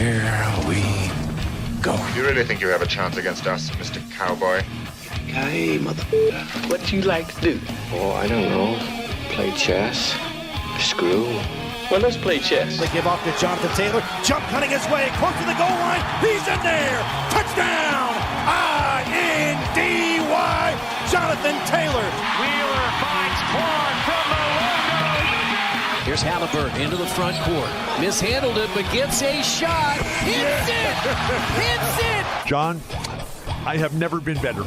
Here we go. You really think you have a chance against us, Mr. Cowboy? Hey, motherfucker, what you like to do? Oh, I don't know. Play chess, screw. Well, let's play chess. They give off to Jonathan Taylor. Jump cutting his way close to the goal line. He's in there. Touchdown! I-N-D-Y. Jonathan Taylor. Wheeler finds Quan from the logo. Here's Halliburton into the front court. Mishandled it, but gets a shot. Hits it! Hits it! John, I have never been better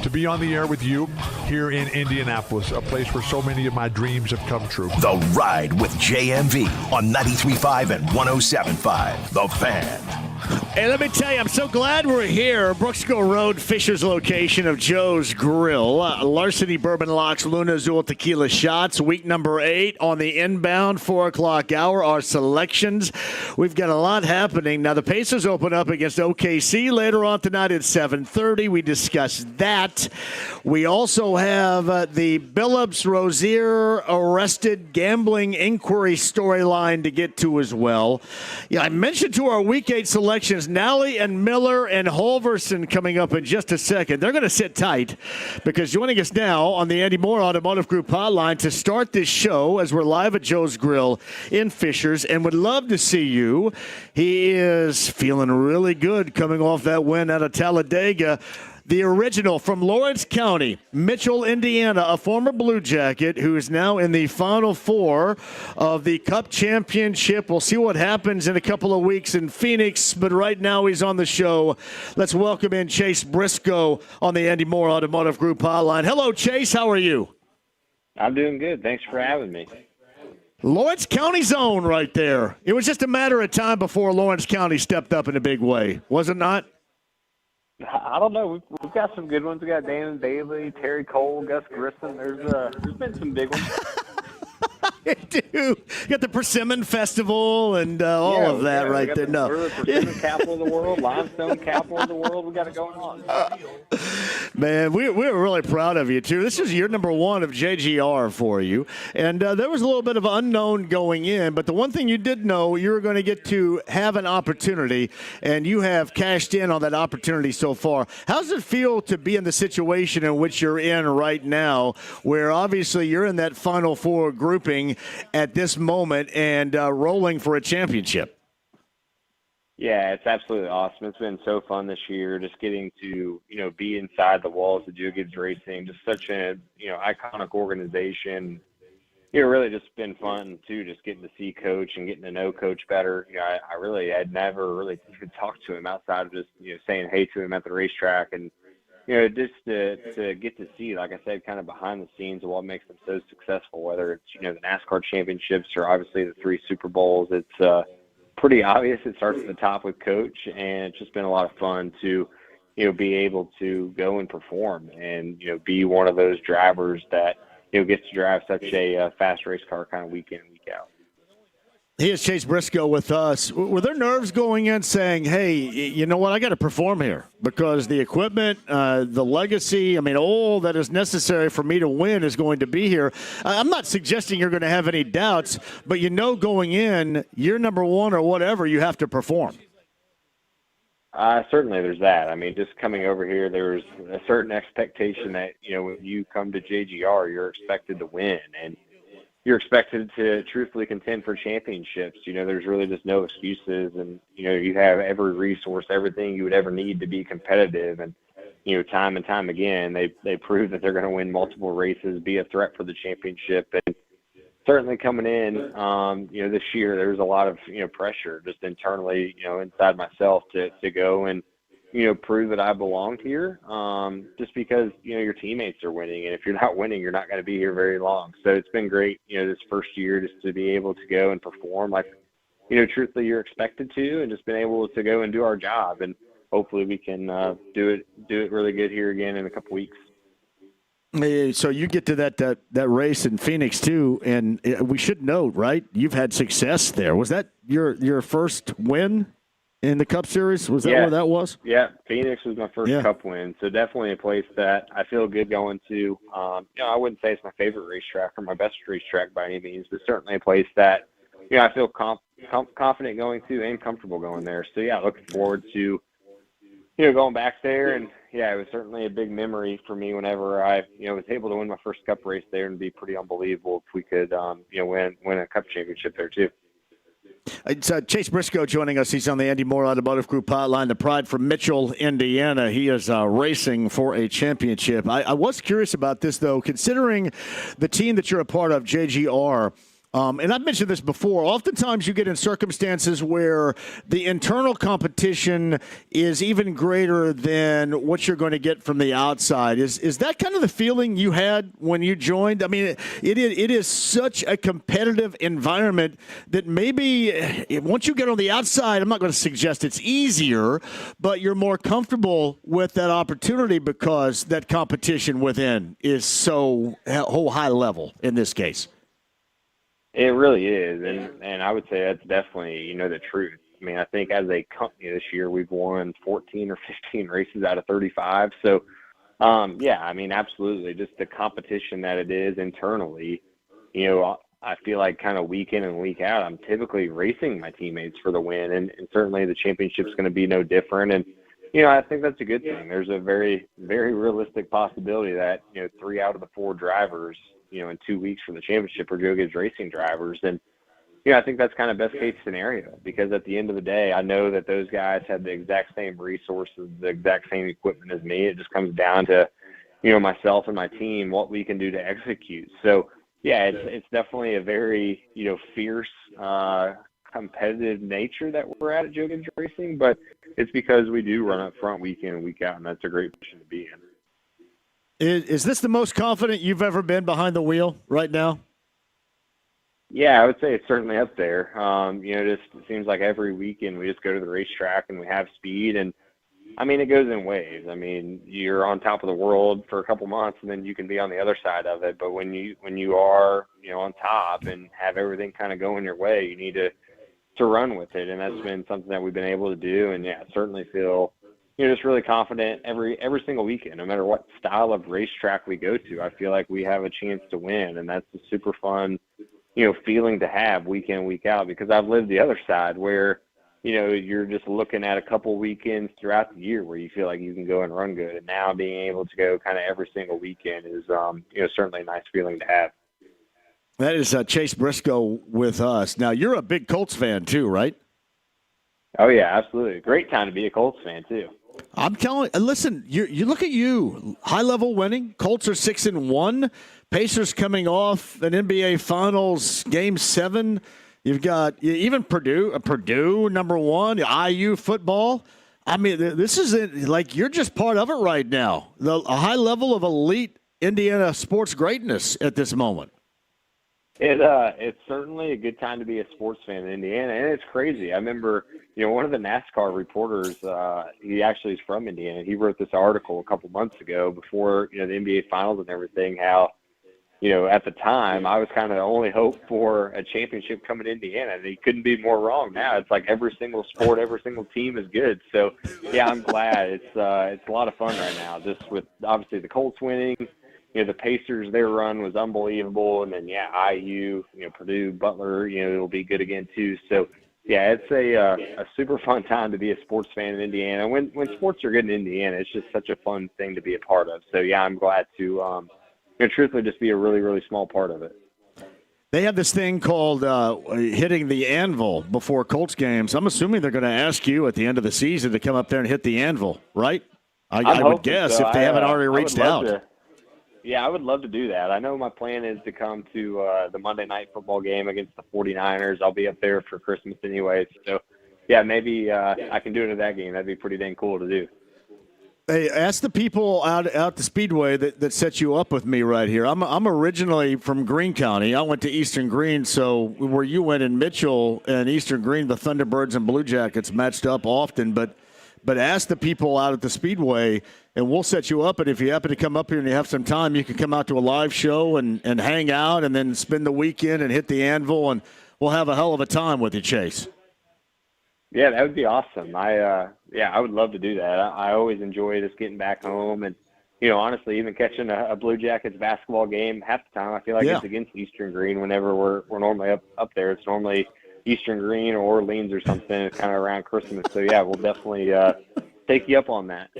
to be on the air with you here in Indianapolis, a place where so many of my dreams have come true. The Ride with JMV on 93.5 and 107.5. The Fan. Hey, let me tell you, I'm so glad we're here. Brooksville Road, Fisher's location of Joe's Grill. Larceny Bourbon Locks, Luna Azul Tequila Shots. Week number 8 on the inbound 4 o'clock hour. Our selections. We've got a lot happening. Now, the Pacers open up against OKC later on tonight at 7:30. We discussed that. We also have the Billups-Rozier arrested gambling inquiry storyline to get to as well. Yeah, I mentioned to our Week 8 selections, Nally and Miller and Holverson coming up in just a second. They're going to sit tight because joining us now on the Andy Moore Automotive Group hotline to start this show as we're live at Joe's Grill in Fishers and would love to see you. He is feeling really good coming off that win out of Talladega. The original from Lawrence County, Mitchell, Indiana, a former Blue Jacket who is now in the Final Four of the Cup Championship. We'll see what happens in a couple of weeks in Phoenix, but right now he's on the show. Let's welcome in Chase Briscoe on the Andy Moore Automotive Group hotline. Hello, Chase. How are you? I'm doing good. Thanks for having me. Lawrence County zone right there. It was just a matter of time before Lawrence County stepped up in a big way, was it not? I don't know. We've got some good ones. We got Dan Bailey, Terry Cole, Gus Grissom. There's been some big ones. I do. You got the Persimmon Festival and all of that right there. We're the Persimmon capital of the world, limestone capital of the world. We got it going on. Man, we were really proud of you, too. This is year number 1 of JGR for you. And there was a little bit of unknown going in, but the one thing you did know, you were going to get to have an opportunity, and you have cashed in on that opportunity so far. How does it feel to be in the situation in which you're in right now, where obviously you're in that Final Four grouping at this moment and rolling for a championship? Yeah, it's absolutely awesome. It's been so fun this year, just getting to, be inside the walls of Joe Gibbs Racing, just such a, iconic organization. Really just been fun, too, just getting to see Coach and getting to know Coach better. I'd never really even talked to him outside of just, saying hey to him at the racetrack. And, just to get to see, like I said, kind of behind the scenes of what makes them so successful, whether it's, the NASCAR championships or obviously the 3 Super Bowls. It's pretty obvious. It starts at the top with Coach, and it's just been a lot of fun to, be able to go and perform and, be one of those drivers that, gets to drive such a fast race car kind of week in and week out. He is Chase Briscoe with us. Were there nerves going in saying, hey, you know what, I got to perform here because the equipment, the legacy, all that is necessary for me to win is going to be here? I'm not suggesting you're going to have any doubts, but going in, year number 1 or whatever, you have to perform. Certainly there's that. Just coming over here, there's a certain expectation that, when you come to JGR, you're expected to win. And you're expected to truthfully contend for championships. There's really just no excuses, and, you have every resource, everything you would ever need to be competitive. And, time and time again, they prove that they're going to win multiple races, be a threat for the championship. And certainly coming in, this year, there's a lot of, pressure just internally, inside myself to go and, prove that I belong here, just because, your teammates are winning. And if you're not winning, you're not going to be here very long. So it's been great, this first year just to be able to go and perform like, truthfully you're expected to, and just been able to go and do our job. And hopefully we can do it really good here again in a couple weeks. So you get to that race in Phoenix too, and we should note, right? You've had success there. Was that your first win in the Cup Series? Was that where that was? Yeah, Phoenix was my first Cup win, so definitely a place that I feel good going to. I wouldn't say it's my favorite racetrack or my best racetrack by any means, but certainly a place that I feel confident going to and comfortable going there. So, yeah, looking forward to, going back there. And, yeah, it was certainly a big memory for me whenever I, was able to win my first Cup race there, and be pretty unbelievable if we could, win a Cup championship there too. It's Chase Briscoe joining us. He's on the Andy Moore Automotive Group hotline. The Pride from Mitchell, Indiana. He is racing for a championship. I was curious about this, though, considering the team that you're a part of, JGR. And I've mentioned this before. Oftentimes you get in circumstances where the internal competition is even greater than what you're going to get from the outside. Is that kind of the feeling you had when you joined? I mean, it is such a competitive environment that maybe once you get on the outside, I'm not going to suggest it's easier, but you're more comfortable with that opportunity because that competition within is so high level in this case. It really is, and I would say that's definitely, the truth. I mean, I think as a company this year, we've won 14 or 15 races out of 35. So, yeah, I mean, absolutely. Just the competition that it is internally, I feel like kind of week in and week out, I'm typically racing my teammates for the win, and certainly the championship's going to be no different. And, I think that's a good thing. There's a very, very realistic possibility that, 3 out of the 4 drivers, in 2 weeks for the championship are Joe Gibbs Racing drivers. And, I think that's kind of best case scenario, because at the end of the day, I know that those guys have the exact same resources, the exact same equipment as me. It just comes down to, myself and my team, what we can do to execute. So, yeah, it's definitely a very, fierce, competitive nature that we're at Joe Gibbs Racing, but it's because we do run up front week in and week out, and that's a great position to be in. Is this the most confident you've ever been behind the wheel right now? Yeah, I would say it's certainly up there. It seems like every weekend we just go to the racetrack and we have speed. And, I mean, it goes in waves. I mean, you're on top of the world for a couple months, and then you can be on the other side of it. But when you are, on top and have everything kind of going your way, you need to run with it. And that's been something that we've been able to do. And, yeah, I certainly feel just really confident every single weekend, no matter what style of racetrack we go to. I feel like we have a chance to win, and that's a super fun, feeling to have week in, week out, because I've lived the other side where, you're just looking at a couple weekends throughout the year where you feel like you can go and run good. And now being able to go kind of every single weekend is, certainly a nice feeling to have. That is Chase Briscoe with us. Now, you're a big Colts fan too, right? Oh, yeah, absolutely. Great time to be a Colts fan too. I'm telling you, listen, you look at you, high-level winning. Colts are 6-1. Pacers coming off an NBA Finals Game 7. You've got even Purdue number 1, IU football. I mean, this is like you're just part of it right now. A high level of elite Indiana sports greatness at this moment. It's certainly a good time to be a sports fan in Indiana, and it's crazy. I remember, one of the NASCAR reporters, he actually is from Indiana. He wrote this article a couple months ago before, the NBA Finals and everything, how, at the time, I was kind of the only hope for a championship coming to Indiana, and he couldn't be more wrong. Now it's like every single sport, every single team is good. So, yeah, I'm glad. It's a lot of fun right now, just with obviously the Colts winning. The Pacers, their run was unbelievable. And then, yeah, IU, Purdue, Butler, it'll be good again too. So, yeah, it's a super fun time to be a sports fan in Indiana. When sports are good in Indiana, it's just such a fun thing to be a part of. So, yeah, I'm glad to, truthfully just be a really, really small part of it. They have this thing called hitting the anvil before Colts games. I'm assuming they're going to ask you at the end of the season to come up there and hit the anvil, right? I would guess so. If they haven't already reached out. Yeah, I would love to do that. I know my plan is to come to the Monday night football game against the 49ers. I'll be up there for Christmas anyway. So, yeah, maybe I can do it at that game. That'd be pretty dang cool to do. Hey, ask the people out the Speedway that set you up with me right here. I'm originally from Greene County. I went to Eastern Greene, so where you went in Mitchell and Eastern Greene, the Thunderbirds and Blue Jackets matched up often. But ask the people out at the Speedway, and we'll set you up. And if you happen to come up here and you have some time, you can come out to a live show and hang out and then spend the weekend and hit the anvil, and we'll have a hell of a time with you, Chase. Yeah, that would be awesome. I would love to do that. I always enjoy just getting back home and, honestly, even catching a Blue Jackets basketball game. Half the time I feel like it's against Eastern Greene whenever we're normally up there. It's normally, Eastern Green or Orleans or something, kind of around Christmas. So yeah, we'll definitely take you up on that.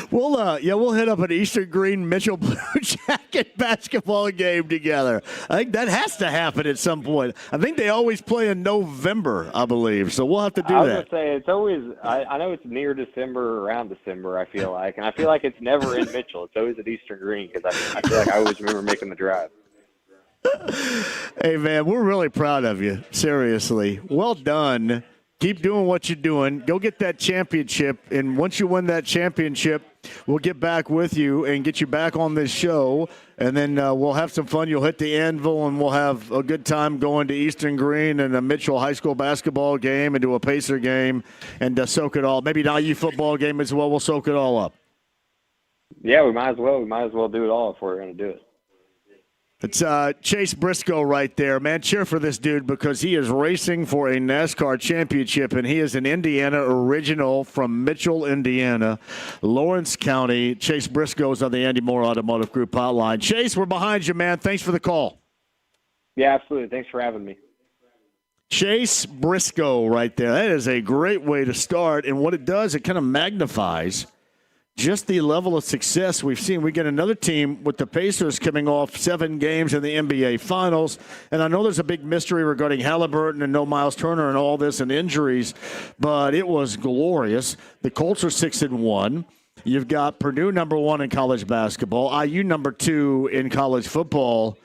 We'll hit up an Eastern Green Mitchell Blue Jacket basketball game together. I think that has to happen at some point. I think they always play in November, I believe. So we'll have to do that. I was going to say, it's always, I know it's near December, around December, I feel like. And I feel like it's never in Mitchell. It's always at Eastern Green because I feel like I always remember making the drive. Hey, man, we're really proud of you. Seriously. Well done. Keep doing what you're doing. Go get that championship. And once you win that championship, we'll get back with you and get you back on this show. And then we'll have some fun. You'll hit the anvil, and we'll have a good time going to Eastern Green and a Mitchell High School basketball game and to a Pacer game and soak it all. Maybe an IU football game as well. We'll soak it all up. Yeah, we might as well. We might as well do it all if we're going to do it. It's Chase Briscoe right there. Man, cheer for this dude because he is racing for a NASCAR championship, and he is an Indiana original from Mitchell, Indiana, Lawrence County. Chase Briscoe is on the Andy Moore Automotive Group hotline. Chase, we're behind you, man. Thanks for the call. Yeah, absolutely. Thanks for having me. Chase Briscoe right there. That is a great way to start, and what it does, it kind of magnifies just the level of success we've seen. We get another team with the Pacers coming off 7 games in the NBA Finals. And I know there's a big mystery regarding Halliburton and no Miles Turner and all this and injuries, but it was glorious. The Colts are 6-1. You've got Purdue number 1 in college basketball, IU number 2 in college football.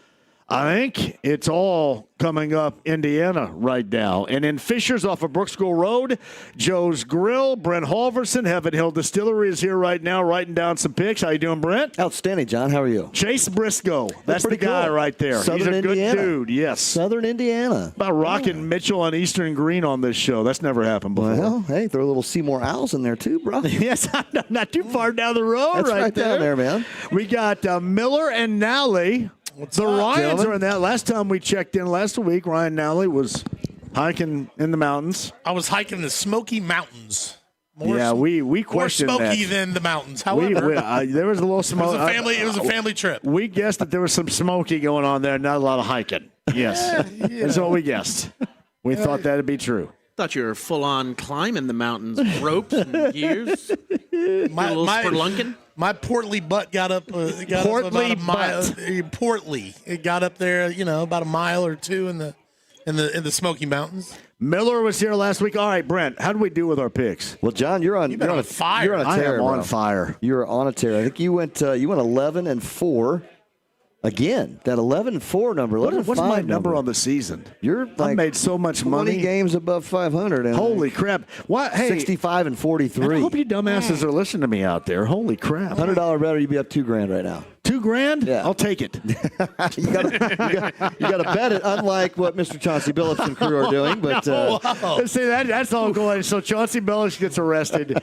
I think it's all coming up Indiana right now. And in Fishers off of Brook School Road, Joe's Grill, Brent Halverson, Heaven Hill Distillery is here right now writing down some picks. How you doing, Brent? Outstanding, John. How are you? Chase Briscoe. That's the guy right there. Southern He's a Indiana. good dude, yes. Southern Indiana. About rocking Mitchell on Eastern Green on this show. That's never happened before. Well, hey, throw a little Seymour Owls in there too, bro. Yes, not too far down the road. That's right there. down there, man. We got Miller and Nally. The Ryans are in that. Last time we checked in last week, Ryan Nally was hiking in the mountains. I was hiking the Smoky Mountains. We questioned more smoky that. than the mountains. However, there was a little smoke. It was a family trip. We guessed that there was some smoky going on there, not a lot of hiking. Yes, that's what we guessed. We thought that'd be true. Thought you were full on climbing the mountains, ropes and gears. Spelunking. My portly butt got up. About a mile. Portly. It got up there, about a mile or two in the Smoky Mountains. Miller was here last week. All right, Brent, how do we do with our picks? Well, John, you're on fire. You're on a tear, I am on fire. You're on a tear. I think you went 11-4. Again, that 11-4 number. What's my number on the season? You're like I made so much 20 money. games above 500. Holy crap. What? Hey, 65-43. I hope you dumbasses are listening to me out there. Holy crap. $100 better, you'd be up $2,000 right now. $2,000? Yeah. I'll take it. you got to bet it, unlike what Mr. Chauncey Billups and crew are doing. But see, that's all going. So Chauncey Billups gets arrested.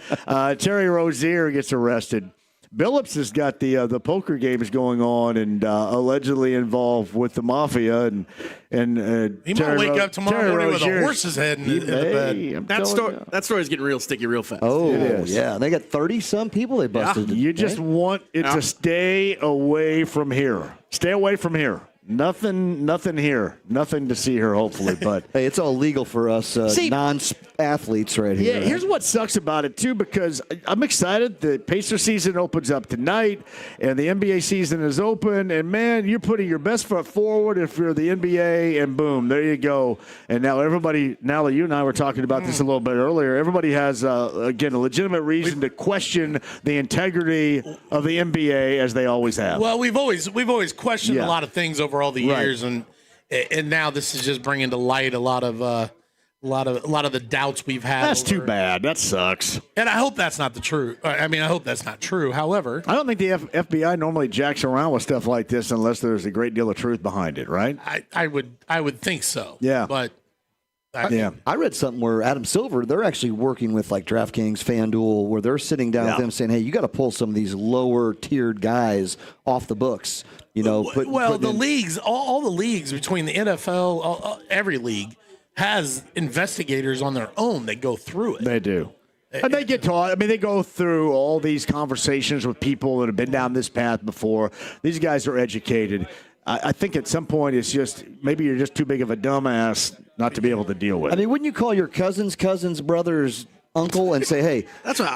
Terry Rozier gets arrested. Billups has got the poker games going on and allegedly involved with the mafia and he might wake up tomorrow morning with a horse's head in the bed. That story's getting real sticky real fast. Oh, yeah. They got 30-some people they busted. Yeah. You just want it to stay away from here. Stay away from here. Nothing here. Nothing to see here, hopefully. But hey, it's all legal for us non-athletes right here. Yeah, right? Here's what sucks about it, too, because I'm excited. The Pacer season opens up tonight, and the NBA season is open. And, man, you're putting your best foot forward if you're the NBA, and boom, there you go. And now everybody, Nally, you and I were talking about this a little bit earlier. Everybody has, again, a legitimate reason to question the integrity of the NBA, as they always have. Well, we've always questioned a lot of things over all the years, and now this is just bringing to light a lot of the doubts we've had. That's too bad. That sucks. And I hope that's not the truth. I mean, I hope that's not true. However, I don't think the FBI normally jacks around with stuff like this unless there's a great deal of truth behind it, right? I would think so. Yeah, but. I read something where Adam Silver, they're actually working with like DraftKings, FanDuel, where they're sitting down with them saying, hey, you got to pull some of these lower tiered guys off the books. The leagues, all the leagues between the NFL, every league has investigators on their own that go through it. They do. And they get taught. I mean, they go through all these conversations with people that have been down this path before. These guys are educated. I think at some point it's just maybe you're just too big of a dumbass not to be able to deal with it. I mean, wouldn't you call your cousin's brother's uncle and say, "Hey,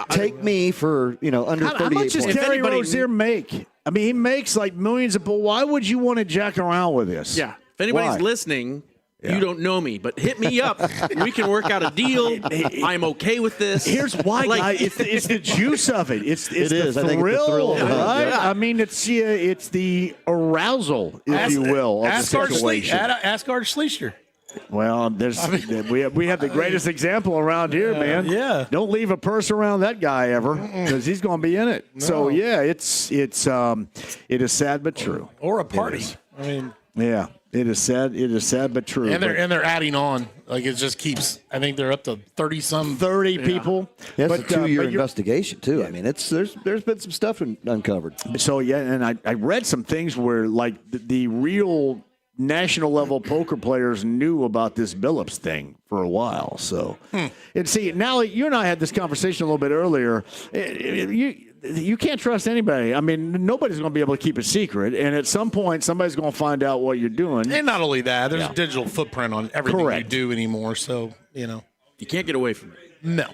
take me for under 38 How much does points"? Terry Rozier make? I mean, he makes like millions of. But why would you want to jack around with this? Yeah. If anybody's listening, you don't know me, but hit me up. We can work out a deal. I'm okay with this. Here's why, guys. It's the juice of it. It's It the is. I think it's the thrill, thrill. right? Yeah. I mean, it's the arousal, if you will, of the situation. Ask Art Schleicher. Well, we have the greatest example around here, man. Yeah. Don't leave a purse around that guy ever, because he's going to be in it. No. So yeah, it is sad but true. Or a party. I mean. Yeah, it is sad. It is sad but true. And they're adding on. Like it just keeps. I think they're up to 30 people. Yeah, but it's a 2-year investigation too. I mean, there's been some stuff uncovered. So yeah, and I read some things where like the real national level poker players knew about this Billups thing for a while. So, and see, now you and I had this conversation a little bit earlier. You can't trust anybody. I mean, nobody's going to be able to keep a secret, and at some point, somebody's going to find out what you're doing. And not only that, there's a digital footprint on everything you do anymore. So you can't get away from it. No.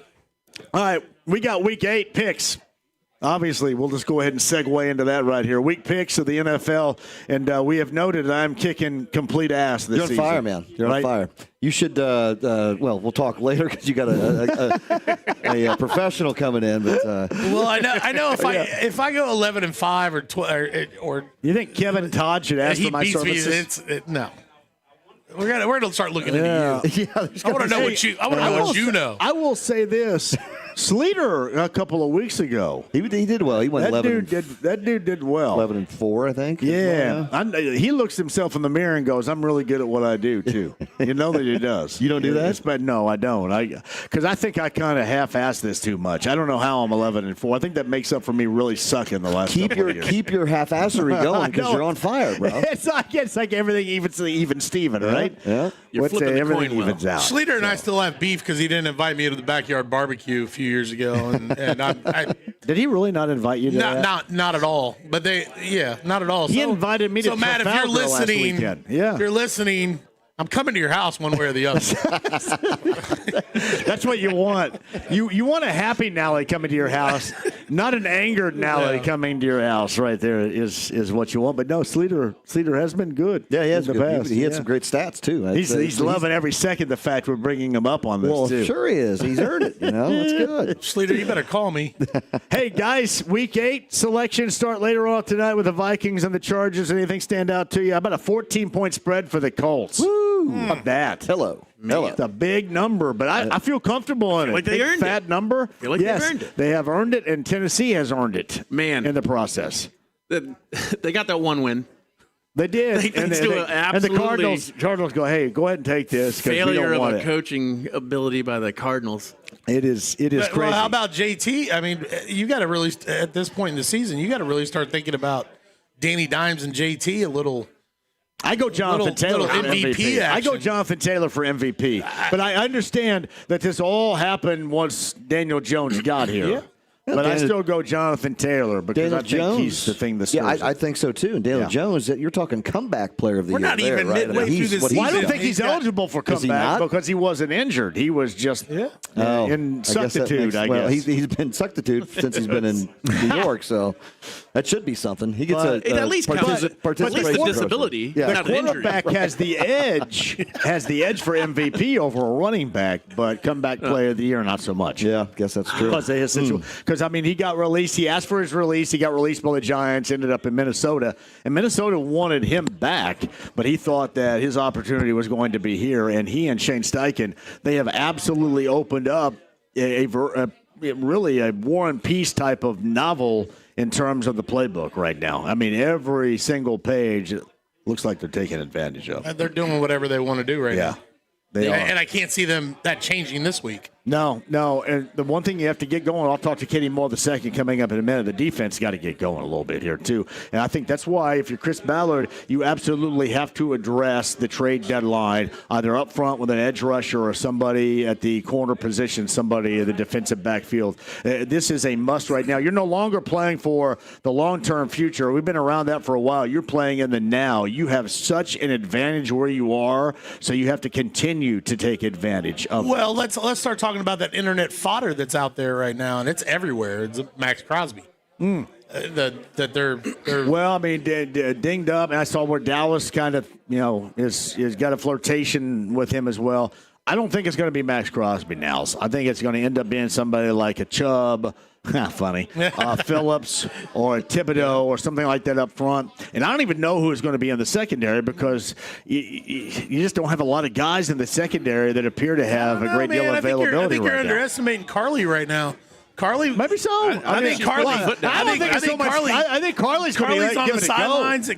All right, we got Week 8 picks. Obviously, we'll just go ahead and segue into that right here. Week picks of the NFL, and we have noted that I'm kicking complete ass this season. You're on fire, man. You're on fire. You should, well, we'll talk later because you got a professional coming in. But well, I know if I go 11-5 or 12 or you think Kevin Todd should ask for my services? No. We're gonna start looking into you. Yeah, I want to know what you know. I will say this. Sleater a couple of weeks ago. He did well. He went 11. That dude did well. 11-4, I think. Yeah. He looks himself in the mirror and goes, "I'm really good at what I do too." You know that he does. You don't do that? But no, I don't. Because I think I kind of half-assed this too much. I don't know how I'm 11-4. I think that makes up for me really sucking the last couple of years. Keep your half-assery going because you're on fire, bro. It's like everything even Steven, right? Yeah. You're flipping the coin well. Evens out. Sleater and I still have beef because he didn't invite me to the backyard barbecue a few years ago, and I did he really not invite you to that? Not at all. But not at all. He invited me to. So Matt, if you're listening, if you're listening, I'm coming to your house one way or the other. That's what you want. You want a happy Nally coming to your house, not an angered Nally coming to your house. Right there is what you want. But no, Sleater has been good. Yeah, he has in the past. He had some great stats too. He's loving every second the fact we're bringing him up on this. Well, too. Sure he is. He's earned it. That's good. Sleater, you better call me. Hey guys, Week 8 selections start later on tonight with the Vikings and the Chargers. Anything stand out to you? How about a 14-point spread for the Colts? Woo! How about that? Hello. It's a big number, but I feel comfortable in it. Like they big, earned fat it. number. Feel like yes, they've earned it. They have earned it, and Tennessee has earned it. Man, in the process, they got that one win. They did. And the Cardinals go, hey, go ahead and take this. Failure of a coaching ability by the Cardinals. It is crazy. Well, how about JT? I mean, you got to really, at this point in the season, you got to really start thinking about Danny Dimes and JT a little. I go Jonathan Taylor for MVP. I go Jonathan Taylor for MVP. But I understand that this all happened once Daniel Jones got here. Yeah. But I still go Jonathan Taylor because I think he's the thing that's I think so too. And Daniel Jones, you're talking comeback player of the year. We're not even midway through this season. Well, I don't think he's eligible for comeback because he wasn't injured. He was just in suctitude, I guess. Well, he's been suctitude since he's been in New York, so that should be something. He gets at least the disability. The quarterback has the edge for MVP over a running back, but comeback player of the year, not so much. Yeah, I guess that's true. Because of his situation. Because, I mean, he got released. He asked for his release. He got released by the Giants, ended up in Minnesota. And Minnesota wanted him back, but he thought that his opportunity was going to be here. And he and Shane Steichen, they have absolutely opened up really a War and Peace type of novel in terms of the playbook right now. I mean, every single page looks like they're taking advantage of. They're doing whatever they want to do right now. They are. And I can't see that changing this week. No. And the one thing you have to get going, I'll talk to Kenny Moore the second coming up in a minute, the defense got to get going a little bit here too. And I think that's why if you're Chris Ballard, you absolutely have to address the trade deadline, either up front with an edge rusher or somebody at the corner position, somebody in the defensive backfield. This is a must right now. You're no longer playing for the long-term future. We've been around that for a while. You're playing in the now. You have such an advantage where you are, so you have to continue to take advantage of it. Well, let's start talking about that internet fodder that's out there right now, and it's everywhere. It's Max Crosby. That they're well, I mean, dinged up, and I saw where Dallas kind of is got a flirtation with him as well. I don't think it's going to be Max Crosby now. I think it's going to end up being somebody like a Chubb. Funny. Phillips or a Thibodeau or something like that up front. And I don't even know who is going to be in the secondary because you just don't have a lot of guys in the secondary that appear to have a great deal of availability. I think you're right now. underestimating Carly right now. Carly, maybe so. I think Carly. I think Carly's going to be on the sidelines.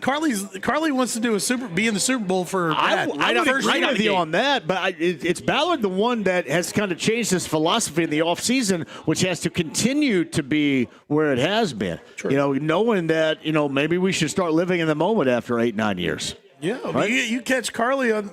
Carly wants to do be in the Super Bowl for. I would agree with you on that, but it's Ballard the one that has kind of changed his philosophy in the offseason, which has to continue to be where it has been. True. Knowing that maybe we should start living in the moment after 8-9 years. Yeah, right? you catch Carly on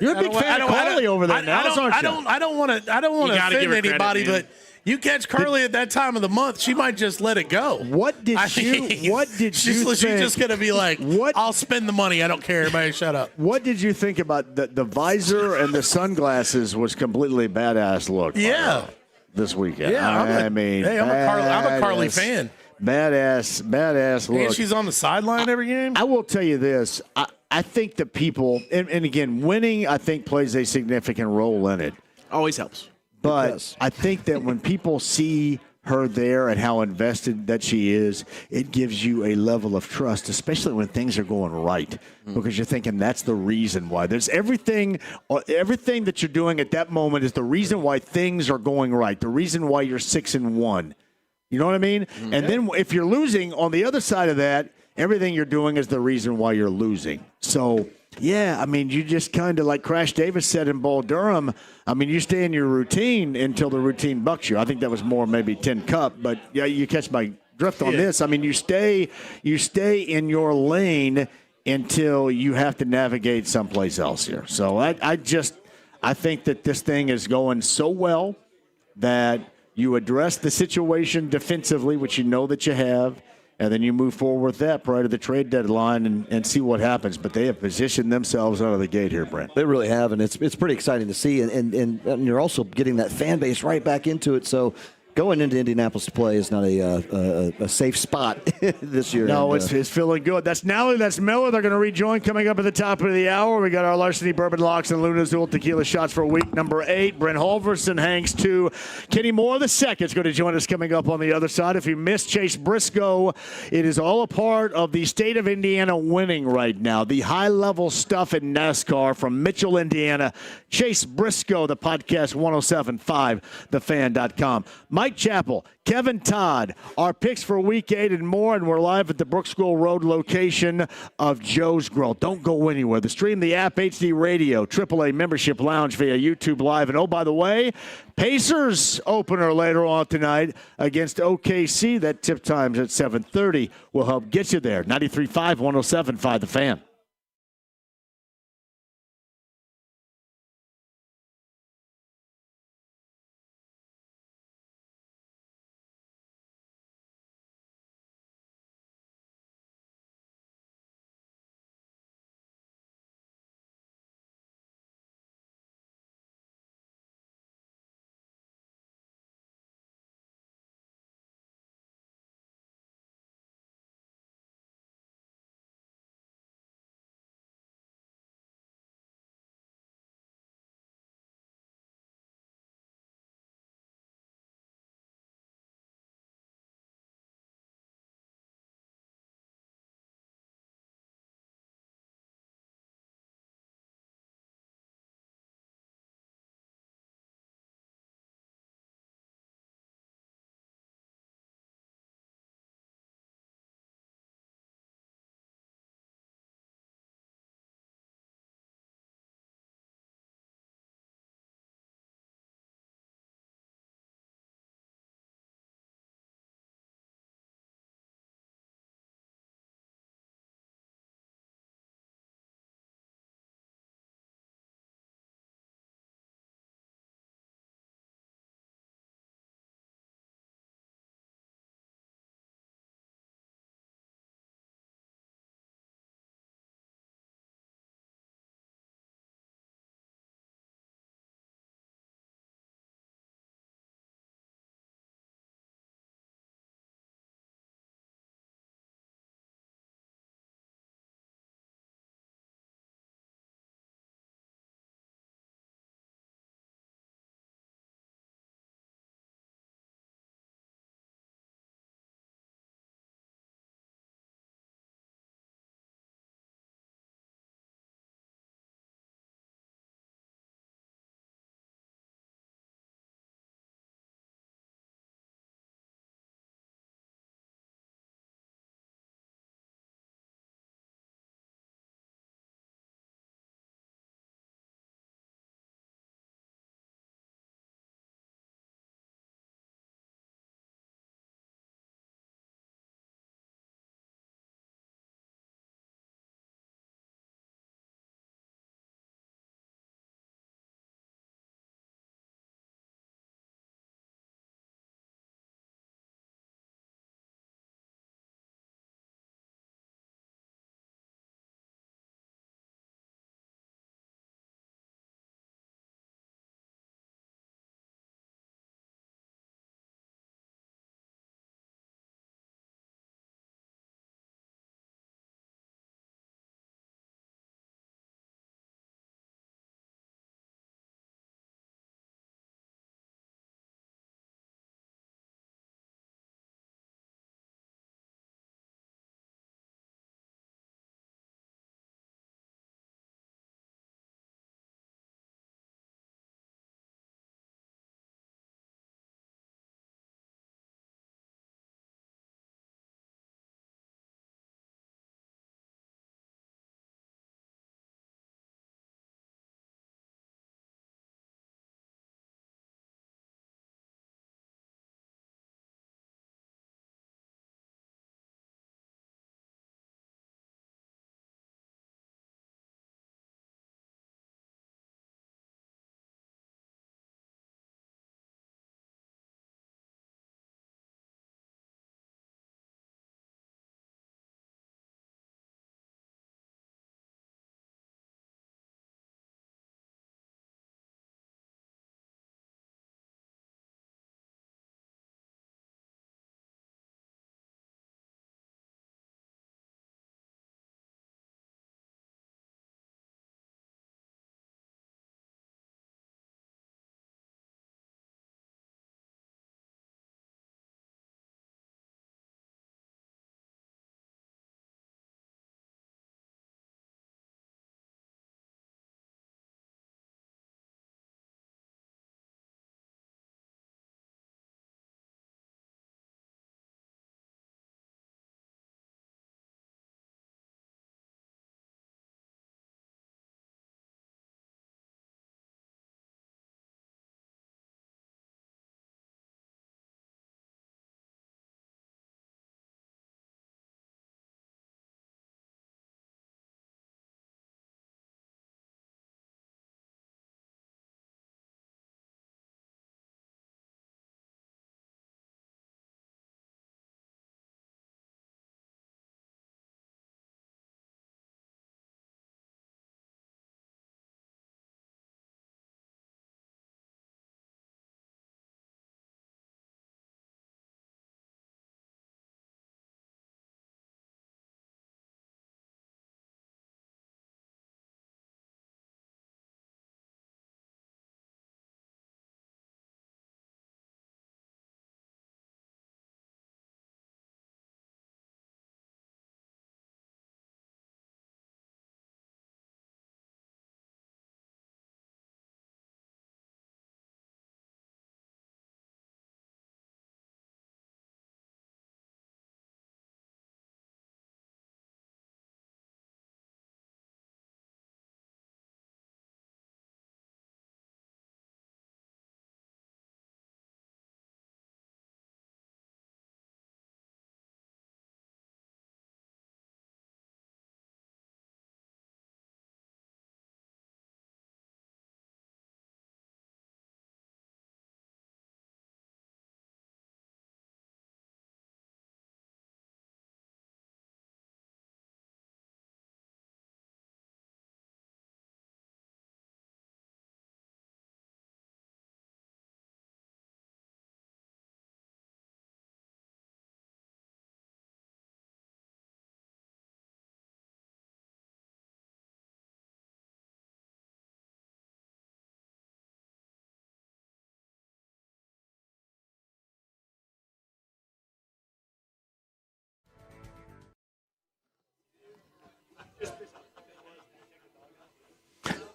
You're a big fan of Carly over there now, aren't you? I don't want to offend anybody, but you catch Carly at that time of the month, she might just let it go. What did you think? She's just going to be like, I'll spend the money. I don't care. Everybody shut up. What did you think about the visor and the sunglasses was completely badass look? This weekend. Yeah, I'm a Carly fan. Badass look. And she's on the sideline every game. I will tell you this. I think that people, and again, winning, I think, plays a significant role in it. Always helps. But I think that when people see her there and how invested that she is, it gives you a level of trust, especially when things are going right, because you're thinking that's the reason why. There's everything that you're doing at that moment is the reason why things are going right, the reason why you're 6-1. You know what I mean? Mm-hmm. And then if you're losing, on the other side of that, everything you're doing is the reason why you're losing. So, yeah, I mean, you just kind of, like Crash Davis said in Bull Durham, I mean, you stay in your routine until the routine bucks you. I think that was more maybe 10 Cup, but, yeah, you catch my drift on this. I mean, you stay in your lane until you have to navigate someplace else here. So I think that this thing is going so well that you address the situation defensively, which you know that you have, and then you move forward with that prior to the trade deadline and see what happens. But they have positioned themselves out of the gate here, Brent. They really have, and it's pretty exciting to see. And you're also getting that fan base right back into it. So going into Indianapolis to play is not a safe spot this year. No, it's feeling good. That's Nally, that's Miller. They're going to rejoin coming up at the top of the hour. We got our Larceny Bourbon Locks and Luna Azul Tequila shots for week number 8. Brent Holverson hangs 2. Kenny Moore the second is going to join us coming up on the other side. If you missed Chase Briscoe, it is all a part of the state of Indiana winning right now. The high-level stuff in NASCAR from Mitchell, Indiana. Chase Briscoe, the podcast 107.5, thefan.com. Mike Chappell, Kevin Todd, our picks for Week 8 and more, and we're live at the Brook School Road location of Joe's Grill. Don't go anywhere. Stream the app, HD Radio, AAA Membership Lounge via YouTube Live. And, oh, by the way, Pacers opener later on tonight against OKC. That tip time's at 7:30. We'll help get you there. 93.5, 107.5, The Fan.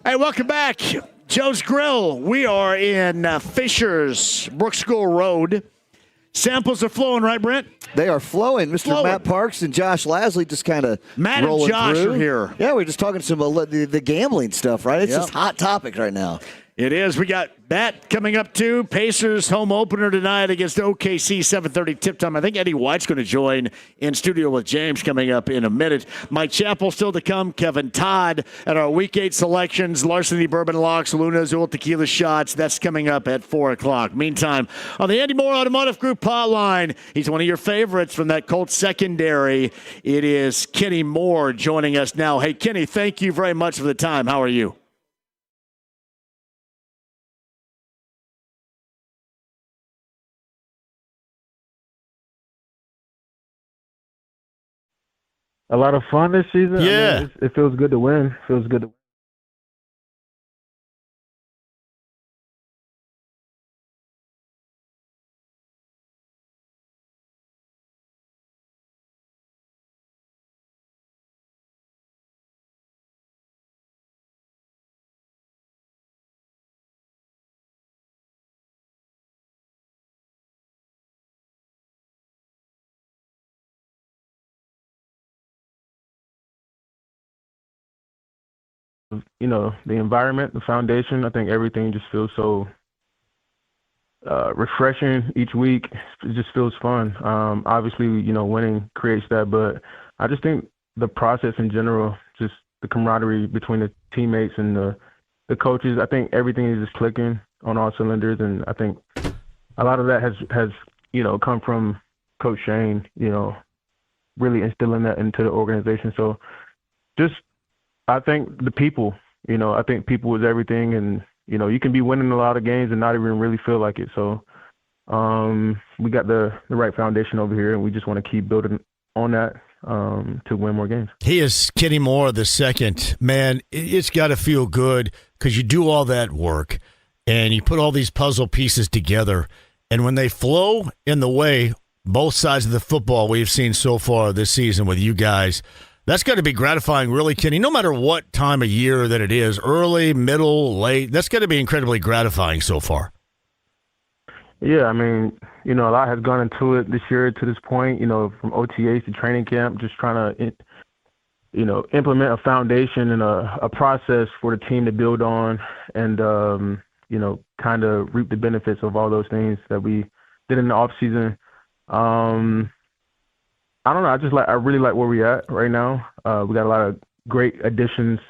Hey, welcome back. Joe's Grill. We are in Fishers, Brook School Road. Samples are flowing, right, Brent? They are flowing. Mr. Matt Parks and Josh Lasley just kind of Matt and Josh are here. Yeah, we're just talking some of the gambling stuff, right? It's just hot topics right now. It is. We got that coming up, too. Pacers home opener tonight against OKC, 7:30 tip time. I think Eddie White's going to join in studio with James coming up in a minute. Mike Chappell still to come. Kevin Todd at our Week 8 selections. Larceny Bourbon Locks, Luna Azul Tequila Shots. That's coming up at 4 o'clock. Meantime, on the Andy Moore Automotive Group hotline, he's one of your favorites from that Colts secondary. It is Kenny Moore joining us now. Hey, Kenny, thank you very much for the time. How are you? A lot of fun this season. Yeah. I mean, it feels good to win. Feels good to the environment, the foundation. I think everything just feels so refreshing each week. It just feels fun. Obviously, winning creates that, but I just think the process in general, just the camaraderie between the teammates and the coaches, I think everything is just clicking on all cylinders, and I think a lot of that has come from Coach Shane, really instilling that into the organization. So just I think the people, I think people is everything, and you can be winning a lot of games and not even really feel like it. So we got the right foundation over here, and we just want to keep building on that to win more games. He is Kenny Moore the second. Man, it's got to feel good because you do all that work and you put all these puzzle pieces together, and when they flow in the way both sides of the football we've seen so far this season with you guys, that's got to be gratifying, really, Kenny, no matter what time of year that it is, early, middle, late. That's got to be incredibly gratifying so far. Yeah, I mean, a lot has gone into it this year to this point, from OTAs to training camp, just trying to, implement a foundation and a process for the team to build on and, kind of reap the benefits of all those things that we did in the offseason. I don't know. I really like where we're at right now. We got a lot of great additions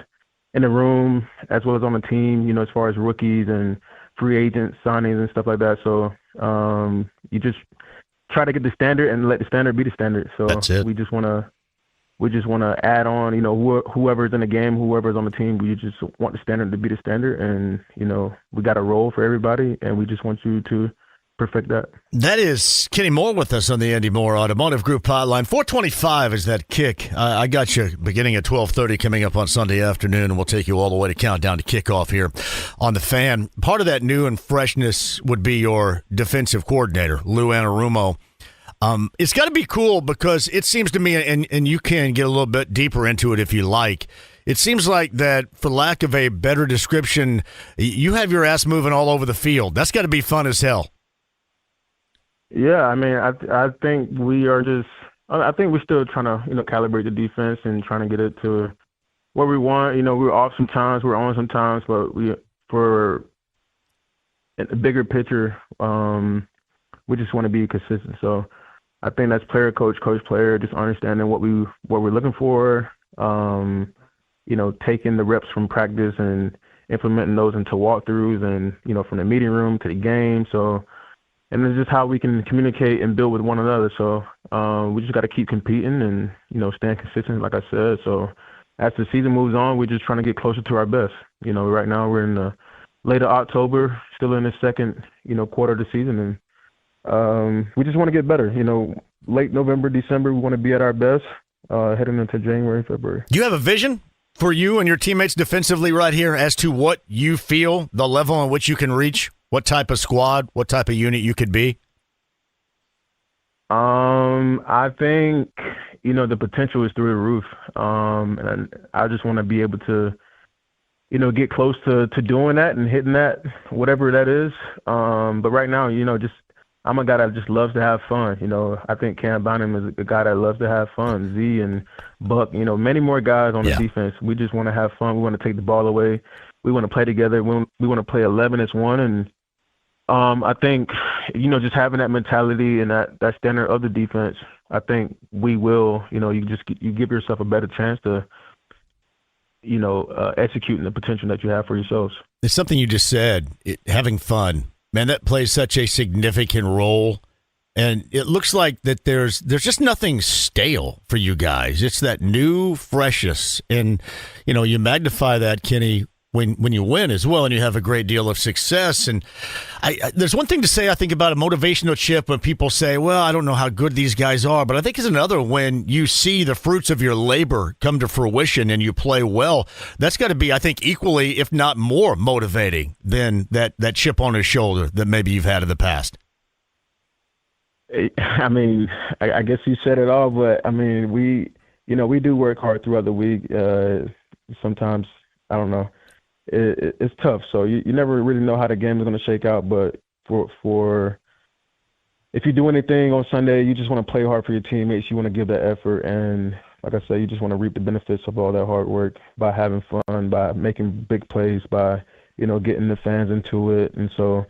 in the room as well as on the team, as far as rookies and free agent signings and stuff like that. So you just try to get the standard and let the standard be the standard. So that's it. We just want to add on, whoever's in the game, whoever's on the team. We just want the standard to be the standard, and we got a role for everybody, and we just want you to perfect that. That is Kenny Moore with us on the Andy Moore Automotive Group hotline. 4:25 is that kick. I got you beginning at 12:30 coming up on Sunday afternoon, and we'll take you all the way to countdown to kickoff here on the Fan. Part of that new and freshness would be your defensive coordinator, Lou Anarumo. It's got to be cool because it seems to me, and you can get a little bit deeper into it if you like, it seems like that, for lack of a better description, you have your ass moving all over the field. That's got to be fun as hell. Yeah, I mean, I think we are just – I think we're still trying to, calibrate the defense and trying to get it to where we want. We're off sometimes, we're on sometimes, but for a bigger picture, we just want to be consistent. So I think that's player, coach, player, just understanding what we're looking for, taking the reps from practice and implementing those into walkthroughs and, from the meeting room to the game. So – and it's just how we can communicate and build with one another. So we just got to keep competing and, staying consistent, like I said. So as the season moves on, we're just trying to get closer to our best. Right now we're in the later October, still in the second, quarter of the season. And we just want to get better. Late November, December, we want to be at our best heading into January, February. Do you have a vision for you and your teammates defensively right here as to what you feel, the level on which you can reach? What type of squad, what type of unit you could be? I think, the potential is through the roof. And I just want to be able to, get close to doing that and hitting that, whatever that is. But right now, I'm a guy that just loves to have fun. I think Cam Bynum is a guy that loves to have fun. Z and Buck, many more guys on the defense. We just want to have fun. We want to take the ball away. We want to play together. We want to play 11 as one. And I think, just having that mentality and that standard of the defense, I think we will, you give yourself a better chance to, executing the potential that you have for yourselves. It's something you just said, having fun. Man, that plays such a significant role. And it looks like that there's just nothing stale for you guys. It's that new freshness. And, you magnify that, Kenny, when you win as well and you have a great deal of success. And there's one thing to say, I think, about a motivational chip when people say, well, I don't know how good these guys are. But I think it's another when you see the fruits of your labor come to fruition and you play well. That's got to be, I think, equally, if not more motivating than that chip on his shoulder that maybe you've had in the past. I mean, I guess you said it all, but I mean, we do work hard throughout the week. Sometimes, I don't know. It's tough, so you never really know how the game is going to shake out. But for if you do anything on Sunday, you just want to play hard for your teammates. You want to give that effort, and like I said, you just want to reap the benefits of all that hard work by having fun, by making big plays, by getting the fans into it, and so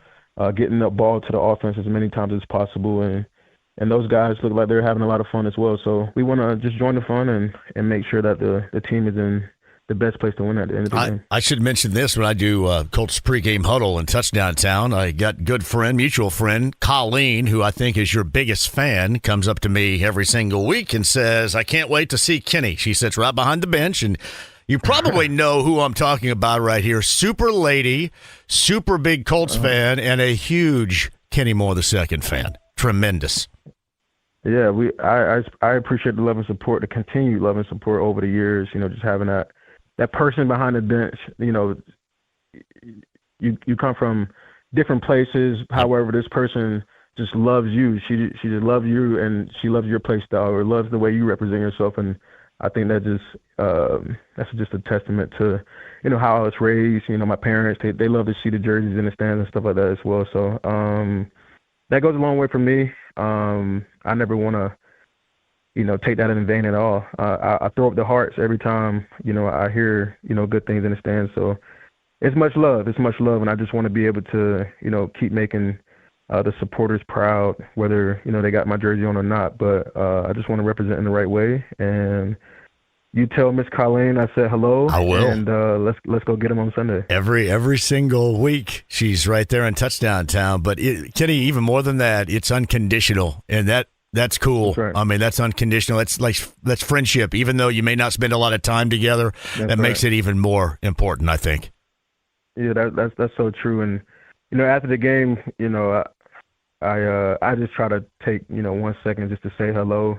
getting the ball to the offense as many times as possible. And those guys look like they're having a lot of fun as well. So we want to just join the fun and make sure that the team is in the best place to win at the end of the game. I should mention this when I do Colts pregame huddle in Touchdown Town. I got good friend, mutual friend, Colleen, who I think is your biggest fan, comes up to me every single week and says, I can't wait to see Kenny. She sits right behind the bench, and you probably know who I'm talking about right here. Super lady, super big Colts fan, and a huge Kenny Moore II fan. Tremendous. Yeah, I appreciate the love and support, the continued love and support over the years. Just having that person behind the bench. You come from different places. However, this person just loves you. She just loves you, and she loves your play style, or loves the way you represent yourself. And I think that that's just a testament to how I was raised. My parents, they love to see the jerseys in the stands and stuff like that as well. So that goes a long way for me. I never want to, take that in vain at all. I throw up the hearts every time, I hear, good things in the stands. So it's much love. And I just want to be able to, keep making the supporters proud, whether, they got my jersey on or not. But I just want to represent in the right way. And you tell Miss Colleen I said hello. I will. And let's go get him on Sunday. Every single week, she's right there in Touchdown Town. But Kenny, even more than that, it's unconditional, and that's cool. That's right. I mean, that's unconditional. That's friendship. Even though you may not spend a lot of time together, that makes it even more important, I think. Yeah, that's so true. And after the game, I just try to take 1 second just to say hello.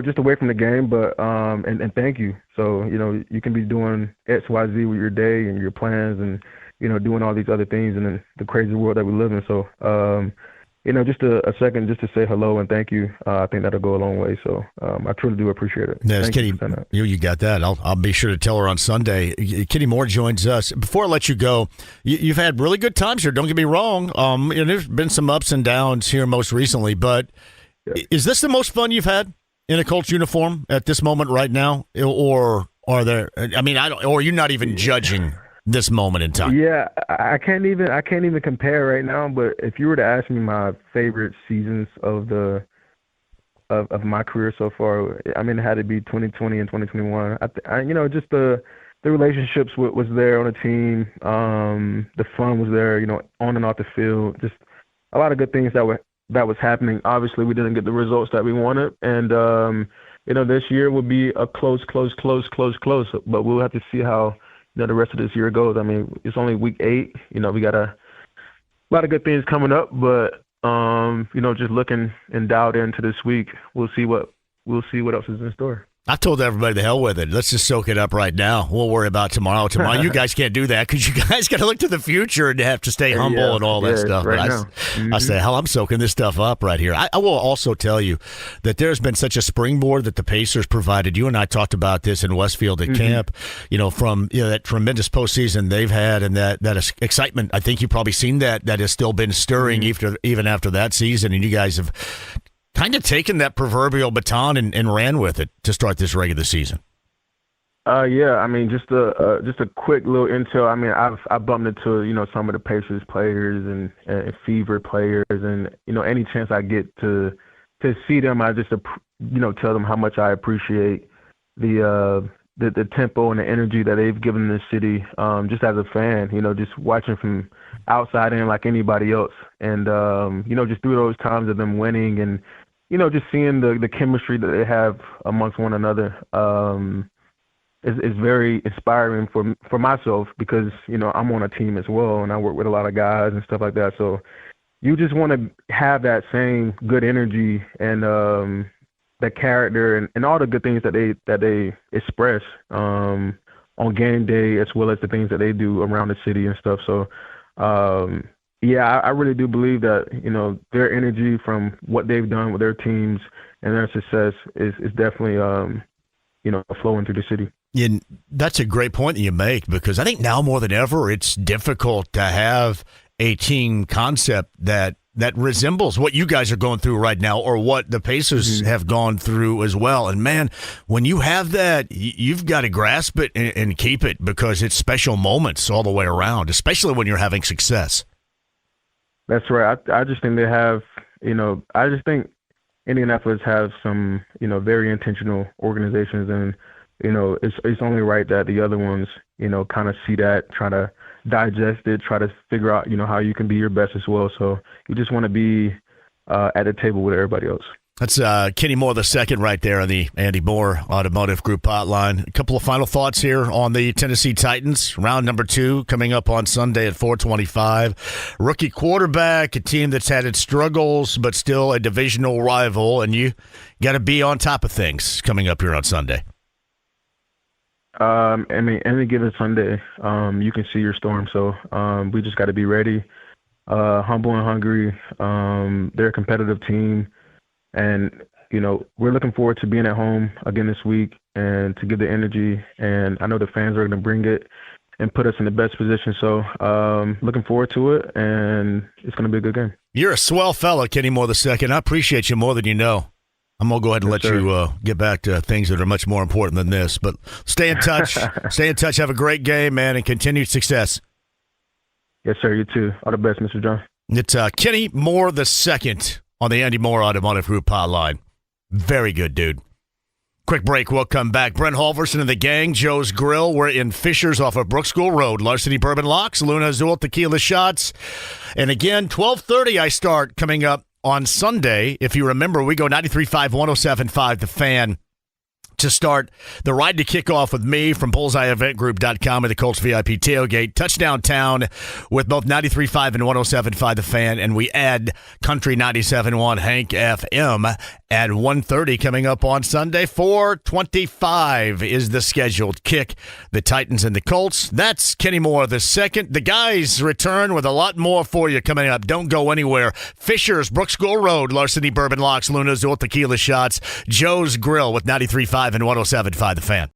Just away from the game, but and thank you. So you can be doing X, Y, Z with your day and your plans, and doing all these other things in the crazy world that we live in. So just a second just to say hello and thank you. I think that'll go a long way. So I truly do appreciate it. Yes, Kenny, you got that. I'll be sure to tell her on Sunday. Kenny Moore joins us. Before I let you go, you've had really good times here. Don't get me wrong. There's been some ups and downs here most recently, but is this the most fun you've had in a Colts uniform at this moment right now, or are there? I mean, or are you not even judging this moment in time? Yeah, I can't even compare right now. But if you were to ask me my favorite seasons of my career so far, I mean, it had to be 2020 and 2021. Just the relationships was there on the team. The fun was there, on and off the field. Just a lot of good things that was happening. Obviously, we didn't get the results that we wanted, and this year will be a close. But we'll have to see how the rest of this year goes. I mean, it's only week 8. We got a lot of good things coming up, but just looking and dialed into this week, we'll see what else is in store. I told everybody to hell with it. Let's just soak it up right now. We'll worry about tomorrow. You guys can't do that because you guys got to look to the future and have to stay humble and all that stuff. Right But I say, hell, I'm soaking this stuff up right here. I will also tell you that there's been such a springboard that the Pacers provided. You and I talked about this in Westfield at camp, from that tremendous postseason they've had and that excitement. I think you've probably seen that has still been stirring even after that season, and you guys have kind of taken that proverbial baton and ran with it to start this regular season. Yeah, I mean, just a quick little intel. I mean, I've bumped into some of the Pacers players and Fever players, and any chance I get to see them, I just tell them how much I appreciate the tempo and the energy that they've given this city. Just as a fan, just watching from outside in like anybody else, and just through those times of them winning and just seeing the chemistry that they have amongst one another is very inspiring for myself because I'm on a team as well and I work with a lot of guys and stuff like that. So you just want to have that same good energy and that character and all the good things that they express on game day as well as the things that they do around the city and stuff. So I really do believe that their energy from what they've done with their teams and their success is definitely flowing through the city. And that's a great point that you make because I think now more than ever it's difficult to have a team concept that resembles what you guys are going through right now or what the Pacers have gone through as well. And, man, when you have that, you've got to grasp it and keep it because it's special moments all the way around, especially when you're having success. That's right. I just think they have, I just think Indianapolis has some, very intentional organizations and, it's only right that the other ones, kind of see that, try to digest it, try to figure out, how you can be your best as well. So you just want to be at the table with everybody else. That's Kenny Moore II right there on the Andy Moore Automotive Group hotline. A couple of final thoughts here on the Tennessee Titans. Round number 2 coming up on Sunday at 4:25. Rookie quarterback, a team that's had its struggles, but still a divisional rival, and you got to be on top of things coming up here on Sunday. I mean, any given Sunday, you can see your storm. So we just got to be ready, humble and hungry. They're a competitive team. And, we're looking forward to being at home again this week and to give the energy. And I know the fans are going to bring it and put us in the best position. So looking forward to it, and it's going to be a good game. You're a swell fella, Kenny Moore II. I appreciate you more than you know. I'm going to go ahead and let you get back to things that are much more important than this. But stay in touch. Stay in touch. Have a great game, man, and continued success. Yes, sir. You too. All the best, Mr. John. It's Kenny Moore II on the Andy Moore Automotive Group hotline. Very good, dude. Quick break. We'll come back. Brent Halverson and the gang, Joe's Grill. We're in Fishers off of Brook School Road. Larceny Bourbon Locks, Luna Azul Tequila Shots. And again, 12:30 I start coming up on Sunday. If you remember, we go 93.5, 107.5 The Fan to start the ride to kickoff with me from bullseyeeventgroup.com and the Colts VIP tailgate. Touchdown Town with both 93.5 and 107.5 The Fan, and we add Country 97.1 Hank FM at 1:30 coming up on Sunday. 4:25 is the scheduled kick. The Titans and the Colts. That's Kenny Moore II. The guys return with a lot more for you coming up. Don't go anywhere. Fishers, Brook School Road, Larceny Bourbon Locks, Luna Azul Tequila Shots, Joe's Grill with 93.5 and 107.5 The Fan.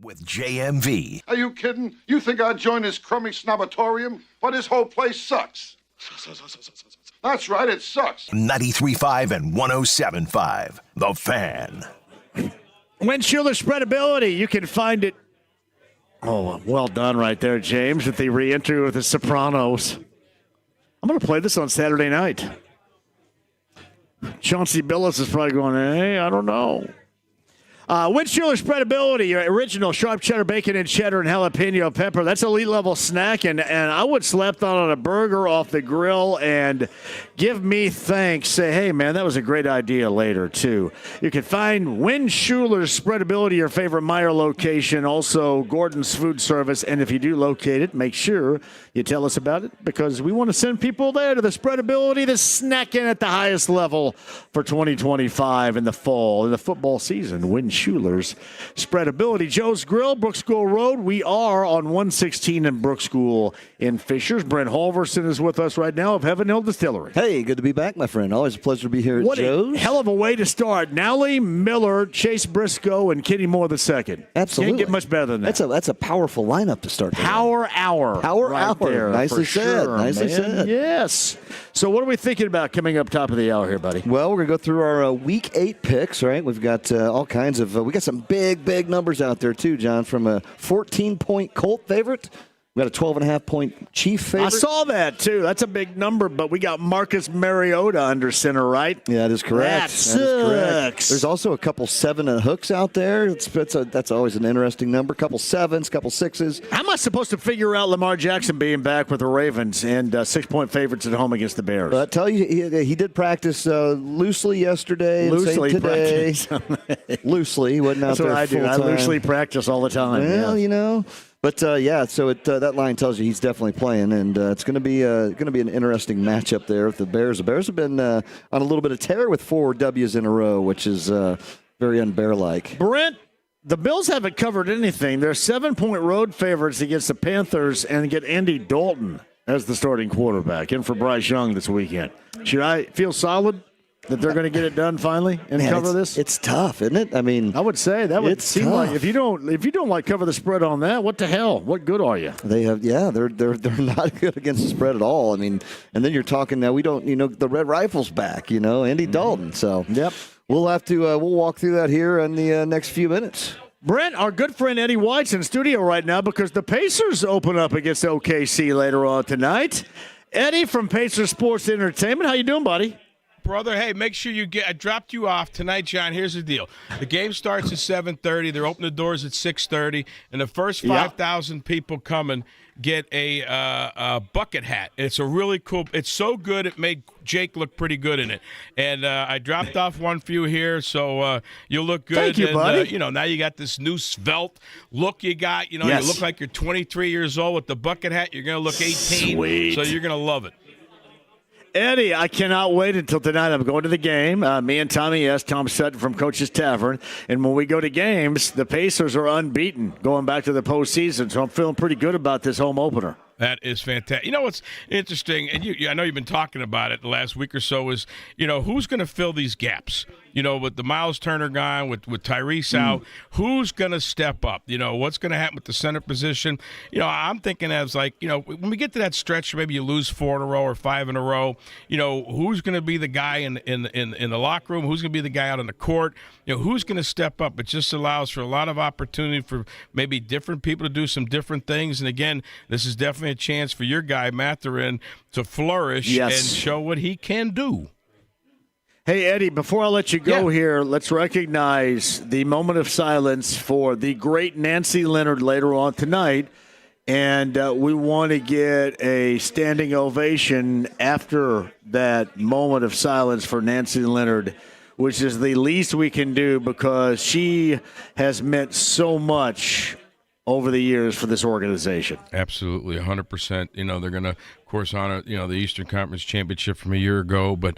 with JMV. Are you kidding? You think I'd join this crummy snobatorium? But this whole place sucks. That's right, it sucks. 93.5 and 107.5. The Fan. When Schuler spreadability, you can find it. Oh, well done right there, James, with the re-entry with the Sopranos. I'm going to play this on Saturday night. Chauncey Billups is probably going, hey, I don't know. Windschuler spreadability, your original sharp cheddar bacon and cheddar and jalapeno pepper. That's elite level snack, and I would slap that on a burger off the grill and give me thanks. Say, hey, man, that was a great idea later, too. You can find Windschuler's spreadability, your favorite Meijer location, also Gordon's Food Service. And if you do locate it, make sure you tell us about it because we want to send people there to the spreadability, the snacking at the highest level for 2025 in the fall, in the football season. Schuler's spreadability. Joe's Grill, Brooks School Road. We are on 116 in Brooks School in Fishers. Brent Halverson is with us right now of Heaven Hill Distillery. Hey, good to be back, my friend. Always a pleasure to be here at Joe's. What a hell of a way to start. Nowlie, Miller, Chase Briscoe, and Kenny Moore II. Absolutely. Can't get much better than that. That's a powerful lineup to start. Power hour. Power right hour. There, nicely said. Sure, nicely man. said. Yes. So what are we thinking about coming up top of the hour here, buddy? Well, we're going to go through our Week 8 picks, right? We've got all kinds of we got some big numbers out there, too, John, from a 14-point Colt favorite. We got a 12.5-point Chief favorite. I saw that, too. That's a big number, but we got Marcus Mariota under center, right? Yeah, that is correct. That sucks. There's also a couple 7 hooks out there. That's always an interesting number. Couple 7s, couple 6s. How am I supposed to figure out Lamar Jackson being back with the Ravens and 6-point favorites at home against the Bears? I tell you, he did practice loosely yesterday. Loosely today. Loosely, wasn't out That's there what I do. full-time. I loosely practice all the time. Well, yes. you know. But so that line tells you he's definitely playing, and it's going to be an interesting matchup there with the Bears. The Bears have been on a little bit of tear with 4 W's in a row, which is very unbear-like. Brent, the Bills haven't covered anything. They're 7-point road favorites against the Panthers and get Andy Dalton as the starting quarterback in for Bryce Young this weekend. Should I feel solid that they're going to get it done finally and cover this? It's tough, isn't it? I mean, I would say that would seem like if you don't like cover the spread on that, what the hell? What good are you? They're not good against the spread at all. I mean, and then you're talking now. We don't, the Red Rifle's back. Andy Dalton. So yep, we'll have to we'll walk through that here in the next few minutes. Brent, our good friend Eddie White's in studio right now because the Pacers open up against OKC later on tonight. Eddie from Pacers Sports Entertainment, how you doing, buddy? Brother, hey, make sure I dropped you off tonight, John. Here's the deal. The game starts at 7:30. They're opening the doors at 6:30. And the first 5,000 people coming get a bucket hat. It's a really cool – it's so good it made Jake look pretty good in it. And I dropped off one for you here, so you'll look good. Thank you, buddy. Now you got this new svelte look you got. You Yes. look like you're 23 years old with the bucket hat. You're going to look 18. Sweet. So you're going to love it. Eddie, I cannot wait until tonight. I'm going to the game. Me and Tommy S., Tom Sutton from Coach's Tavern. And when we go to games, the Pacers are unbeaten going back to the postseason. So I'm feeling pretty good about this home opener. That is fantastic. You know what's interesting, and I know you've been talking about it the last week or so, is, who's going to fill these gaps? With the Miles Turner guy, with Tyrese out, who's going to step up? What's going to happen with the center position? I'm thinking as when we get to that stretch, maybe you lose 4 in a row or 5 in a row, who's going to be the guy in the locker room? Who's going to be the guy out on the court? Who's going to step up? It just allows for a lot of opportunity for maybe different people to do some different things. And again, this is definitely a chance for your guy, Mathurin, to flourish and show what he can do. Hey, Eddie, before I let you go here, let's recognize the moment of silence for the great Nancy Leonard later on tonight. And we want to get a standing ovation after that moment of silence for Nancy Leonard, which is the least we can do because she has meant so much over the years for this organization. Absolutely, 100%. They're going to, of course, honor, the Eastern Conference Championship from a year ago, but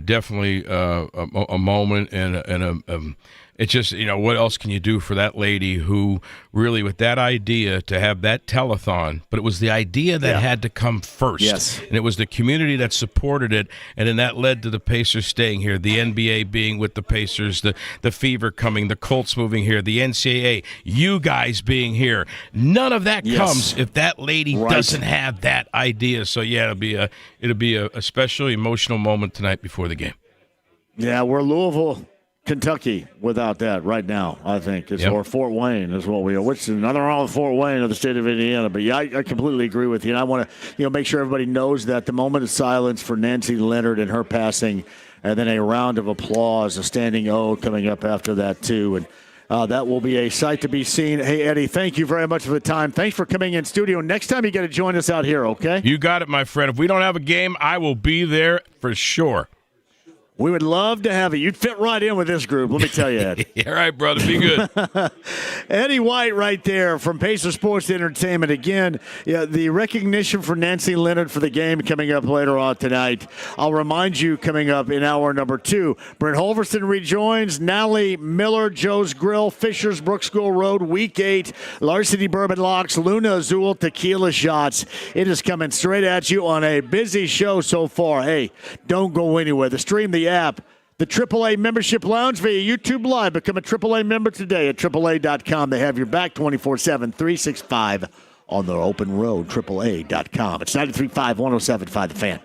definitely a moment and It's just, what else can you do for that lady who really, with that idea to have that telethon, but it was the idea that had to come first. Yes. And it was the community that supported it, and then that led to the Pacers staying here, the NBA being with the Pacers, the Fever coming, the Colts moving here, the NCAA, you guys being here. None of that comes if that lady doesn't have that idea. So, yeah, it'll be a special, emotional moment tonight before the game. Yeah, we're Louisville, Kentucky without that right now, I think. Or Fort Wayne is what we are, which is nothing wrong with Fort Wayne of the state of Indiana. But, yeah, I completely agree with you. And I want to make sure everybody knows that the moment of silence for Nancy Leonard and her passing, and then a round of applause, a standing O coming up after that, too. And that will be a sight to be seen. Hey, Eddie, thank you very much for the time. Thanks for coming in studio. Next time you got to join us out here, okay? You got it, my friend. If we don't have a game, I will be there for sure. We would love to have you. You'd fit right in with this group, let me tell you, Ed. All right, brother. Be good. Eddie White right there from Pacer Sports Entertainment. Again, the recognition for Nancy Leonard for the game coming up later on tonight. I'll remind you, coming up in hour number 2, Brent Holverson rejoins, Nally Miller, Joe's Grill, Fishers, Brooksville Road, Week 8, Larceny Bourbon Locks, Luna Azul Tequila Shots. It is coming straight at you on a busy show so far. Hey, don't go anywhere. Stream the app, the AAA Membership Lounge via YouTube Live. Become a AAA member today at AAA.com. They have your back 24/7, 365 on the open road, AAA.com. It's 93.5, 107.5 The Fan.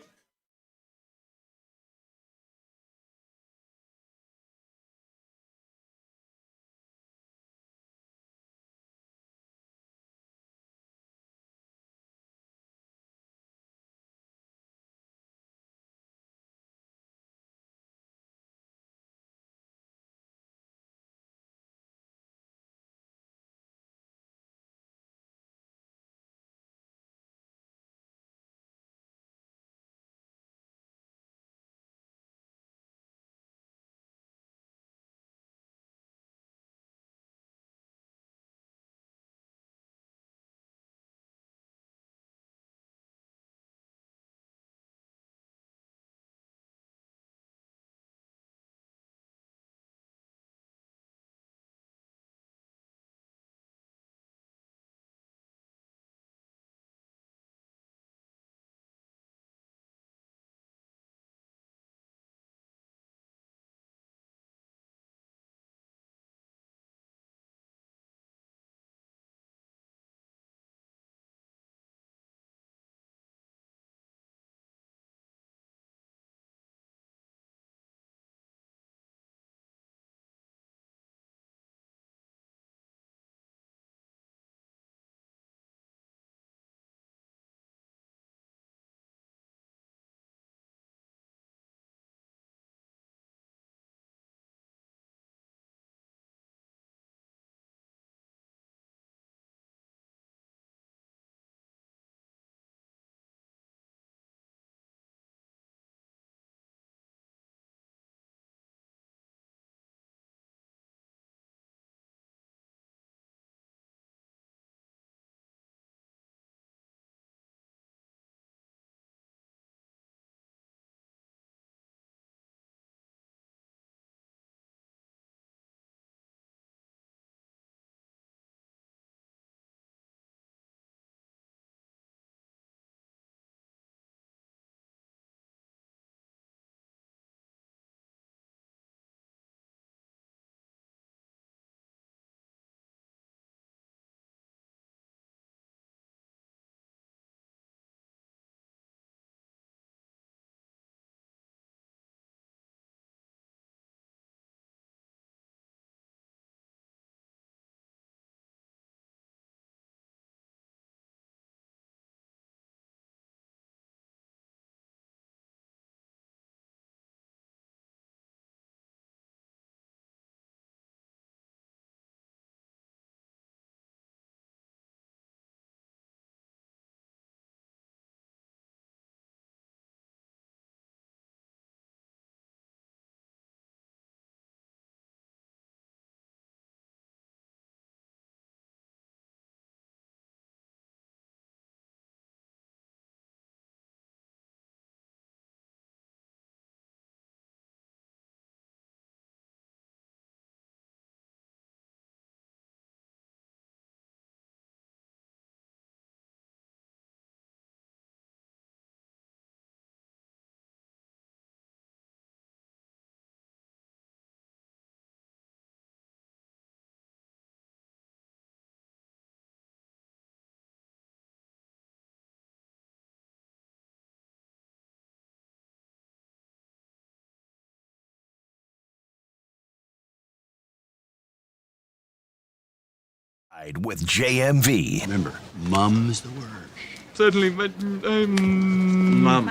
With JMV. Remember, mum's the word. Certainly, but Mom.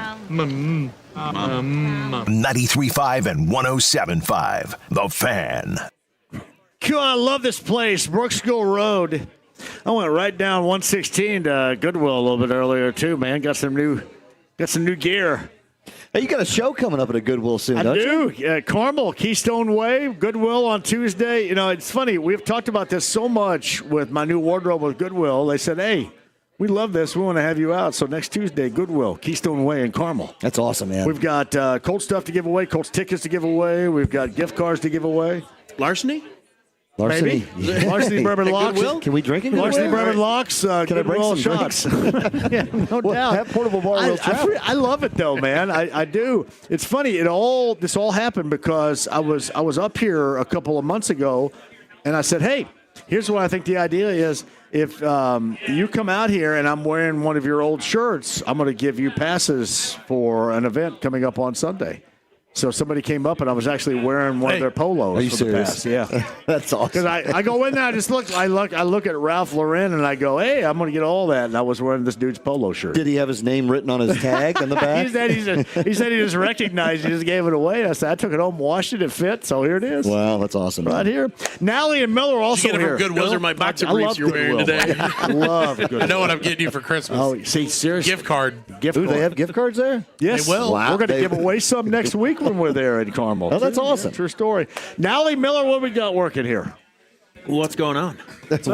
93.5 and 107.5. The Fan. God, I love this place, Brooksville Road. I went right down 116 to Goodwill a little bit earlier too, man. Got some new gear. Hey, you got a show coming up at a Goodwill soon, don't you? you? Carmel, Keystone Way, Goodwill on Tuesday. You know, it's funny. We've talked about this so much with my new wardrobe with Goodwill. They said, hey, we love this. We want to have you out. So next Tuesday, Goodwill, Keystone Way in Carmel. That's awesome, man. We've got Colts stuff to give away, Colts tickets to give away. We've got gift cards to give away. Larceny? Larceny. Larceny Bourbon Locks. Can we drink it? Larceny Bourbon Locks. Can I bring Goodwill some shots. drinks? Yeah, no doubt. Have portable bar will travel. I love it though, man. I do. It's funny. This all happened because I was up here a couple of months ago, and I said, hey, here's what I think the idea is. If you come out here and I'm wearing one of your old shirts, I'm going to give you passes for an event coming up on Sunday. So somebody came up and I was actually wearing one of their polos. Are you for the serious? pass. Yeah, that's awesome. Because I go in there, I look at Ralph Lauren and I go, hey, I'm going to get all that. And I was wearing this dude's polo shirt. Did he have his name written on his tag on the back? he said he just recognized it, he just gave it away. I said I took it home, washed it, it fit. So here it is. Wow, that's awesome. Right here. Nally and Miller also get it here. from Goodwill? Those are my boxer I briefs love you're wearing Goodwill. today. I love Goodwill. I know what I'm getting you for Christmas. Oh, see, seriously. Gift card. Gift Ooh, card. they have gift cards there? Yes. They will. Wow. We're going to give away some next week when we're there in Carmel. Oh, that's awesome. True story. Nally Miller, what we got working here? What's going on? What's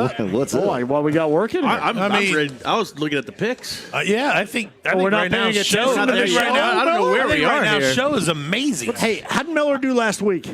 it? Boy, what we got working here? I'm ready. I was looking at the picks. Yeah, I think we're not right now paying show. attention to the show. I don't know where we are right now. here. Show is amazing. Hey, how did Miller do last week?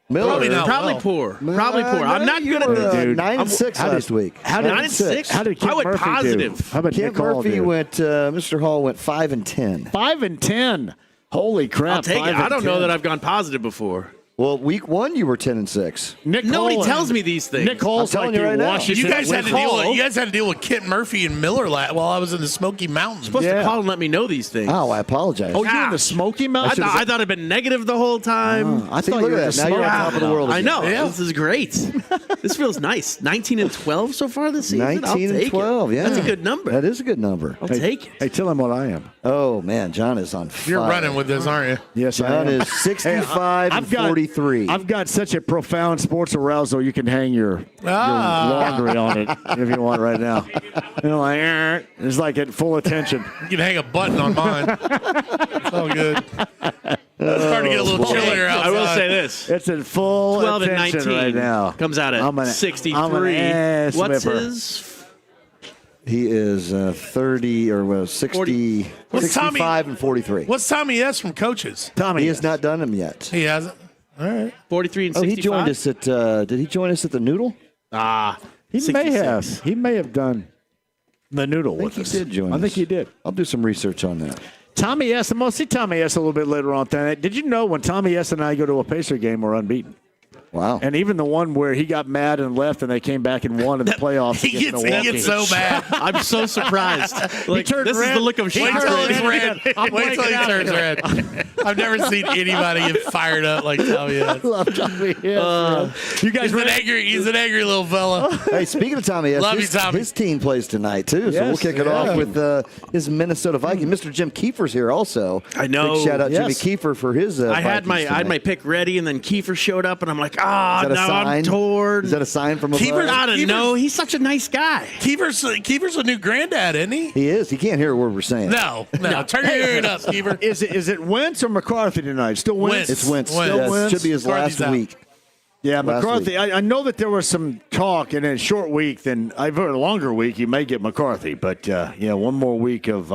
Miller. Probably poor. Probably poor. I'm not good at this. Dude, 9-6 last week. How did 9-6? How did Kent I went Murphy positive. do? How about Kent Nick Hall Murphy do? went, Mr. Hall went 5-10. 5-10. Holy crap! I'll take it. I don't know that I've gone positive before. Well, week 1 you were 10-6. Nobody Hall- tells me these things. Nick Hall's I'm telling like you the right now. Washington. You guys had to Hall. deal with Kent Murphy and Miller while I was in the Smoky Mountains. Supposed to call and let me know these things. Oh, I apologize. Oh, you're in the Smoky Mountains. I thought I'd been negative the whole time. I See, thought look you were at the that. Now you're on Smoky top of the world. I again. know. Yeah. This is great. This feels nice. 19-12 so far this season. 19-12, yeah. That's a good number. That is a good number. I'll take it. Hey, tell him what I am. Oh, man, John is on fire. You're running with this, aren't you? Yes, I John am. is 65 and 43. I've got such a profound sports arousal. You can hang your laundry on it if you want right now. You know, like, it's like at full attention. You can hang a button on mine. It's all good. It's starting to get a little chillier outside. I will say this. It's at full 12 and attention 19 right now. comes out at 63. I'm an ass What's whipper. his? He is 30 or 60, What's 65 and 43. What's Tommy S from Coaches? Tommy He has not done them yet. He hasn't. All right. 43 and Oh, 65? he joined us at. Did he join us at the Noodle? He 66. may have. He may have done the noodle with us. He did join I think us. he did. I'll do some research on that. Tommy S. I'm going to see Tommy S. a little bit later on tonight. Did you know when Tommy S. and I go to a Pacer game, we're unbeaten? Wow. And even the one where he got mad and left and they came back and won in the playoffs He against gets Milwaukee. so mad. I'm so surprised. Like, turned this red. is the look of Wait shock. till he's red. I'm Wait till he breaking turns out. red. I've never seen anybody get fired up like Tommy S. Love Tommy S. You guys He's an angry little fella. Hey, speaking of Tommy S., Love you, Tommy. his team plays tonight, too. So Yes, we'll kick it off with his Minnesota Vikings. Mr. Jim Kiefer's here also. I know. Big shout out Yes. Jimmy Kiefer for his I had Vikings my tonight. pick ready, and then Kiefer showed up, and I'm like, Is that a now sign? I'm torn. Is that a sign from above? I don't know. He's such a nice guy. Kiefer's a new granddad, isn't he? He is. He can't hear a word we're saying. No. Turn your hearing up, Kiefer. Is it Wentz or McCarthy tonight? Still Wentz? It's Wentz. Wentz. Yes, Wentz. should be his McCarthy's last out. week. Yeah, Last McCarthy. week. I know that there was some talk in a short week. Then I've heard a longer week. You may get McCarthy, but one more week of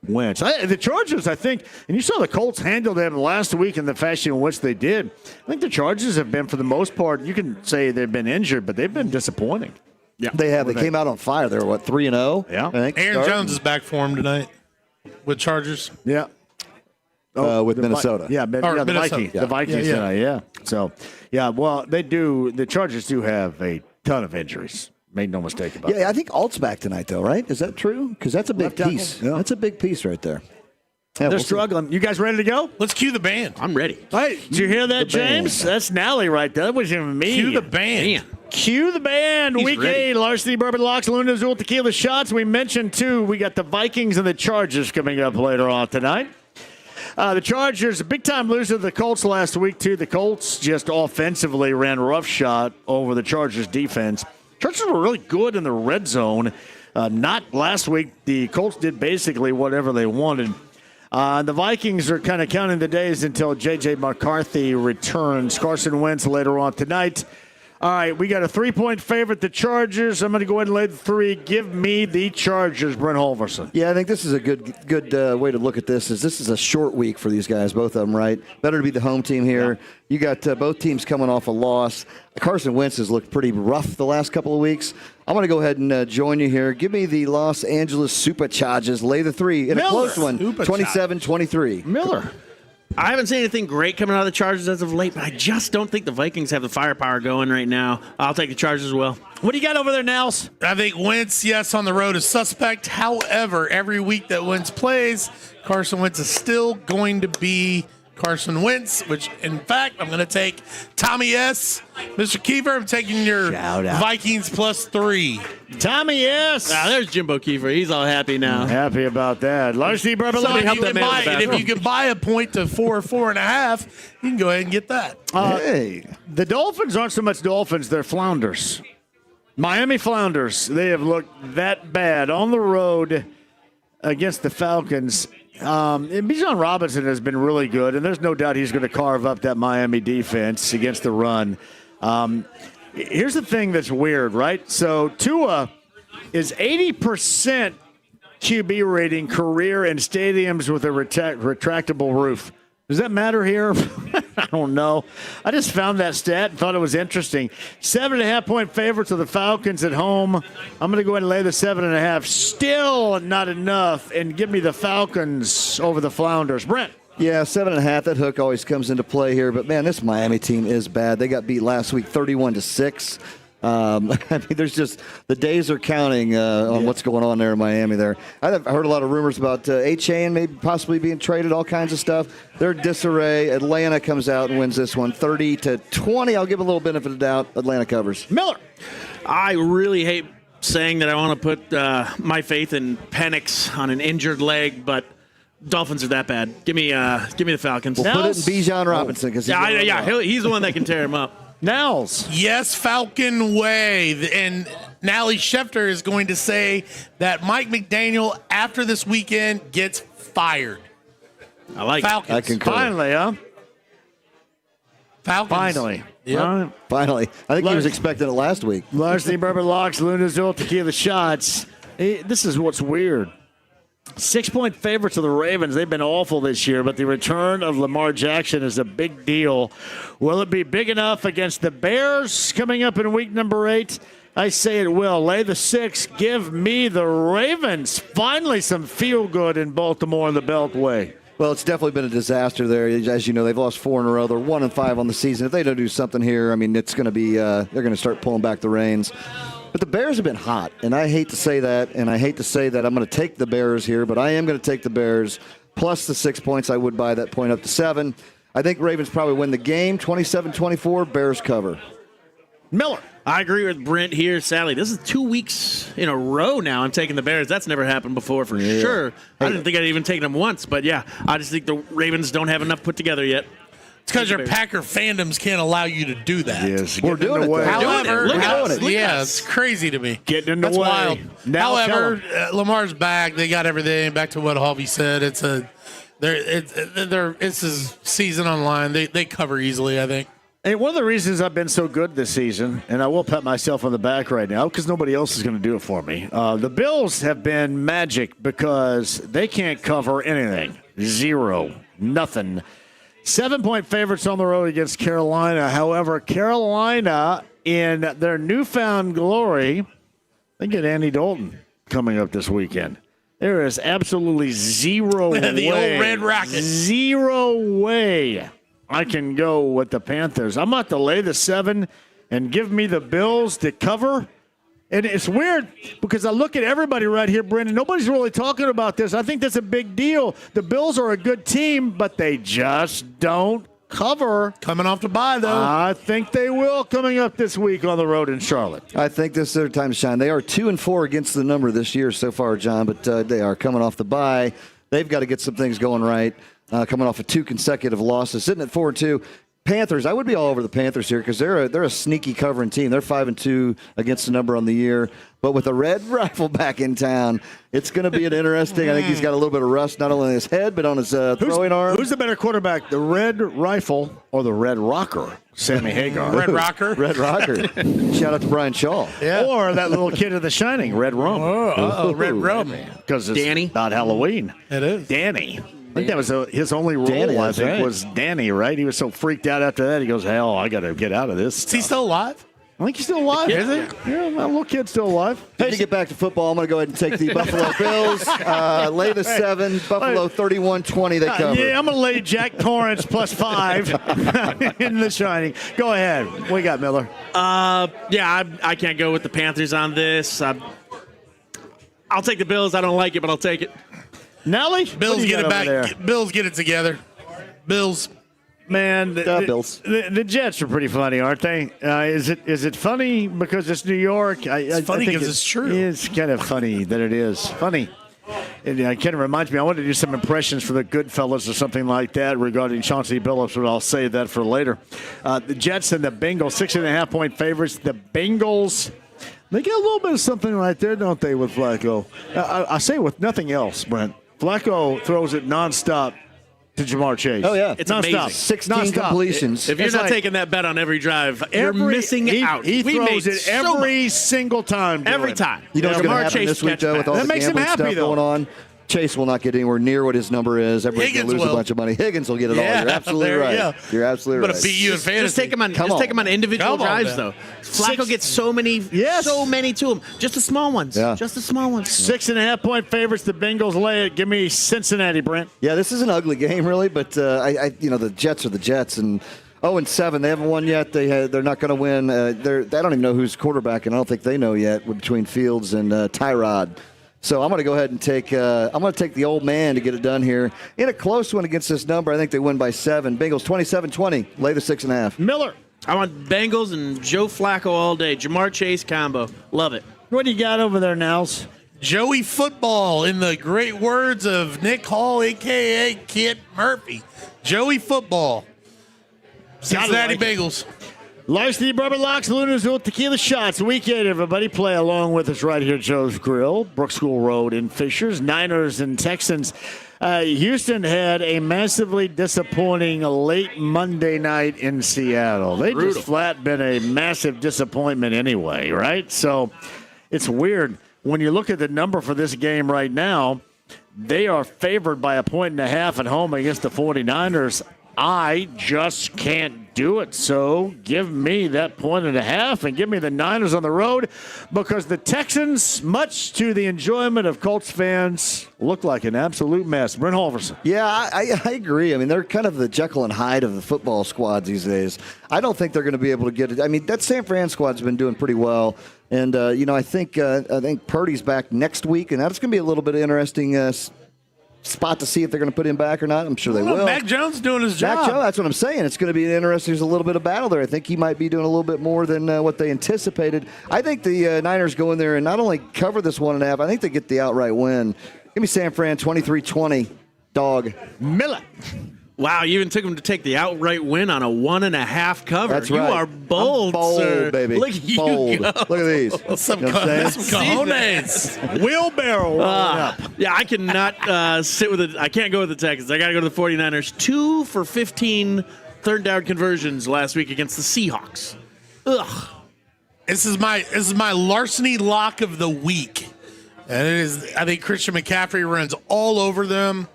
Wentz. The Chargers, I think, and you saw the Colts handle them last week in the fashion in which they did. I think the Chargers have been, for the most part, you can say they've been injured, but they've been disappointing. Yeah, They have. They came out on fire. They were, 3-0? Yeah. I think. Aaron Jones is back for him tonight with Chargers. Yeah. With the Minnesota. The Minnesota. Vikings. Yeah. The Vikings Yeah. tonight, yeah. So, yeah, well, they do. The Chargers do have a ton of injuries. Made no mistake about it. Yeah, I think Alt's back tonight, though, right? Is that true? Because that's a big Left tackle? piece. Yeah. That's a big piece right there. They're struggling. You guys ready to go? Let's cue the band. I'm ready. Hey, did you hear that, James? That's Nally right there. That wasn't even me. Cue the band. Cue the band. He's Week ready. 8, Larceny Bourbon Locks, Luna Azul Tequila Shots. We mentioned, too, we got the Vikings and the Chargers coming up later on tonight. The Chargers, a big-time loser to the Colts last week, too. The Colts just offensively ran roughshod over the Chargers' defense. Chargers were really good in the red zone. Not last week. The Colts did basically whatever they wanted. The Vikings are kind of counting the days until J.J. McCarthy returns. Carson Wentz later on tonight. All right, we got a 3-point favorite, the Chargers. I'm going to go ahead and lay the 3. Give me the Chargers, Brent Holverson. Yeah, I think this is a good way to look at this. This is a short week for these guys, both of them, right? Better to be the home team here. Yeah. You got both teams coming off a loss. Carson Wentz has looked pretty rough the last couple of weeks. I'm going to go ahead and join you here. Give me the Los Angeles Superchargers. Lay the 3 in a close one, 27-23. Miller. I haven't seen anything great coming out of the Chargers as of late, but I just don't think the Vikings have the firepower going right now. I'll take the Chargers as well. What do you got over there, Nels? I think Wentz, yes, on the road is suspect. However, every week that Wentz plays, Carson Wentz is still going to be Carson Wentz, which, in fact, I'm going to take Tommy S. Mr. Kiefer, I'm taking your Vikings +3. Tommy S. There's Jimbo Kiefer. He's all happy now. Happy about that. Larceny Bourbon. So if you can buy a point to 4.5, you can go ahead and get that. Hey. The Dolphins aren't so much Dolphins, they're Flounders. Miami Flounders. They have looked that bad on the road against the Falcons. Bijan Robinson has been really good, and there's no doubt he's going to carve up that Miami defense against the run. Here's the thing that's weird, right? So Tua is 80% QB rating career in stadiums with a retractable roof. Does that matter here? I don't know. I just found that stat and thought it was interesting. 7.5-point favorites of the Falcons at home. I'm going to go ahead and lay the 7.5. Still not enough. And give me the Falcons over the Flounders. Brent. Yeah, 7.5. That hook always comes into play here. But, man, this Miami team is bad. They got beat last week 31-6. I mean, there's just the days are counting on what's going on there in Miami. There, I've heard a lot of rumors about A-Chain maybe possibly being traded, all kinds of stuff. They're disarray. Atlanta comes out and wins this one, 30-20. I'll give a little benefit of doubt. Atlanta covers. Miller. I really hate saying that I want to put my faith in Penix on an injured leg, but Dolphins are that bad. Give me the Falcons. We'll put it in Bijan Robinson because he's the one that can tear him up. Nels. Yes, Falcon way. And Nally Schefter is going to say that Mike McDaniel, after this weekend, gets fired. I like Falcons. I concur. Finally, huh? Falcons. Finally. Yep. Finally. I think he was expecting it last week. Larceny Bourbon Locks, Luna Azul Tequila Shots. This is what's weird. 6-point favorites of the Ravens. They've been awful this year, but the return of Lamar Jackson is a big deal. Will it be big enough against the Bears coming up in week number 8? I say it will. Lay the 6. Give me the Ravens. Finally some feel-good in Baltimore in the Beltway. Well, it's definitely been a disaster there. As you know, they've lost 4 in a row. They're 1-5 on the season. If they don't do something here, I mean, it's going to be they're going to start pulling back the reins. But the Bears have been hot, and I hate to say that, and I hate to say that I'm going to take the Bears here, but I am going to take the Bears plus the 6 points. I would buy that point up to 7. I think Ravens probably win the game, 27-24, Bears cover. Miller. I agree with Brent here. Sally, this is 2 weeks in a row now I'm taking the Bears. That's never happened before for sure. I didn't think I'd even taken them once, but yeah, I just think the Ravens don't have enough put together yet. It's because your Packer fandoms can't allow you to do that. Yes, we're doing it. However, Look it's crazy to me. Getting in the That's way. wild. Now However, Lamar's back. They got everything. Back to what Harvey said. It's his season online. They cover easily, I think. And one of the reasons I've been so good this season, and I will pat myself on the back right now because nobody else is going to do it for me. The Bills have been magic because they can't cover anything. 0. Nothing. 7-point favorites on the road against Carolina. However, Carolina, in their newfound glory, they get Andy Dalton coming up this weekend. There is absolutely zero way. The old Red Rocket. 0 way I can go with the Panthers. I'm about to lay the 7 and give me the Bills to cover. And it's weird because I look at everybody right here, Brendan. Nobody's really talking about this. I think that's a big deal. The Bills are a good team, but they just don't cover. Coming off the bye, though. I think they will coming up this week on the road in Charlotte. I think this is their time to shine. They are 2-4 against the number this year so far, John, but they are coming off the bye. They've got to get some things going right, coming off of 2 consecutive losses, sitting at 4-2. Panthers, I would be all over the Panthers here because they're a sneaky covering team. They're 5-2 against the number on the year. But with a red rifle back in town, it's going to be an interesting. I think he's got a little bit of rust not only on his head but on his throwing arm. Who's the better quarterback, the red rifle or the red rocker? Sammy Hagar. Red rocker. Red rocker. Shout out to Brian Shaw. Yeah. Or that little kid of The Shining, Red Rum. Red Rum. Because it's Danny. not Halloween. It is. Danny. I think that was his only role, Danny, I that's think, right. was Danny, right? He was so freaked out after that. He goes, hell, I got to get out of this. Is he still alive? I think he's still alive. Is he? Yeah, my little kid's still alive. Hey, to get back to football, I'm going to go ahead and take the Buffalo Bills. Lay the 7. Buffalo 31-20. They cover. Yeah, I'm going to lay Jack Torrance plus 5 in The Shining. Go ahead. What you got, Miller? I can't go with the Panthers on this. I'll take the Bills. I don't like it, but I'll take it. Nelly? Bills get it back. Bills get it together. Bills. Man, Bills. The Jets are pretty funny, aren't they? Is it funny because it's New York? It's funny because it's true. It's kind of funny that it is funny. And it kind of reminds me, I want to do some impressions for the Goodfellas or something like that regarding Chauncey Billups, but I'll save that for later. The Jets and the Bengals, 6.5-point favorites. The Bengals, they get a little bit of something right there, don't they, with Flacco? I say with nothing else, Brent. Flacco throws it nonstop to Jamar Chase. Oh, yeah. It's nonstop. amazing. 16 completions. If you're It's not like taking that bet on every drive, you're missing out. He We throws made it so every much. single time. Every Dylan. time. You know what's going to Jamar happen Chase this week, catch though, with all That the makes him gambling happy, stuff though. going on? Chase will not get anywhere near what his number is. Everybody's going to Higgins lose will. a bunch of money. Higgins will get it all. Yeah, You're absolutely there you right. go. You're absolutely But right. beat you in fantasy. Just take him on individual Come on, drives, man. though. Flacco gets so many to him. Just the small ones. Yeah. Just the small ones. 6.5-point favorites. The Bengals lay it. Give me Cincinnati, Brent. Yeah, this is an ugly game, really, but the Jets are the Jets, and 0-7. They haven't won yet. They're not going to win. They don't even know who's quarterback, and I don't think they know yet between Fields and Tyrod. So I'm going to go ahead and take the old man to get it done here in a close one against this number. I think they win by 7. Bengals 27-20. Lay the 6.5. Miller. I want Bengals and Joe Flacco all day. Jamar Chase combo. Love it. What do you got over there, Nels? Joey Football, in the great words of Nick Hall, a.k.a. Kid Murphy. Joey Football. Cincinnati Bengals. Larceny Bourbon Locks, Luna's Old Tequila Shots. Week 8, everybody. Play along with us right here at Joe's Grill, Brook School Road in Fishers. Niners and Texans. Houston had a massively disappointing late Monday night in Seattle. They just flat been a massive disappointment anyway, right? So it's weird. When you look at the number for this game right now, they are favored by 1.5 at home against the 49ers. I just can't do it. So give me that 1.5 and give me the Niners on the road because the Texans, much to the enjoyment of Colts fans, look like an absolute mess. Brent Holverson. Yeah, I agree. I mean, they're kind of the Jekyll and Hyde of the football squads these days. I don't think they're going to be able to get it. I mean, that San Fran squad's been doing pretty well. And, I think Purdy's back next week, and that's going to be a little bit interesting spot to see if they're going to put him back or not. I'm sure they will. Mac Jones doing his job. Mac Jones, that's what I'm saying. It's going to be interesting. There's a little bit of battle there. I think he might be doing a little bit more than what they anticipated. I think the Niners go in there and not only cover this 1.5, I think they get the outright win. Give me San Fran 23-20. Dog. Miller. Wow, you even took him to take the outright win on a 1.5 cover. That's right. You are bold, I'm bold, sir. baby. Look at you bold. go. Look at these. Some You know what I'm saying? cojones. Wheelbarrow. Yeah, I cannot sit with it. I can't go with the Texans. I got to go to the 49ers. 2 for 15 third down conversions last week against the Seahawks. Ugh. This is my larceny lock of the week. And it is, I think Christian McCaffrey runs all over them.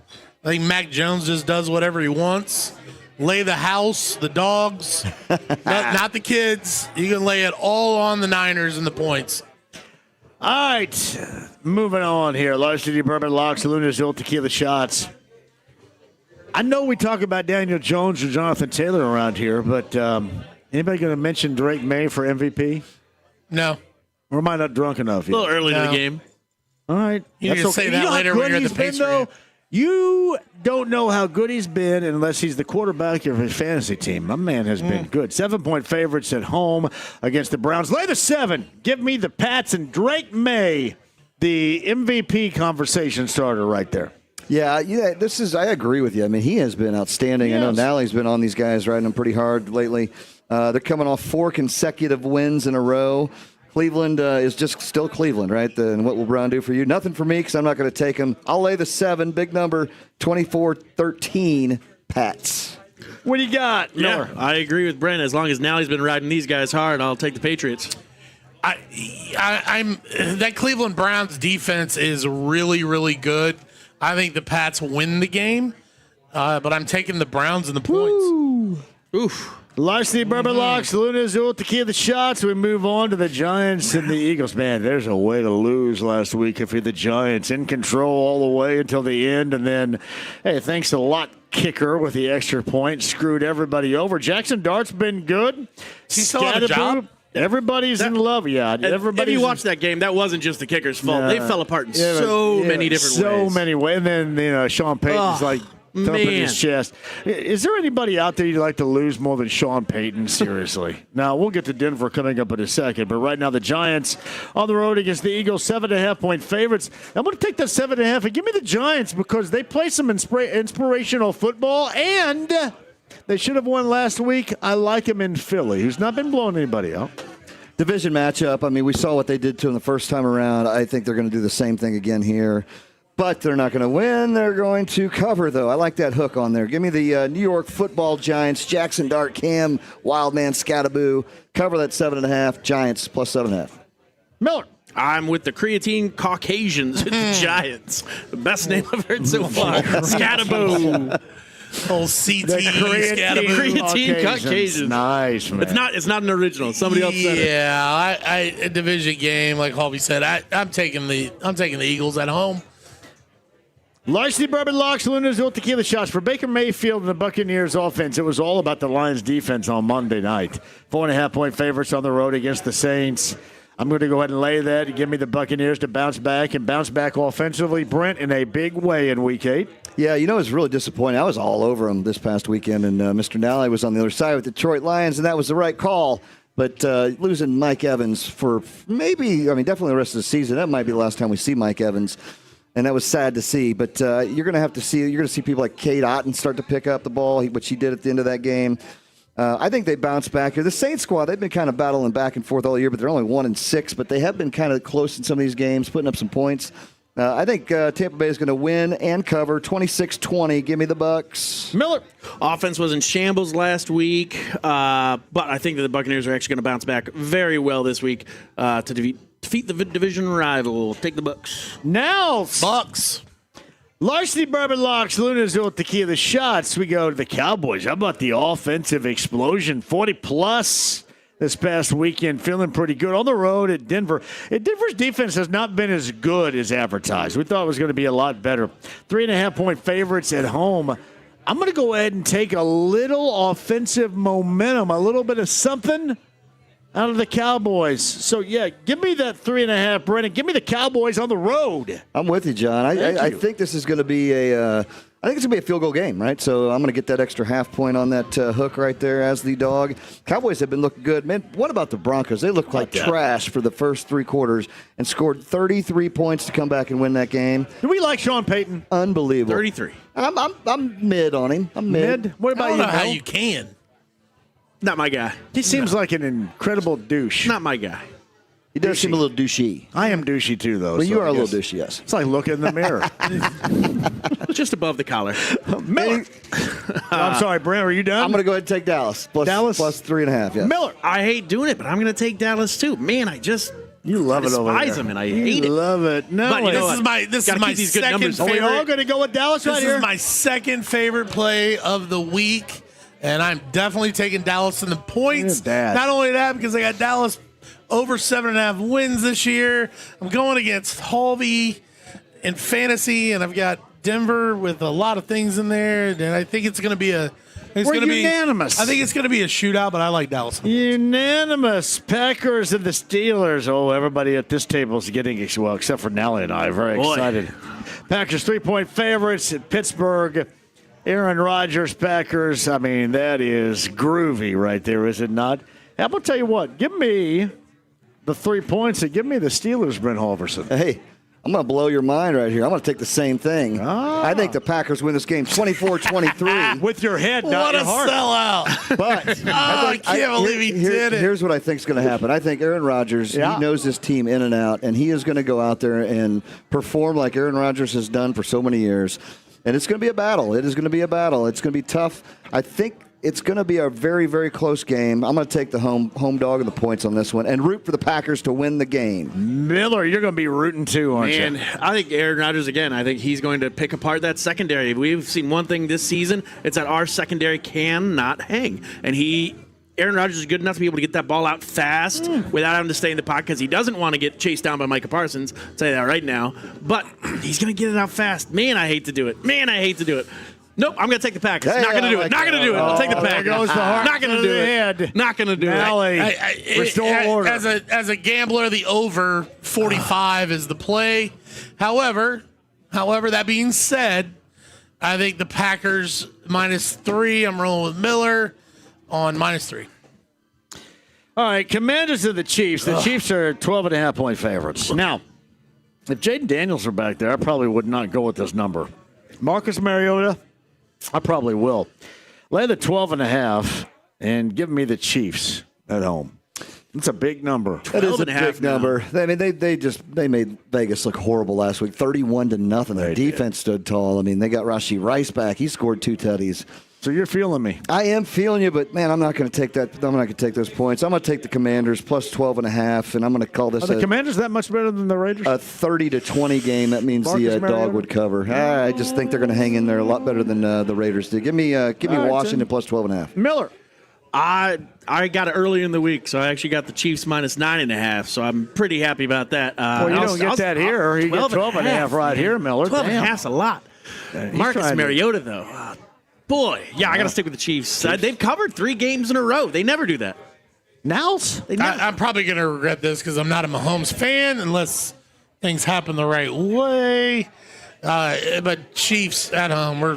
I think Mac Jones just does whatever he wants. Lay the house, the dogs, not the kids. You can lay it all on the Niners and the points. All right, moving on here. Larceny Bourbon Locks, Luna's Old Tequila Shots. I know we talk about Daniel Jones or Jonathan Taylor around here, but anybody going to mention Drake May for MVP? No. Or am I not drunk enough yet? A little early to the game. All right. You can say that later when you're at the Patriot game. You don't know how good he's been unless he's the quarterback of his fantasy team. My man has been good. 7-point favorites at home against the Browns. Lay the 7. Give me the Pats and Drake May, the MVP conversation starter right there. Yeah, this is. I agree with you. I mean, he has been outstanding. Yes. I know Nally's been on these guys, riding them pretty hard lately. They're coming off 4 consecutive wins in a row. Cleveland is just still Cleveland, right? And what will Brown do for you? Nothing for me because I'm not going to take him. I'll lay the 7, big number, 24-13 Pats. What do you got? Yeah, I agree with Brent. As long as Nally's been riding these guys hard, I'll take the Patriots. I'm that Cleveland Browns defense is really, really good. I think the Pats win the game, but I'm taking the Browns and the points. Oof. Larceny Bourbon Locks, Luna Azul, Tequila the Shots. We move on to the Giants and the Eagles. Man, there's a way to lose last week if you're the Giants. In control all the way until the end. And then, hey, thanks a lot, kicker, with the extra point. Screwed everybody over. Jackson Dart's been good. He still have a job? Everybody's in love. Yeah, everybody. If you watch that game, that wasn't just the kicker's fault. They fell apart in so many different ways. So many ways. And then, Sean Payton's thumping his chest. Is there anybody out there you'd like to lose more than Sean Payton? Seriously. Now, we'll get to Denver coming up in a second, but right now the Giants on the road against the Eagles, 7.5-point favorites. I'm going to take that 7.5 and give me the Giants because they play some inspirational football, and they should have won last week. I like him in Philly, who's not been blowing anybody out. Division matchup. I mean, we saw what they did to him the first time around. I think they're going to do the same thing again here. But they're not going to win. They're going to cover, though. I like that hook on there. Give me the New York Football Giants, Jackson Dart, Cam, Wildman, Scattaboo. Cover that 7.5. Giants plus 7.5. Miller. I'm with the creatine Caucasians with the Giants. The best name I've heard so far. Scattaboo. Old CT Creatine Caucasians. Nice, man. It's not an original. Somebody else said it. Yeah, a division game, like Halby said. I'm taking the Eagles at home. Larceny Bourbon Locks, Luna Azul, Tequila Shots. For Baker Mayfield and the Buccaneers offense, it was all about the Lions defense on Monday night. 4.5-point favorites on the road against the Saints. I'm going to go ahead and lay that and give me the Buccaneers to bounce back offensively, Brent, in a big way in Week 8. Yeah, it's really disappointing. I was all over him this past weekend, and Mr. Nally was on the other side with the Detroit Lions, and that was the right call. But losing Mike Evans for definitely the rest of the season, that might be the last time we see Mike Evans. And that was sad to see, but you're going to see people like Cade Otton start to pick up the ball, which he did at the end of that game. I think they bounce back here. The Saints squad, they've been kind of battling back and forth all year, but they're only 1-6, but they have been kind of close in some of these games, putting up some points. I think Tampa Bay is going to win and cover 26-20. Give me the Bucks. Miller. Offense was in shambles last week, but I think that the Buccaneers are actually going to bounce back very well this week to defeat the division rival. Take the Bucks. Now, Bucks. Larceny Bourbon Locks, Luna Azul, Tequila Shots. We go to the Cowboys. How about the offensive explosion? 40-plus this past weekend, feeling pretty good. On the road at Denver. Denver's defense has not been as good as advertised. We thought it was going to be a lot better. 3.5-point favorites at home. I'm going to go ahead and take a little offensive momentum, a little bit of something out of the Cowboys. So, yeah, give me that 3.5, Brennan. Give me the Cowboys on the road. I'm with you, John. I think this is going to be I think it's going to be a field goal game, right? So I'm going to get that extra half point on that hook right there as the dog. Cowboys have been looking good. Man, what about the Broncos? They looked like trash for the first 3 quarters and scored 33 points to come back and win that game. Do we like Sean Payton? Unbelievable. 33. I'm mid on him. I'm mid. What about I don't you, know how Bill? you can. Not my guy. He seems like an incredible douche. Not my guy. He does seem a little douchey. I am douchey too, though. Well, so you are I a little guess douchey, yes. It's like looking in the mirror. Just above the collar. Miller. I'm sorry, Brent. Are you done? I'm going to go ahead and take Dallas. Plus 3.5. Yes. Miller. I hate doing it, but I'm going to take Dallas too. Man, you love it over there. despise them, and I hate it. Love it. No, but this is my second favorite. Are we all going to go with Dallas right here? This is my second favorite play of the week, and I'm definitely taking Dallas in the points. Not only that, because I got Dallas over 7.5 wins this year. I'm going against Halby in fantasy, and I've got Denver with a lot of things in there, and I think it's going to be unanimous. I think it's going to be a shootout, but I like Dallas. Unanimous. Packers and the Steelers. Oh, everybody at this table is getting, well, except for Nally and I, very excited. Packers 3-point favorites at Pittsburgh. Aaron Rodgers, Packers. I mean, that is groovy right there, is it not? I'm going to tell you what. Give me the 3 points and give me the Steelers, Brent Halverson. Hey, I'm going to blow your mind right here. I'm going to take the same thing. I think the Packers win this game 24-23. With your head, not your heart. What a sellout. But I can't believe he did it. Here's what I think is going to happen. I think Aaron Rodgers, he knows this team in and out, and he is going to go out there and perform like Aaron Rodgers has done for so many years. And it's going to be a battle. It is going to be a battle. It's going to be tough. I think it's going to be a very, very close game. I'm going to take the home dog and the points on this one and root for the Packers to win the game. Miller, you're going to be rooting too, aren't you? And I think Aaron Rodgers, again, I think he's going to pick apart that secondary. We've seen one thing this season. It's that our secondary cannot hang. And Aaron Rodgers is good enough to be able to get that ball out fast without having to stay in the pocket because he doesn't want to get chased down by Micah Parsons. I'll tell you that right now. But he's going to get it out fast. Man, I hate to do it. Nope, I'm going to take the Packers. Hey, not going to do it. Not going to do it. I'll take the Packers. There goes the heart. Not going to do it. Not going to do it. Restore order. As a gambler, the over 45 is the play. However, that being said, I think the Packers -3. I'm rolling with Miller on -3. All right, Commanders of the Chiefs. The Chiefs are 12.5-point favorites. Now, if Jaden Daniels were back there, I probably would not go with this number. Marcus Mariota, I probably will. Lay the 12.5 and give me the Chiefs at home. It's a big number. That is a big number. I mean, they made Vegas look horrible last week, 31-0. Their defense stood tall. I mean, they got Rashee Rice back. He scored 2 tutties. So you're feeling me. I am feeling you, but man, I'm not going to take that. I'm not going to take those points. I'm going to take the Commanders plus 12.5, and I'm going to call this. Are the Commanders that much better than the Raiders? A 30-20 game. That means the dog would cover. I just think they're going to hang in there a lot better than the Raiders did. Give me Washington plus 12.5. Miller. I got it earlier in the week, so I actually got the Chiefs -9.5, so I'm pretty happy about that. Well, you don't get that here. You get 12.5 right here, Miller. 12.5's a lot. Marcus Mariota, though. Boy, yeah, I got to stick with the Chiefs. They've covered 3 games in a row. They never do that. Nels? I'm probably going to regret this because I'm not a Mahomes fan unless things happen the right way. But Chiefs at home,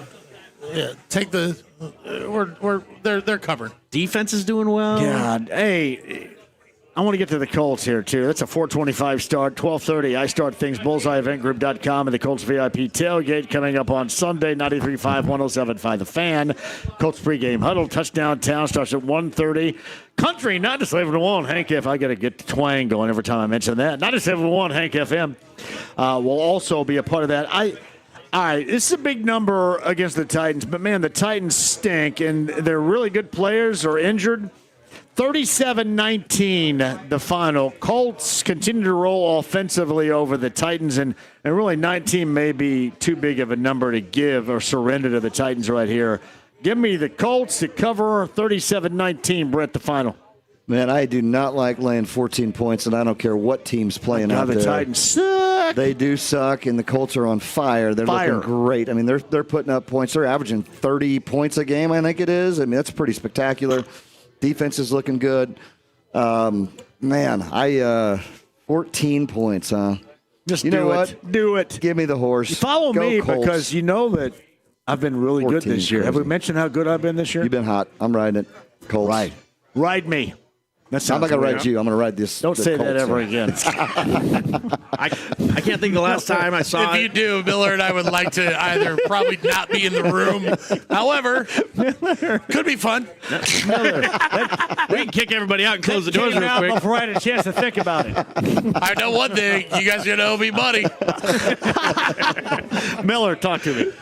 they're covered. Defense is doing well. God, hey, I want to get to the Colts here, too. That's a 4:25 start, 12:30. I start things, bullseyeeventgroup.com, and the Colts VIP tailgate coming up on Sunday, 93.5, 107.5 The Fan. Colts pregame huddle, touchdown town, starts at 1:30. Country, 97.1, Hank F. I got to get the twang going every time I mention that. 97.1, Hank FM will also be a part of that. All right, this is a big number against the Titans, but, man, the Titans stink, and they're really good players or injured. 37-19, the final. Colts continue to roll offensively over the Titans, and really 19 may be too big of a number to give or surrender to the Titans right here. Give me the Colts to cover 37-19, Brett, the final. Man, I do not like laying 14 points, and I don't care what team's playing out there. The Titans suck. They do suck, and the Colts are on fire. They're looking great. I mean, they're putting up points. They're averaging 30 points a game, I think it is. I mean, that's pretty spectacular. Defense is looking good. 14 points, huh? Just you know what? Do it. Give me the horse. You follow Go me Colts. because you know that I've been really good this year. Crazy. Have we mentioned how good I've been this year? You've been hot. I'm riding it. Colts. Ride me. I'm not going to ride you. I'm going to ride this. Don't say that ever again. I can't think the last time I saw If you do, Miller and I would like to either probably not be in the room. However, could be fun. Miller, we can kick everybody out and close the doors real quick. Before I had a chance to think about it. I know one thing. You guys are going to owe me money. Miller, talk to me.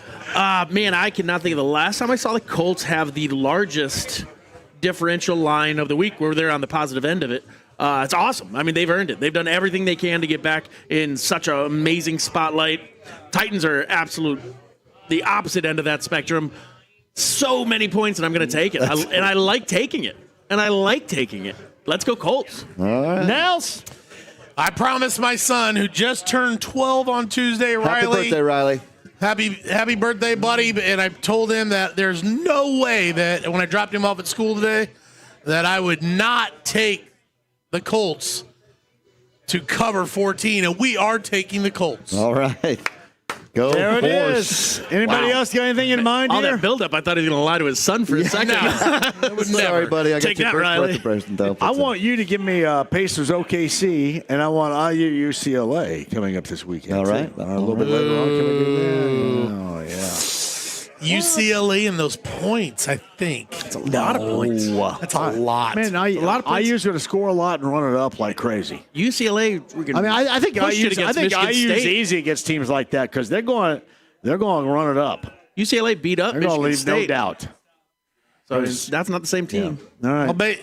Man, I cannot think of the last time I saw the Colts have the largest differential line of the week where they're on the positive end of it. It's awesome. I mean, they've earned it. They've done everything they can to get back in such an amazing spotlight. Titans are the opposite end of that spectrum. So many points, and I'm going to take it. I like taking it. Let's go Colts. All right. Nels. I promised my son, who just turned 12 on Tuesday, Happy birthday, Riley. Happy birthday, buddy. And I told him that there's no way that when I dropped him off at school today that I would not take the Colts to cover 14, and we are taking the Colts. All right. Go there it Force. is. Anybody else got anything in mind All here? that buildup, I thought he was going to lie to his son for a second. Sorry, buddy. I got Take your that, first Riley. birthday present, though. I want you to give me Pacers OKC, and I want IU UCLA coming up this weekend. All right. A little bit later on. Can we do that? Oh, yeah. UCLA and those points, I think. It's a lot of points. That's a lot. Man, a lot of points. IU's going to score a lot and run it up like crazy. UCLA, I think IU's State. easy against teams like that because they're going to run it up. UCLA beat up They're going to Michigan leave State. no doubt. So that's not the same team. All right. I'll bet.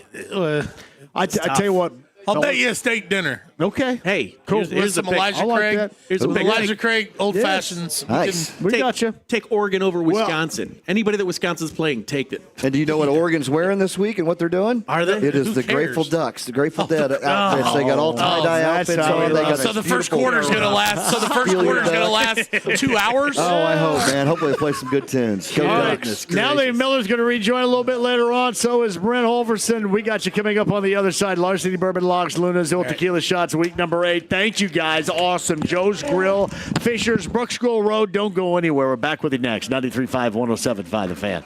I tell you what. I'll bet you a steak dinner. Okay. Hey, Cool. Here's some Elijah I like Craig. that. Here's a With big Elijah thing. Craig, old fashions. Nice. We got you. Take Oregon over Wisconsin. Anybody that Wisconsin's playing, take it. And do you know what Oregon's wearing this week and what they're doing? Are they? It is Who the cares? Grateful Ducks, the Grateful Dead outfits. They got all tie-dye that's outfits how on. we They love got it. So the first beautiful- quarter's going to last. So the first Feel your quarter's going to duck. last 2 hours. Oh, I hope, man. Hopefully they play some good tunes. Go All right. Ducks. Now Lee Miller's going to rejoin a little bit later on. So is Brent Holverson. We got you coming up on the other side. Larceny Bourbon Locks, Luna's Old Tequila Shots, week number 8. Thank you, guys. Awesome. Joe's Grill, Fishers, Brooksville Road. Don't go anywhere. We're back with you next. 93.5, 107.5, The Fan.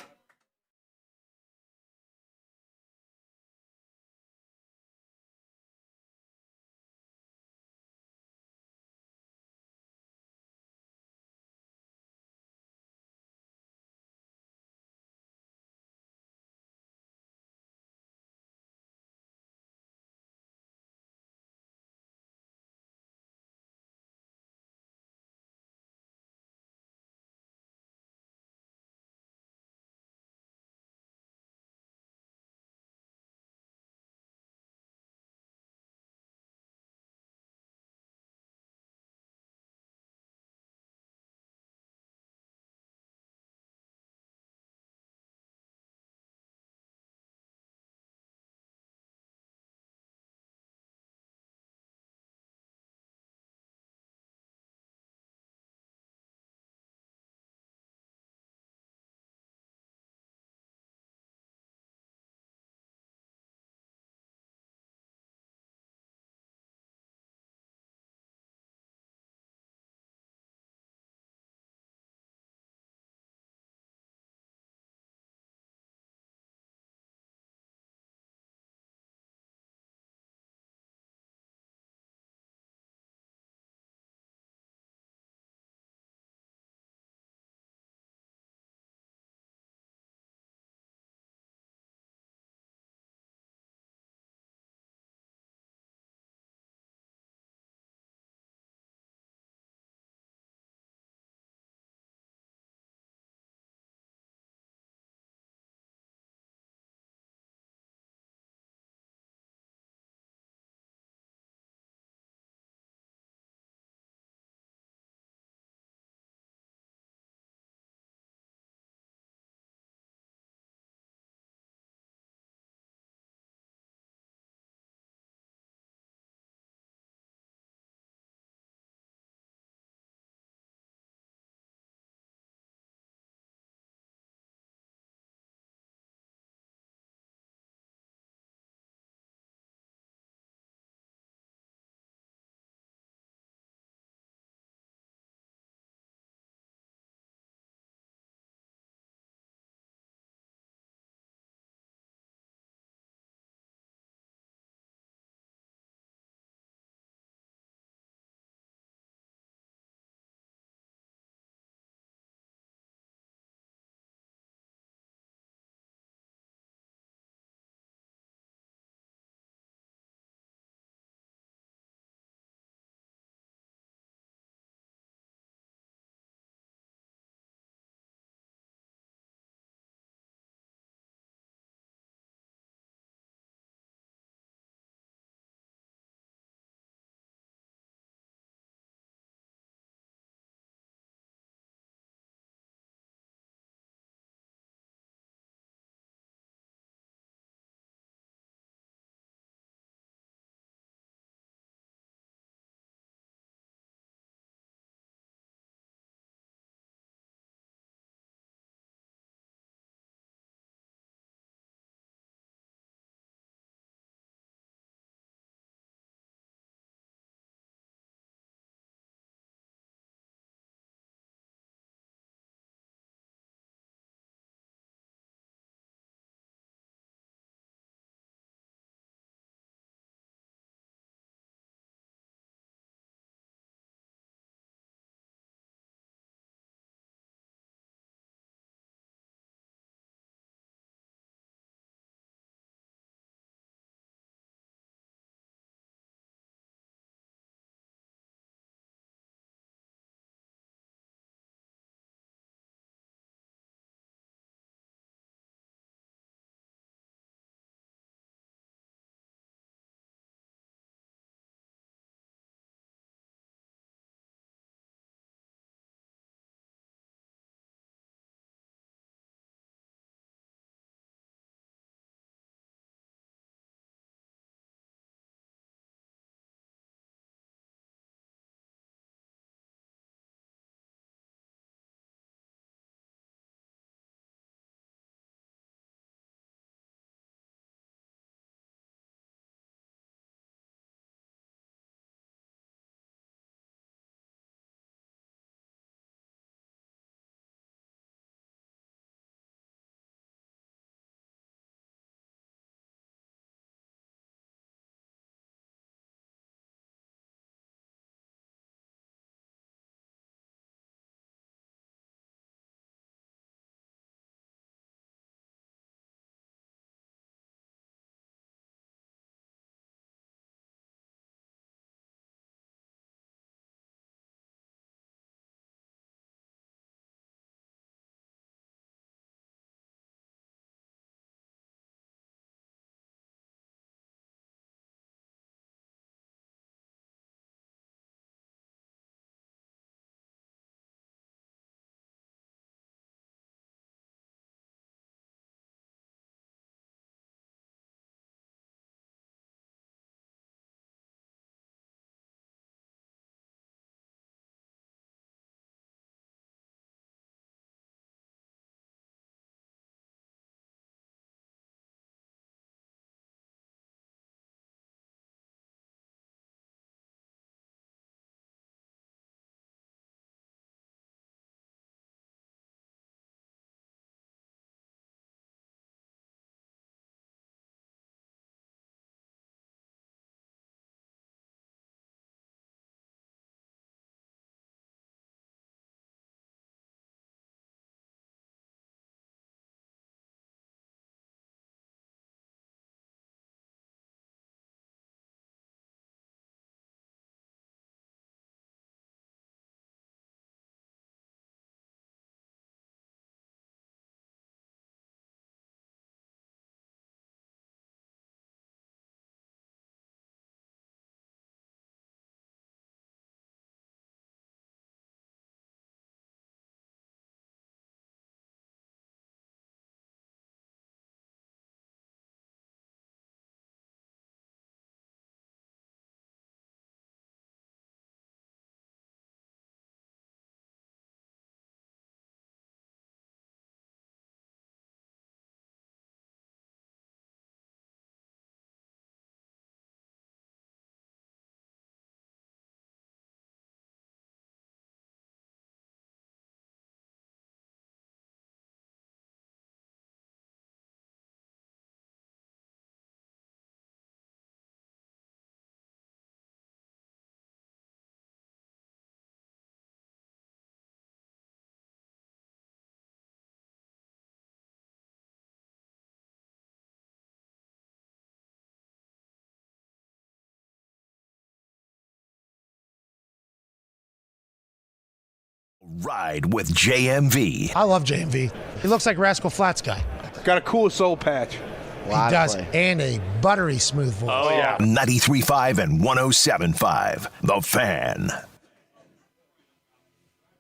Ride with JMV. I love JMV. He looks like Rascal Flatts guy. Got a cool soul patch. He does, and a buttery smooth voice. Oh, yeah. 93.5 and 107.5. The Fan.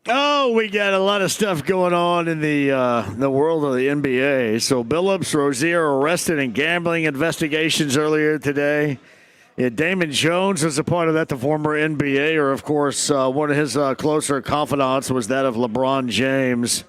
Oh, we got a lot of stuff going on in the world of the NBA. So Billups, Rozier arrested in gambling investigations earlier today. Yeah, Damon Jones was a part of that, the former NBAer. Of course, one of his closer confidants was that of LeBron James.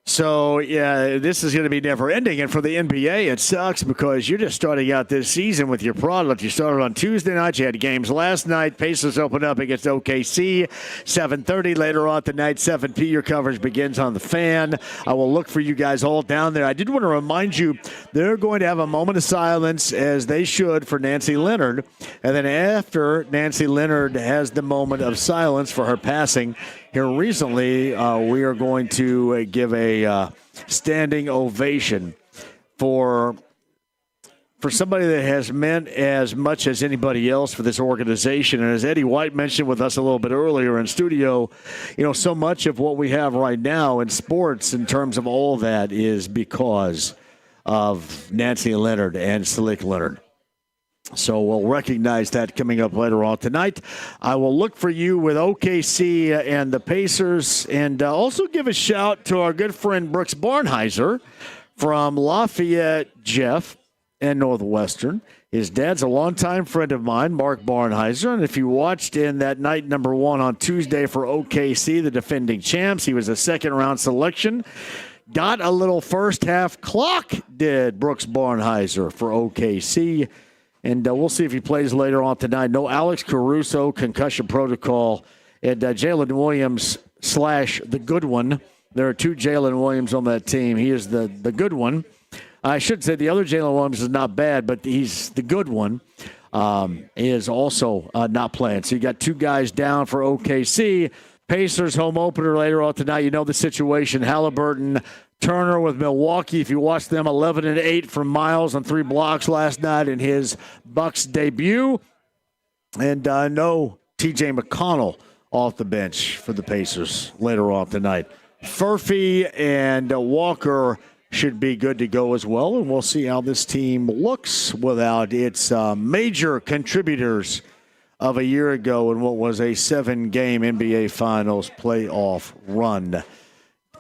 So, yeah, this is going to be never-ending. And for the NBA, it sucks because you're just starting out this season with your product. You started on Tuesday night. You had games last night. Pacers opened up against OKC, 7:30. Later on tonight, 7 p.m. Your coverage begins on The Fan. I will look for you guys all down there. I did want to remind you, they're going to have a moment of silence, as they should, for Nancy Leonard. And then after Nancy Leonard has the moment of silence for her passing here recently, we are going to give a standing ovation for somebody that has meant as much as anybody else for this organization. And as Eddie White mentioned with us a little bit earlier in studio, so much of what we have right now in sports in terms of all that is because of Nancy Leonard and Slick Leonard. So we'll recognize that coming up later on tonight. I will look for you with OKC and the Pacers, and also give a shout to our good friend Brooks Barnheiser from Lafayette, Jeff, and Northwestern. His dad's a longtime friend of mine, Mark Barnheiser, and if you watched in that night number 1 on Tuesday for OKC, the defending champs, he was a second-round selection. Got a little first-half clock, did Brooks Barnheiser for OKC. And we'll see if he plays later on tonight. No Alex Caruso, concussion protocol, and Jalen Williams / the good one. There are 2 Jalen Williams on that team. He is the good one. I should say the other Jalen Williams is not bad, but he's the good one. Is also not playing. So you got 2 guys down for OKC. Pacers home opener later on tonight. You know the situation. Halliburton, Turner with Milwaukee. If you watched them, 11-8 from Miles on 3 blocks last night in his Bucks debut. And no TJ McConnell off the bench for the Pacers later on tonight. Furphy and Walker should be good to go as well. And we'll see how this team looks without its major contributors of a year ago in what was a 7-game NBA Finals playoff run.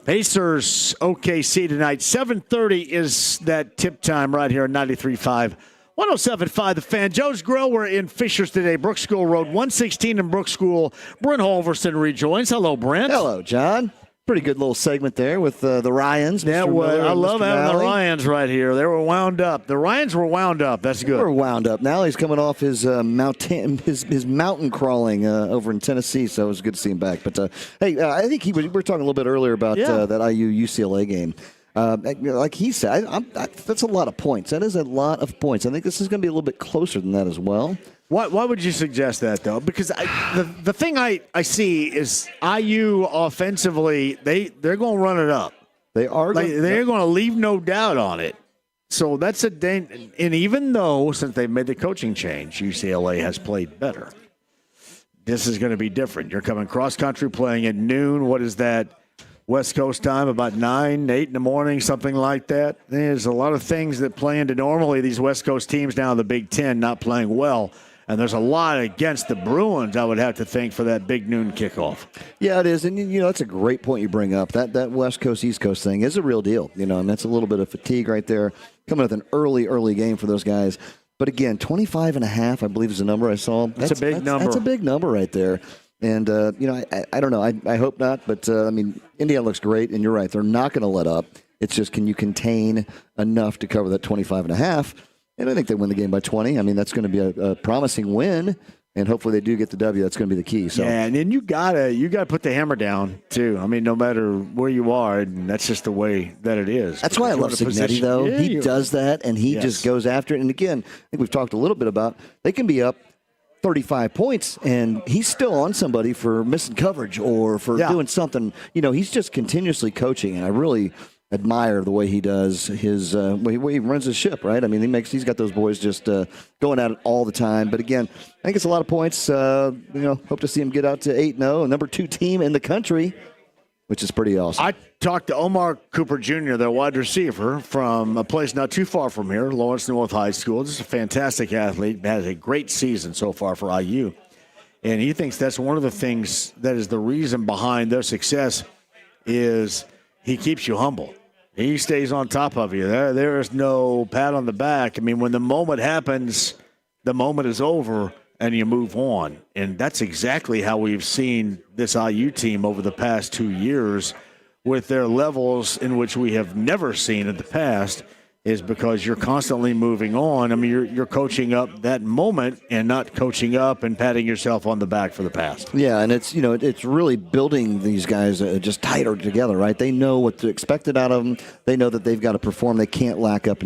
Pacers, OKC tonight. 7:30 is that tip time right here at 93.5. 107.5 The Fan. Joe's Grill, we're in Fishers today. Brooks School Road, 116 in Brooks School. Brent Halverson rejoins. Hello, Brent. Hello, John. Pretty good little segment there with the Ryans. Yeah, I love having the Ryans right here. They were wound up. The Ryans were wound up. That's good. They were wound up. Now he's coming off his mountain crawling over in Tennessee, so it was good to see him back. But hey, I think we were talking a little bit earlier about that IU-UCLA game. Like he said, that's a lot of points. That is a lot of points. I think this is going to be a little bit closer than that as well. Why would you suggest that, though? Because the thing I see is IU offensively, they're going to run it up. They are. They're going to leave no doubt on it. So that's a danger. And even though, since they've made the coaching change, UCLA has played better, this is going to be different. You're coming cross-country playing at noon. What is that? West Coast time, about 9, 8 in the morning, something like that. There's a lot of things that play into normally these West Coast teams down in the Big Ten not playing well. And there's a lot against the Bruins, I would have to think, for that big noon kickoff. Yeah, it is. And, that's a great point you bring up. That West Coast, East Coast thing is a real deal, and that's a little bit of fatigue right there. Coming with an early game for those guys. But, again, 25.5, I believe is the number I saw. That's a big number. That's a big number right there. And, I don't know. I hope not. But, Indiana looks great. And you're right. They're not going to let up. It's just, can you contain enough to cover that 25.5? And I think they win the game by 20. That's going to be a promising win, and hopefully they do get the W. That's going to be the key. So. Yeah, and then you gotta put the hammer down too. No matter where you are, and that's just the way that it is. That's why I love Cignetti, though. Yeah, he does that, and he just goes after it. And again, I think we've talked a little bit about they can be up 35 points, and he's still on somebody for missing coverage or for doing something. He's just continuously coaching, and I really admire the way he does his way he runs his ship, right? I mean, he's got those boys just going at it all the time. But again, I think it's a lot of points. Hope to see him get out to 8-0, number 2 team in the country, which is pretty awesome. I talked to Omar Cooper Jr., their wide receiver from a place not too far from here, Lawrence North High School. Just a fantastic athlete, has a great season so far for IU. And he thinks that's one of the things that is the reason behind their success is he keeps you humble. He stays on top of you. There is no pat on the back. I mean, when the moment happens, the moment is over, and you move on. And that's exactly how we've seen this IU team over the past 2 years with their levels in which we have never seen in the past, is because you're constantly moving on. I mean, you're coaching up that moment and not coaching up and patting yourself on the back for the past. Yeah, and it's really building these guys just tighter together, right? They know what's expected out of them. They know that they've got to perform. They can't lack off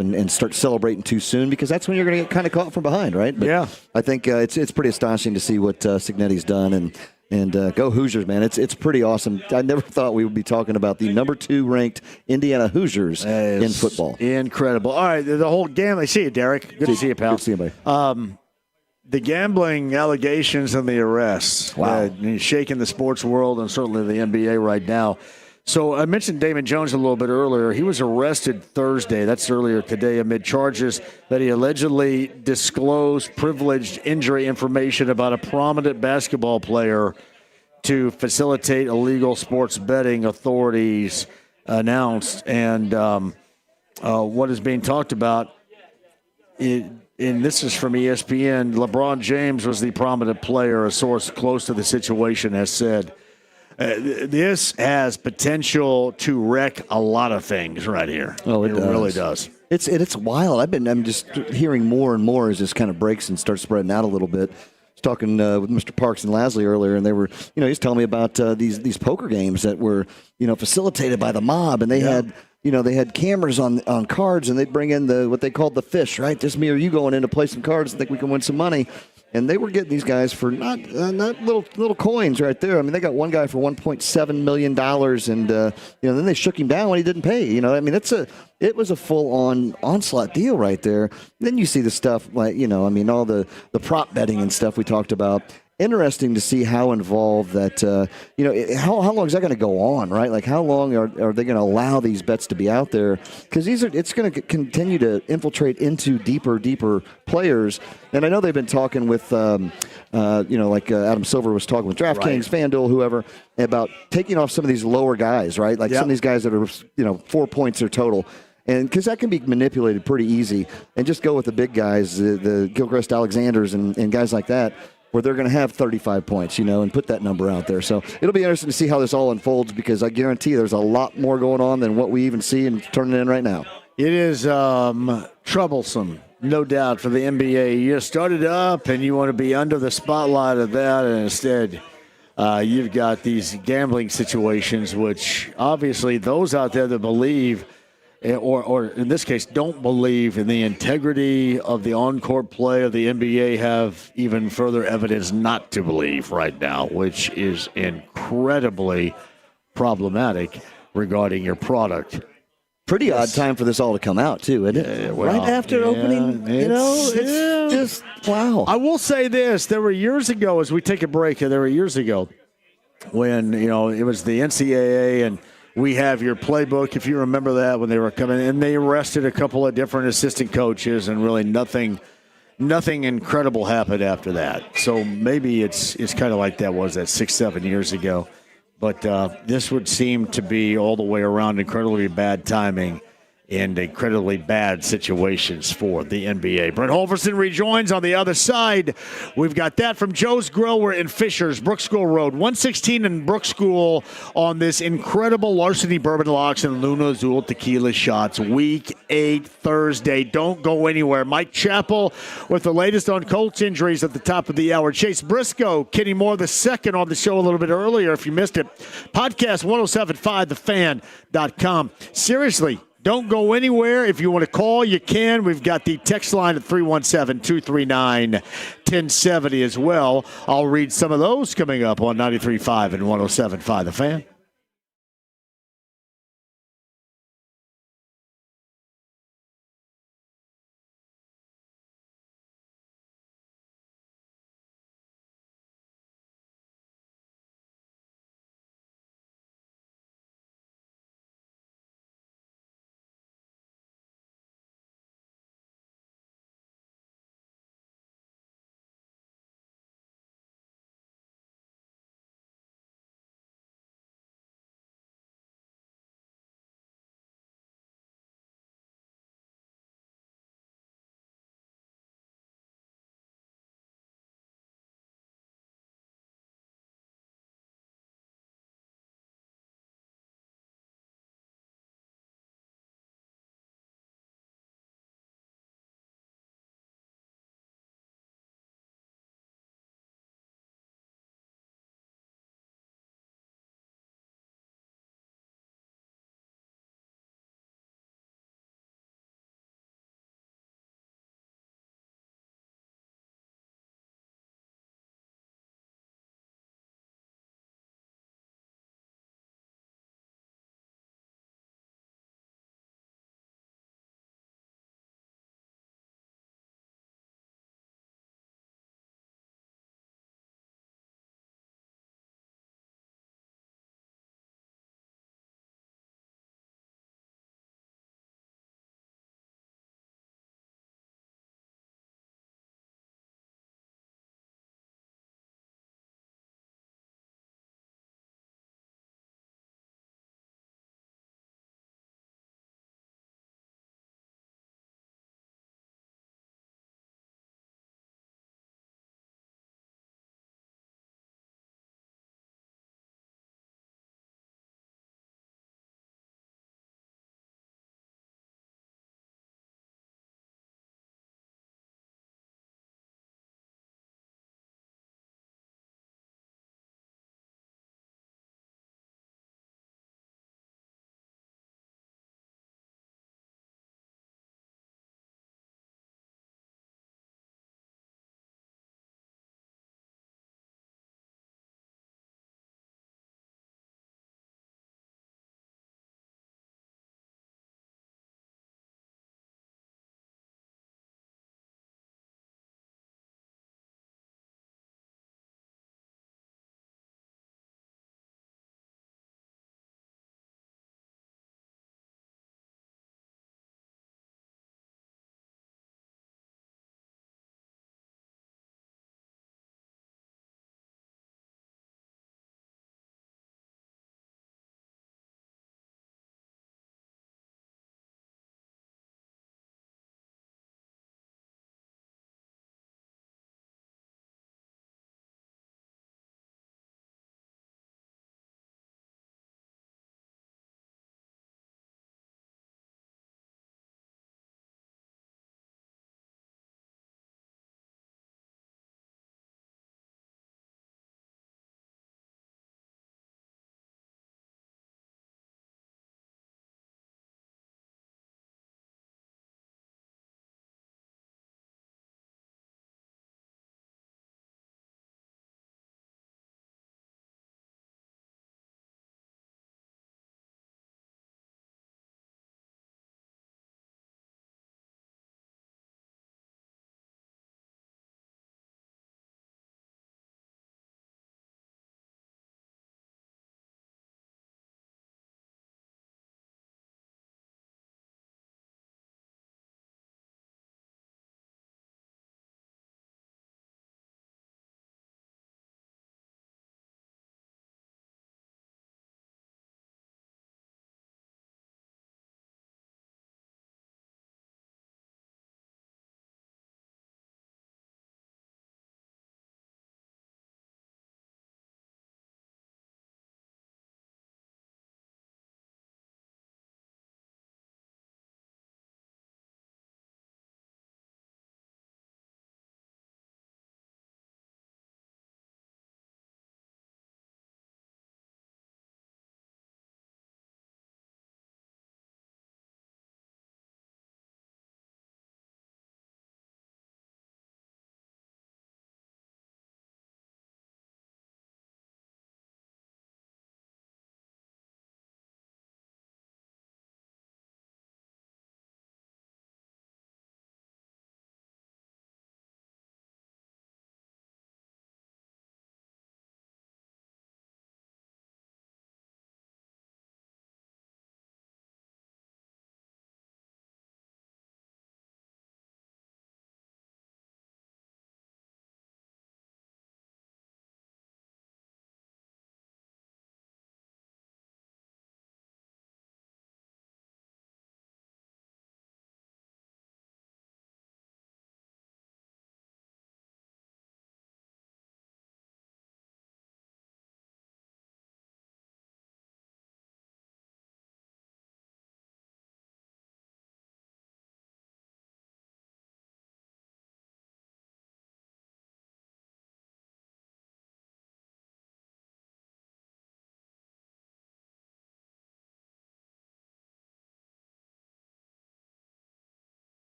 and start celebrating too soon, because that's when you're going to get kind of caught from behind, right? But yeah. I think it's pretty astonishing to see what Signetti's done, and go Hoosiers, man. It's pretty awesome. I never thought we would be talking about the number 2 ranked Indiana Hoosiers in football. Incredible. All right, the whole gambling. I see you, Derek. Good to see you, pal. Good to see you, buddy. The gambling allegations and the arrests. Wow. Shaking the sports world and certainly the NBA right now. So I mentioned Damon Jones a little bit earlier. He was arrested Thursday, that's earlier today, amid charges that he allegedly disclosed privileged injury information about a prominent basketball player to facilitate illegal sports betting, authorities announced. And what is being talked about, and this is from ESPN, LeBron James was the prominent player, a source close to the situation has said. This has potential to wreck a lot of things right here. Oh, it really does. It's wild. I'm just hearing more and more as this kind of breaks and starts spreading out a little bit. I was talking with Mr. Parks and Lasley earlier, and they were, he's telling me about these poker games that were, facilitated by the mob, and they had. They had cameras on cards, and they'd bring in what they called the fish, right? Just me or you going in to play some cards and think we can win some money. And they were getting these guys for not little coins right there. I mean, they got one guy for $1.7 million, and then they shook him down when he didn't pay. It was a full-on onslaught deal right there. And then you see the stuff like, all the prop betting and stuff we talked about. Interesting to see how involved that, how long is that going to go on, right? Like, how long are they going to allow these bets to be out there? Because it's going to continue to infiltrate into deeper players. And I know they've been talking with, Adam Silver was talking with DraftKings, FanDuel, whoever, about taking off some of these lower guys, right? Like some of these guys that are, 4 points or total. And because that can be manipulated pretty easy. And just go with the big guys, the Gilchrist Alexanders and guys like that, where they're going to have 35 points, and put that number out there. So it'll be interesting to see how this all unfolds, because I guarantee there's a lot more going on than what we even see and turning in right now. It is troublesome, no doubt, for the NBA. You started up and you want to be under the spotlight of that, and instead you've got these gambling situations, which obviously those out there that believe or in this case, don't believe in the integrity of the on-court play of the NBA have even further evidence not to believe right now, which is incredibly problematic regarding your product. Pretty odd time for this all to come out, too, isn't it? Right after opening, it's just, wow. I will say this. There were years ago, as we take a break, there were years ago when, it was the NCAA and we have your playbook, if you remember that, when they were coming in. They arrested a couple of different assistant coaches, and really nothing incredible happened after that. So maybe it's kind of like that was that 6-7 years ago. But this would seem to be all the way around incredibly bad timing and incredibly bad situations for the NBA. Brent Holverson rejoins on the other side. We've got that from Joe's Grill. We're in Fishers, Brook School Road, 116 in Brook School on this incredible Larceny Bourbon Locks and Luna Azul Tequila Shots. Week 8, Thursday. Don't go anywhere. Mike Chappell with the latest on Colts injuries at the top of the hour. Chase Briscoe, Kenny Moore II on the show a little bit earlier if you missed it. Podcast 1075thefan.com. Seriously, don't go anywhere. If you want to call, you can. We've got the text line at 317-239-1070 as well. I'll read some of those coming up on 93.5 and 107.5 The Fan.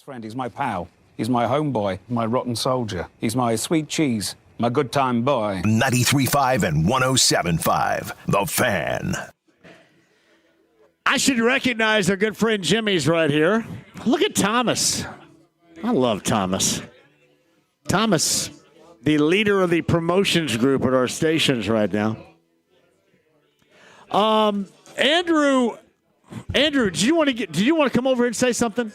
Friend, he's my pal. He's my homeboy, my rotten soldier. He's my sweet cheese, my good time boy. 93.5 and 107.5, The Fan. I should recognize our good friend Jimmy's right here. Look at Thomas. I love Thomas. Thomas, the leader of the promotions group at our stations right now. Andrew, did you want to come over here and say something?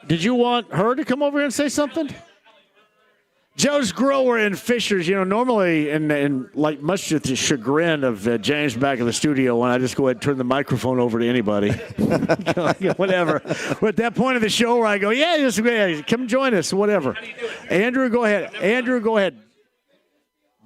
Did you want her to come over here and say something? Joe's Grower in Fishers, normally, and like much to the chagrin of James back in the studio, when I just go ahead and turn the microphone over to anybody. Whatever. We're at that point of the show where I go, just come join us, whatever. Andrew, go ahead.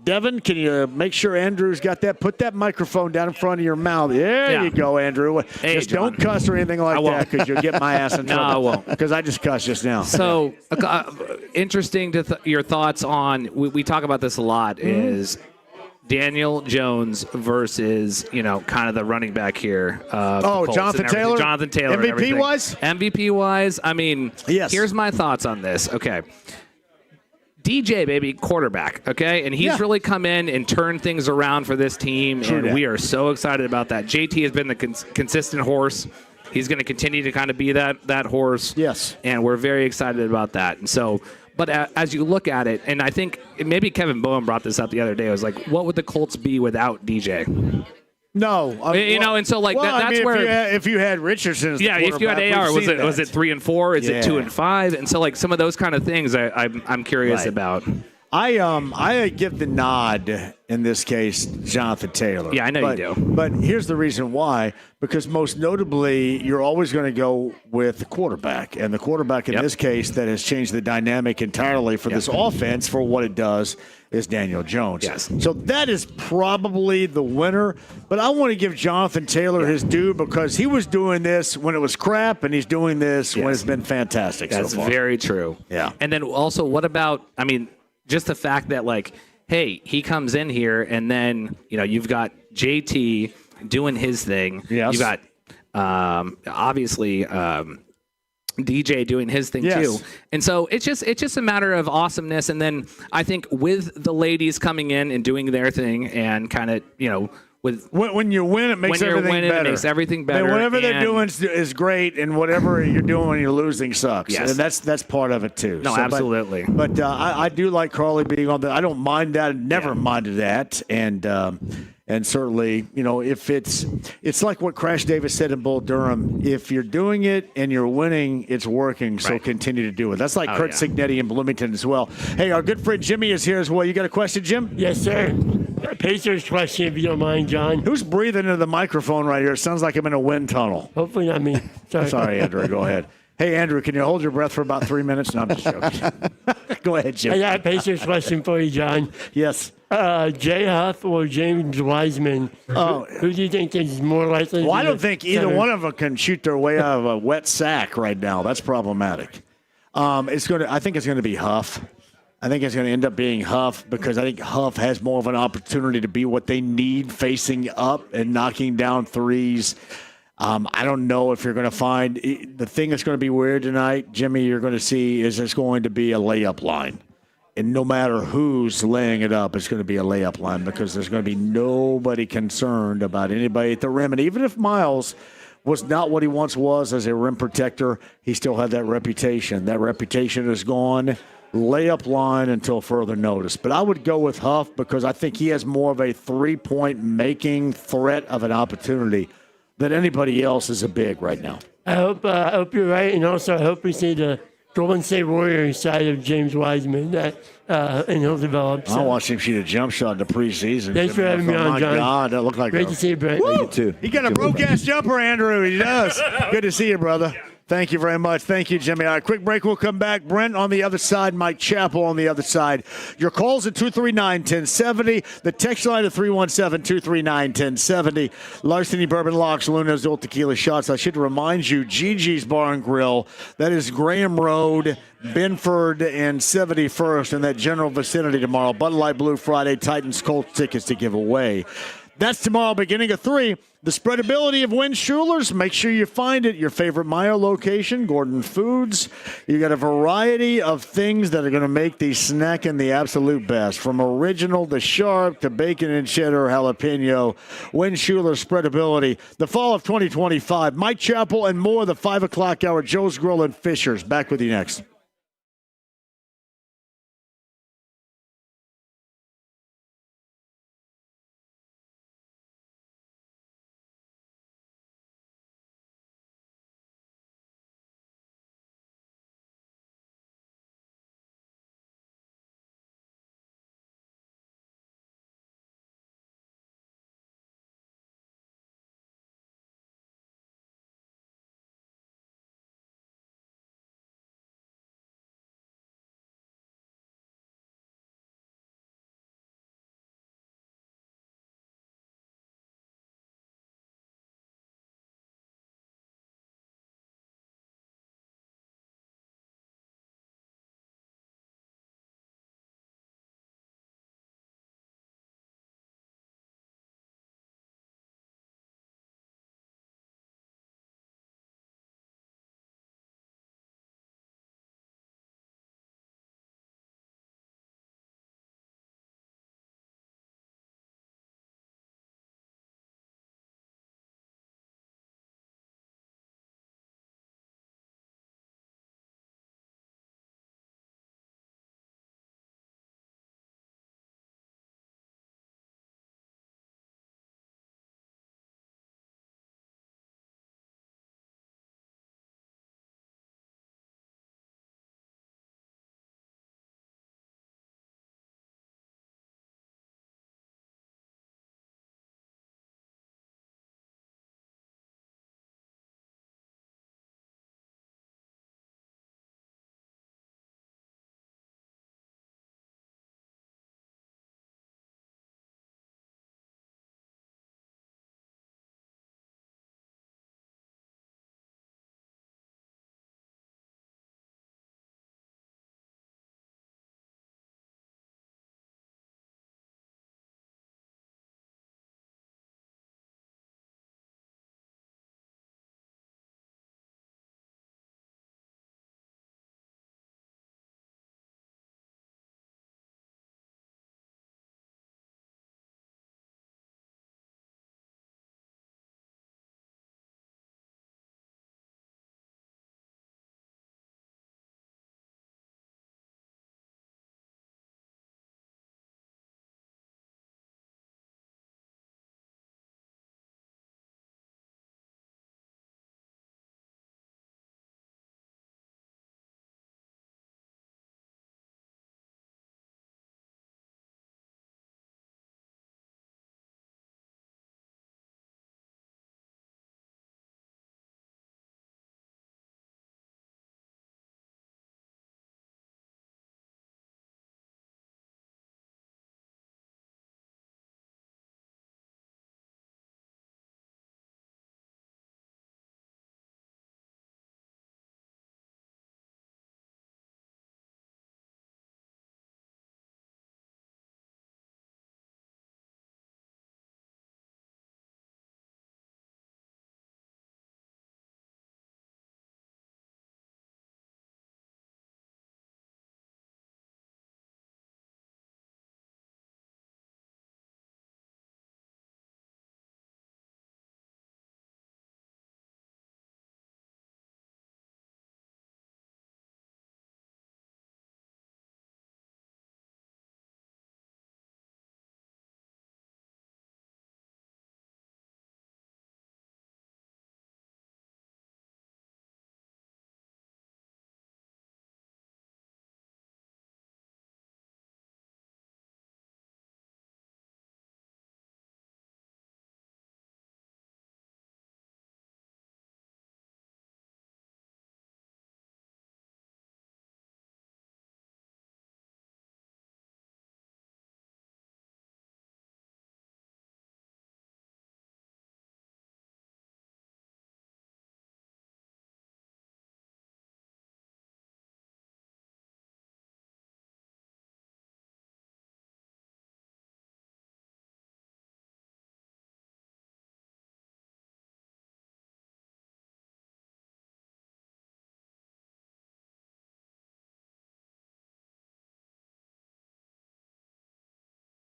Devin, can you make sure Andrew's got that? Put that microphone down in front of your mouth. There you go, Andrew. Hey, just John. don't cuss or anything like that, because you'll get my ass in trouble. No, I won't. Because I just cussed just now. So, interesting to your thoughts on, we talk about this a lot, is Daniel Jones versus, kind of the running back here. Jonathan Taylor? Jonathan Taylor. MVP-wise? MVP-wise, yes. Here's my thoughts on this. Okay. DJ, baby, quarterback, okay? And he's really come in and turned things around for this team, and we are so excited about that. JT has been the consistent horse. He's going to continue to kind of be that horse. Yes. And we're very excited about that. And so, but as you look at it, and I think maybe Kevin Bowen brought this up the other day, I was like, what would the Colts be without DJ? No, and so that's where if you had Richardson, as the if you had AR, was it 3 and 4? Is it 2 and 5? And so some of those kind of things I'm curious about. I give the nod in this case, Jonathan Taylor. Yeah, I know you do. But here's the reason why: because most notably, you're always going to go with the quarterback, and the quarterback in this case that has changed the dynamic entirely for this offense for what it does is Daniel Jones. Yes. So that is probably the winner. But I want to give Jonathan Taylor his due, because he was doing this when it was crap, and he's doing this when it's been fantastic. That's so far. very true. Yeah. And then also, what about? Just the fact that hey, he comes in here, and then you've got JT doing his thing. Yes. You got obviously DJ doing his thing too. And so it's just a matter of awesomeness. And then I think with the ladies coming in and doing their thing, and kind of with when you win, it makes everything better. It makes everything better. And whatever they're doing is great, and whatever you're doing when you're losing sucks. Yes. And that's part of it too. No, absolutely. But I do like Carly being on the. I don't mind that. Never minded that. And certainly, if it's like what Crash Davis said in Bull Durham, if you're doing it and you're winning, it's working, so continue to do it. That's like Kurt Signetti in Bloomington as well. Hey, our good friend Jimmy is here as well. You got a question, Jim? Yes, sir. Pacers question, if you don't mind, John. Who's breathing into the microphone right here? It sounds like I'm in a wind tunnel. Hopefully not me. Sorry, Andrew. Go ahead. Hey, Andrew, can you hold your breath for about 3 minutes? No, I'm just joking. Go ahead, Jim. I got a Pacers question for you, John. Yes. Jay Huff or James Wiseman? Who do you think is more likely? Well, I don't think either one of them can shoot their way out of a wet sack right now. That's problematic. I think it's going to be Huff. I think it's going to end up being Huff, because I think Huff has more of an opportunity to be what they need facing up and knocking down threes. I don't know if you're going to find – the thing that's going to be weird tonight, Jimmy, you're going to see is there's going to be a layup line. And no matter who's laying it up, it's going to be a layup line, because there's going to be nobody concerned about anybody at the rim. And even if Miles was not what he once was as a rim protector, he still had that reputation. That reputation is gone. Layup line until further notice. But I would go with Huff, because I think he has more of a three-point making threat of an opportunity than anybody else is a big right now. I hope you're right, and also I hope we see the Golden State Warriors side of James Wiseman and he'll develop. I watched him shoot a jump shot in the preseason. Thanks for having me on, John. Oh, my God, that looked like great to see you, Brett. You too. He got a broke-ass jumper, Andrew. He does. Good to see you, brother. Thank you very much. Thank you, Jimmy. All right, quick break. We'll come back. Brent on the other side, Mike Chappell on the other side. Your calls at 239-1070. The text line at 317-239-1070. Larceny Bourbon Locks, Luna's Old Tequila Shots. I should remind you, Gigi's Bar and Grill. That is Graham Road, Benford, and 71st in that general vicinity tomorrow. Bud Light Blue Friday, Titans Colts tickets to give away. That's tomorrow, beginning of 3. The spreadability of Win Schulers, make sure you find it. Your favorite Meyer location, Gordon Foods. You got a variety of things that are going to make the snacking the absolute best. From original to sharp to bacon and cheddar jalapeno. Win Schuler spreadability. The fall of 2025. Mike Chappell and more. The 5 o'clock hour. Joe's Grill and Fishers. Back with you next.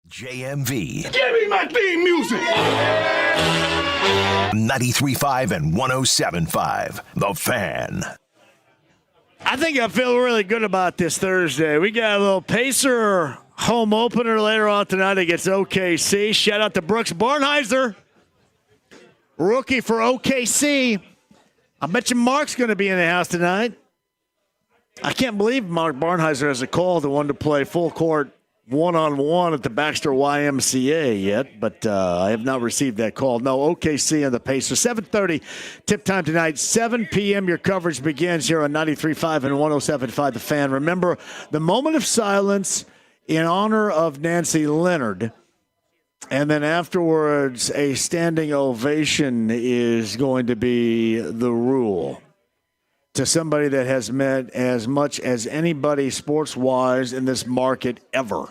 JMV. Give me my theme music! 93.5 and 107.5. The Fan. I think I feel really good about this Thursday. We got a little Pacer home opener later on tonight against OKC. Shout out to Brooks Barnheiser, rookie for OKC. I bet you Mark's going to be in the house tonight. I can't believe Mark Barnheiser has a call the one to play full court one-on-one at the Baxter YMCA yet, but I have not received that call. No, OKC and the Pacers. 7:30 tip time tonight. 7 p.m. your coverage begins here on 93.5 and 107.5 The Fan. Remember, the moment of silence in honor of Nancy Leonard, and then afterwards a standing ovation is going to be the rule to somebody that has meant as much as anybody sports-wise in this market ever.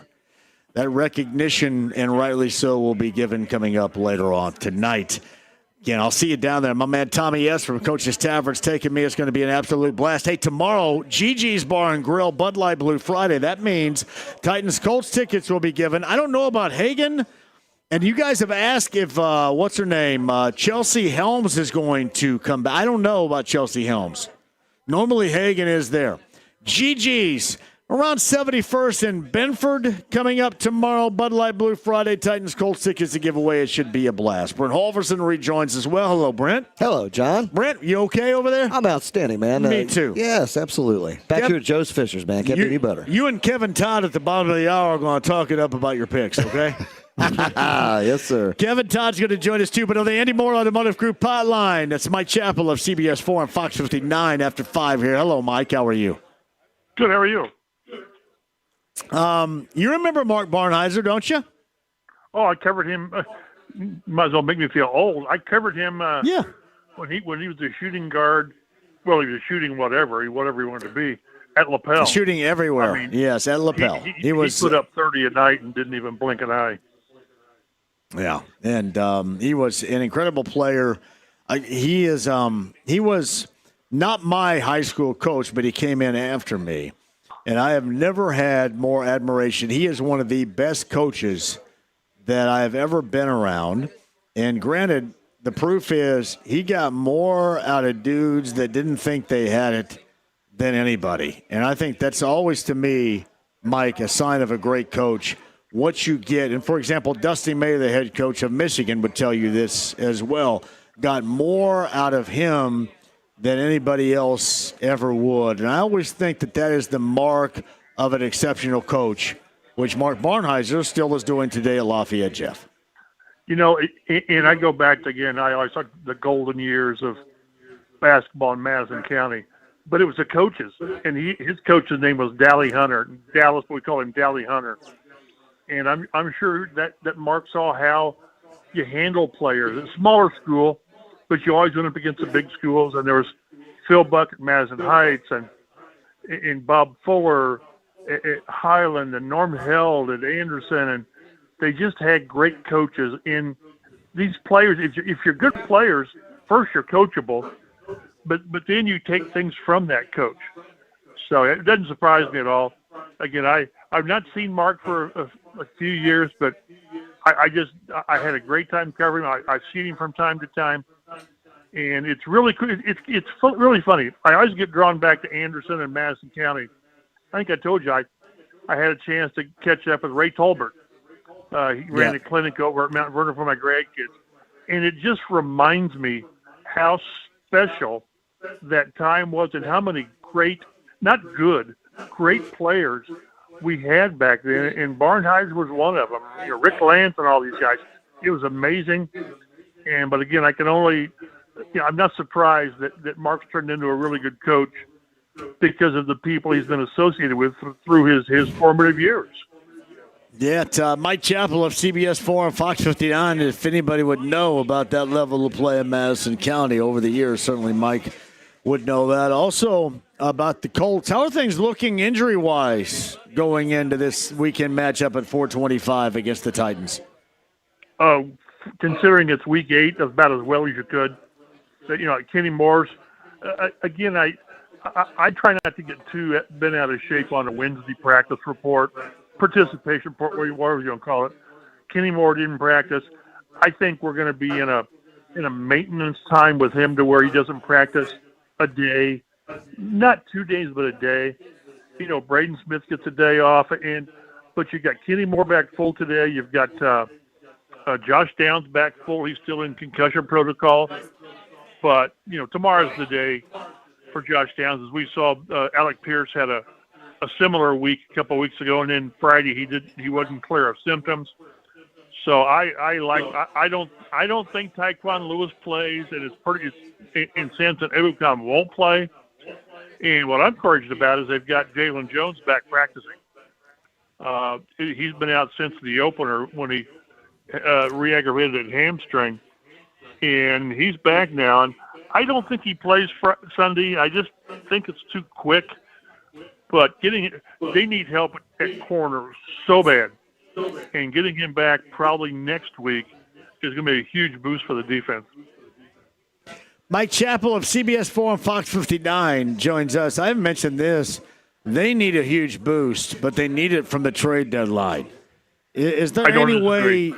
That recognition, and rightly so, will be given coming up later on tonight. Again, I'll see you down there. My man Tommy S. from Coach's Tavern's taking me. It's going to be an absolute blast. Hey, tomorrow, Gigi's Bar and Grill, Bud Light Blue Friday. That means Titans Colts tickets will be given. I don't know about Hagen, and you guys have asked if, what's her name, Chelsea Helms is going to come back. I don't know about Chelsea Helms. Normally, Hagen is there. GG's around 71st in Benford coming up tomorrow. Bud Light Blue Friday. Titans Colts tickets to give away. It should be a blast. Brent Halverson rejoins as well. Hello, Brent. Hello, John. Brent, you okay over there? I'm outstanding, man. Me too. Yes, absolutely. Back here at Joe's Fishers, man. Can't be any better. You and Kevin Todd at the bottom of the hour are going to talk it up about your picks, okay? Yes, sir. Kevin Todd's going to join us, too. But on the Andy Moore Automotive Group hotline, that's Mike Chappell of CBS 4 and Fox 59 after 5 here. Hello, Mike. How are you? Good. How are you? You remember Mark Barnheiser, don't you? Oh, I covered him. Might as well make me feel old. I covered him when he was a shooting guard. Well, he was shooting whatever he wanted to be at Lapel. Shooting everywhere. I mean, yes, at Lapel. He put up 30 a night and didn't even blink an eye. Yeah, and he was an incredible player. He was not my high school coach, but he came in after me, and I have never had more admiration. He is one of the best coaches that I have ever been around, and granted, the proof is he got more out of dudes that didn't think they had it than anybody, and I think that's always, to me, Mike, a sign of a great coach. What you get, and for example, Dusty May, the head coach of Michigan, would tell you this as well, got more out of him than anybody else ever would. And I always think that is the mark of an exceptional coach, which Mark Barnheiser still is doing today at Lafayette, Jeff. You know, and I go back again, I always talk the golden years of basketball in Madison County, but it was the coaches, and his coach's name was Dally Hunter. Dallas, we call him Dally Hunter. And I'm sure that Mark saw how you handle players. It's a smaller school, but you always went up against the big schools. And there was Phil Buck at Madison Heights and Bob Fuller at Highland and Norm Held at Anderson. And they just had great coaches. In these players, if you're good players, first you're coachable, but then you take things from that coach. So it doesn't surprise me at all. Again, I've not seen Mark for a few years, but I had a great time covering him. I've seen him from time to time, and it's really cool. It's really funny. I always get drawn back to Anderson and Madison County. I think I told you I had a chance to catch up with Ray Tolbert. He ran a clinic over at Mount Vernon for my grandkids, and it just reminds me how special that time was and how many great, not good, great players we had back then, and Barnheiser was one of them. You know, Rick Lance and all these guys. It was amazing. But again, I can only, I'm not surprised that Mark's turned into a really good coach because of the people he's been associated with through his formative years. Yeah, Mike Chappell of CBS 4 and Fox 59. If anybody would know about that level of play in Madison County over the years, certainly Mike would know that. Also, about the Colts, how are things looking injury-wise going into this weekend matchup at 425 against the Titans? Considering it's week 8, that's about as well as you could. Kenny Moore's, again, I try not to get too bent out of shape on a Wednesday practice report, participation report, whatever you want to call it. Kenny Moore didn't practice. I think we're going to be in a maintenance time with him to where he doesn't practice a day, not 2 days, but a day. You know, Braden Smith gets a day off, but you got Kenny Moore back full today. You've got Josh Downs back full. He's still in concussion protocol. But, you know, tomorrow's the day for Josh Downs. As we saw, Alec Pierce had a similar week a couple of weeks ago, and then Friday he wasn't clear of symptoms. So I don't think Taekwon Lewis plays, and and Samson Ebukam won't play. And what I'm encouraged about is they've got Jalen Jones back practicing. He's been out since the opener when he re-aggravated a hamstring, and he's back now. And I don't think he plays Sunday. I just think it's too quick. But they need help at corner so bad, and getting him back probably next week is going to be a huge boost for the defense. Mike Chappell of CBS 4 and Fox 59 joins us. I haven't mentioned this. They need a huge boost, but they need it from the trade deadline. Is there any way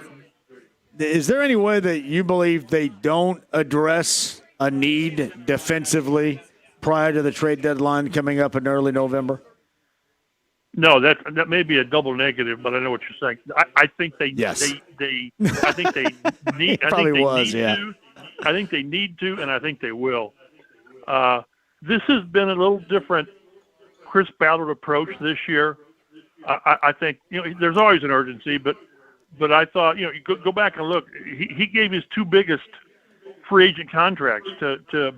that you believe they don't address a need defensively prior to the trade deadline coming up in early November? No, that may be a double negative, but I know what you're saying. I think they I think they need. I think they need to, and I think they will. This has been a little different Chris Ballard approach this year. I think, you know, there's always an urgency, but I thought, you know, go back and look. He gave his two biggest free agent contracts to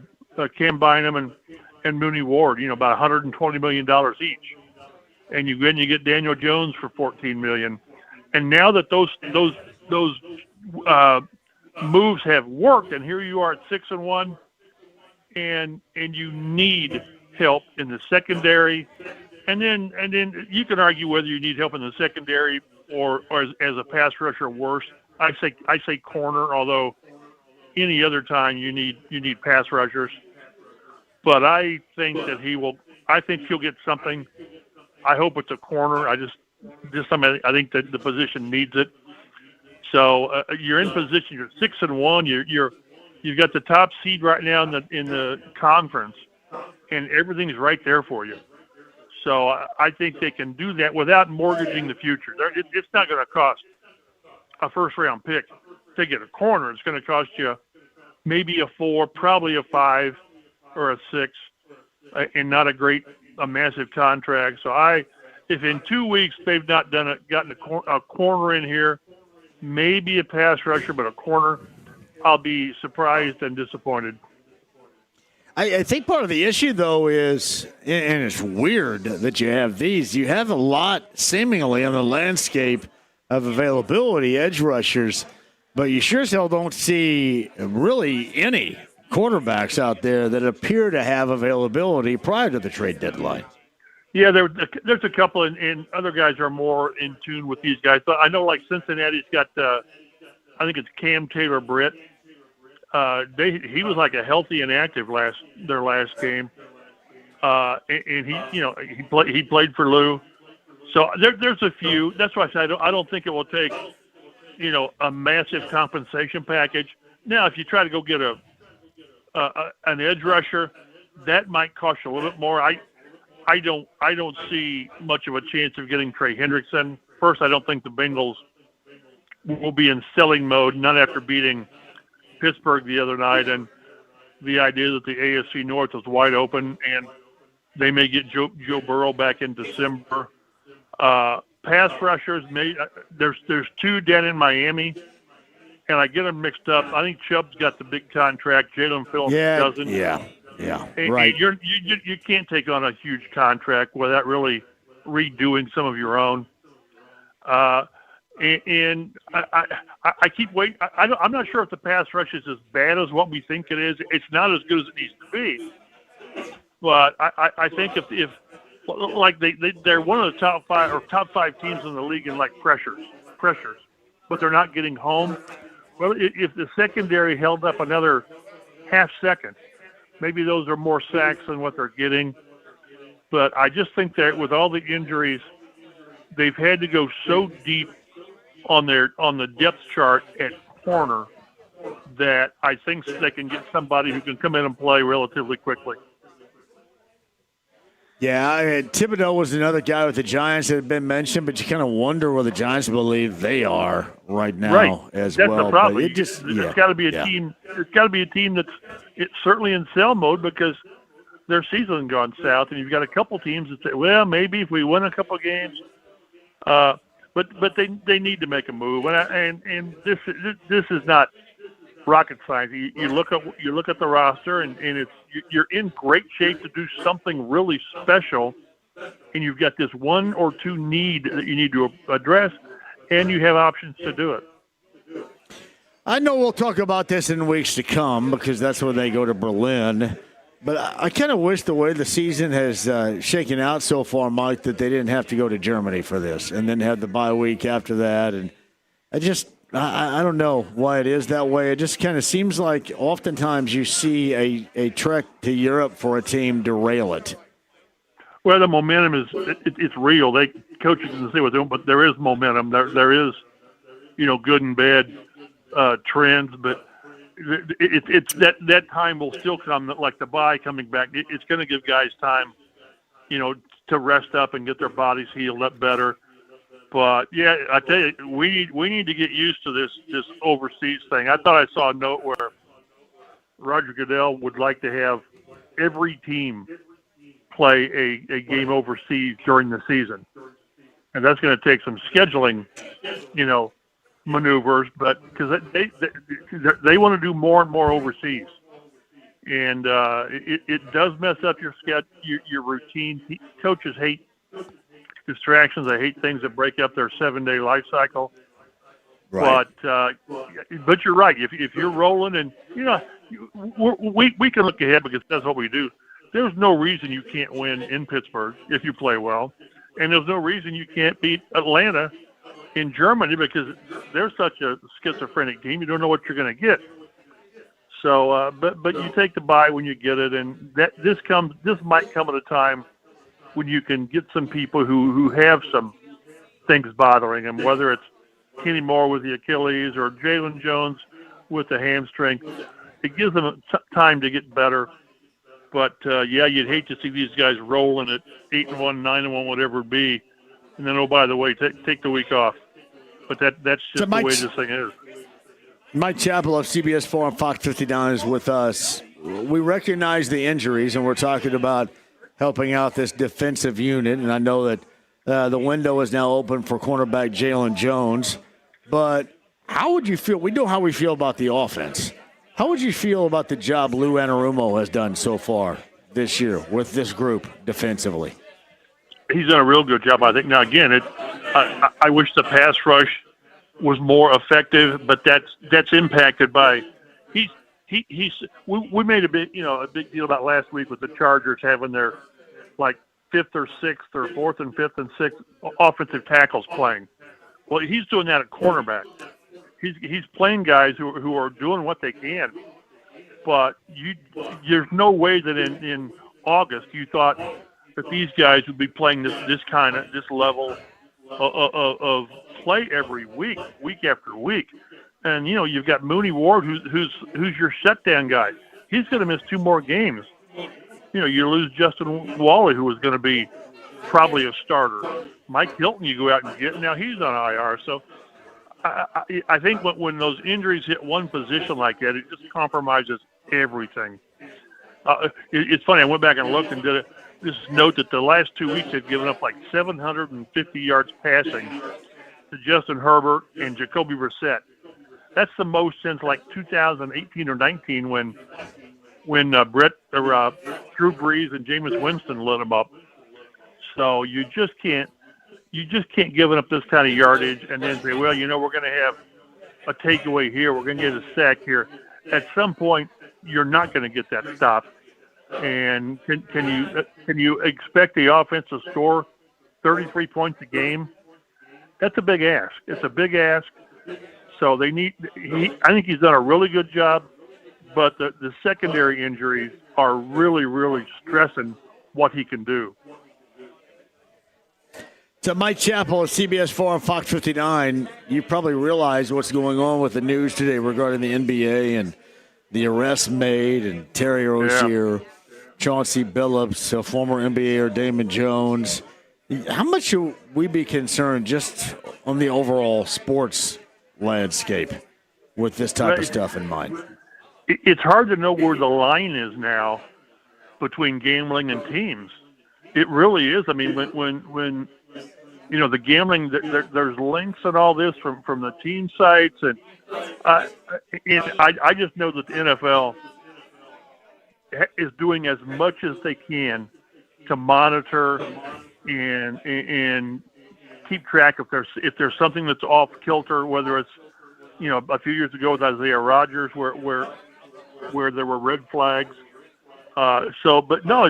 Cam Bynum and Mooney Ward. You know, about $120 million each, and you get Daniel Jones for $14 million. And now that those moves have worked, and here you are at 6-1, and you need help in the secondary, and then you can argue whether you need help in the secondary or as a pass rusher worse. I say corner, although any other time you need pass rushers. But I think that I think he'll get something. I hope it's a corner. I think that the position needs it. So you're in position. You're 6-1. You've got the top seed right now in the conference, and everything's right there for you. So I think they can do that without mortgaging the future. It's not going to cost a first-round pick to get a corner. It's going to cost you maybe a 4, probably a 5, or a 6, and not a massive contract. So if in 2 weeks they've not gotten a corner in here, maybe a pass rusher, but a corner, I'll be surprised and disappointed. I think part of the issue, though, is, and it's weird that you have these, you have a lot seemingly on the landscape of availability, edge rushers, but you sure as hell don't see really any quarterbacks out there that appear to have availability prior to the trade deadline. Yeah, there's a couple, and other guys are more in tune with these guys. But I know, like, Cincinnati's got, I think it's Cam Taylor-Britt. He was like a healthy and active their last game, and he played for Lou. So there's a few. That's why I said I don't think it will take, you know, a massive compensation package. Now, if you try to go get an edge rusher, that might cost you a little bit more. I don't see much of a chance of getting Trey Hendrickson. First, I don't think the Bengals will be in selling mode, not after beating Pittsburgh the other night, and the idea that the AFC North is wide open and they may get Joe Burrow back in December. Pass rushers, there's 2 down in Miami, and I get them mixed up. I think Chubb's got the big contract. Jalen Phillips doesn't. Yeah, and right. You can't take on a huge contract without really redoing some of your own. And I keep waiting. I'm not sure if the pass rush is as bad as what we think it is. It's not as good as it needs to be. But I think if like they're one of the top 5 teams in the league in like pressures, but they're not getting home. Well, if the secondary held up another half second, maybe those are more sacks than what they're getting. But I just think that with all the injuries, they've had to go so deep on the depth chart at corner that I think they can get somebody who can come in and play relatively quickly. Yeah, Thibodeau was another guy with the Giants that had been mentioned, but you kind of wonder where the Giants believe they are right now as That's well. That's the problem. It's got to be a team. It's got to be a team it's certainly in sell mode because their season gone south, and you've got a couple teams that say, well, maybe if we win a couple games, but they need to make a move, and this is not rocket science. You look at the roster, and you're in great shape to do something really special, and you've got this one or two need that you need to address, and you have options to do it. I know we'll talk about this in weeks to come because that's when they go to Berlin. But I kind of wish the way the season has shaken out so far, Mike, that they didn't have to go to Germany for this and then have the bye week after that. And I don't know why it is that way. It just kind of seems like oftentimes you see a trek to Europe for a team derail it. Well, the momentum it's real. Coaches can say what they want, but there is momentum. There is, good and bad trends, but it's that time will still come. Like the bye coming back, it's going to give guys time, to rest up and get their bodies healed up better. But yeah, I tell you, we need to get used to this overseas thing. I thought I saw a note where Roger Goodell would like to have every team play a game overseas during the season, and that's going to take some scheduling, maneuvers, but because they want to do more and more overseas, and it does mess up your your routine. Coaches hate distractions. They hate things that break up their 7-day life cycle. Right. But you're right. If you're rolling, and we can look ahead because that's what we do. There's no reason you can't win in Pittsburgh if you play well, and there's no reason you can't beat Atlanta in Germany because they're such a schizophrenic team. You don't know what you're going to get. So, but you take the bye when you get it, and this might come at a time when you can get some people who have some things bothering them, whether it's Kenny Moore with the Achilles or Jalen Jones with the hamstring. It gives them time to get better. But you'd hate to see these guys rolling at 8-1, 9-1, whatever it be, and then, oh, by the way, take the week off. But that's just the way this thing is. Mike Chappell of CBS 4 and Fox 59 is with us. We recognize the injuries, and we're talking about helping out this defensive unit. And I know that the window is now open for cornerback Jalen Jones. But how would you feel? We know how we feel about the offense. How would you feel about the job Lou Anarumo has done so far this year with this group defensively? He's done a real good job, I think. Now, again, I wish the pass rush was more effective, but that's impacted by we made a big deal about last week with the Chargers having their like 5th or 6th or 4th and 5th and 6th offensive tackles playing. Well, he's doing that at cornerback. He's playing guys who are doing what they can, but there's no way that in August you thought that these guys would be playing this level of play every week after week. And you've got Mooney Ward who's your shutdown guy. He's going to miss 2 more games. You lose Justin Wally, who was going to be probably a starter. Mike Hilton you go out and get, now he's on IR. So I think when those injuries hit one position like that, it just compromises everything. It's funny. I went back and looked and did this note that the last 2 weeks they've given up like 750 yards passing to Justin Herbert and Jacoby Brissett. That's the most since like 2018 or 19 when Drew Brees and Jameis Winston lit them up. So you just can't give up this kind of yardage and then say, well, we're going to have a takeaway here. We're going to get a sack here. At some point, you're not going to get that stop. And can you expect the offense to score 33 points a game? That's a big ask. It's a big ask. So I think he's done a really good job, but the secondary injuries are really, really stressing what he can do. So Mike Chappell at CBS 4 on Fox 59, you probably realize what's going on with the news today regarding the NBA and the arrests made and Terry Rozier, Chauncey Billups, former NBAer Damon Jones. How much should we be concerned just on the overall sports landscape with this type of stuff in mind? It's hard to know where the line is now between gambling and teams. It really is. I mean, when the gambling, there's links and all this from the team sites, and I just know that the NFL is doing as much as they can to monitor and keep track if there's something that's off kilter, whether it's a few years ago with Isaiah Rodgers where there were red flags. But no,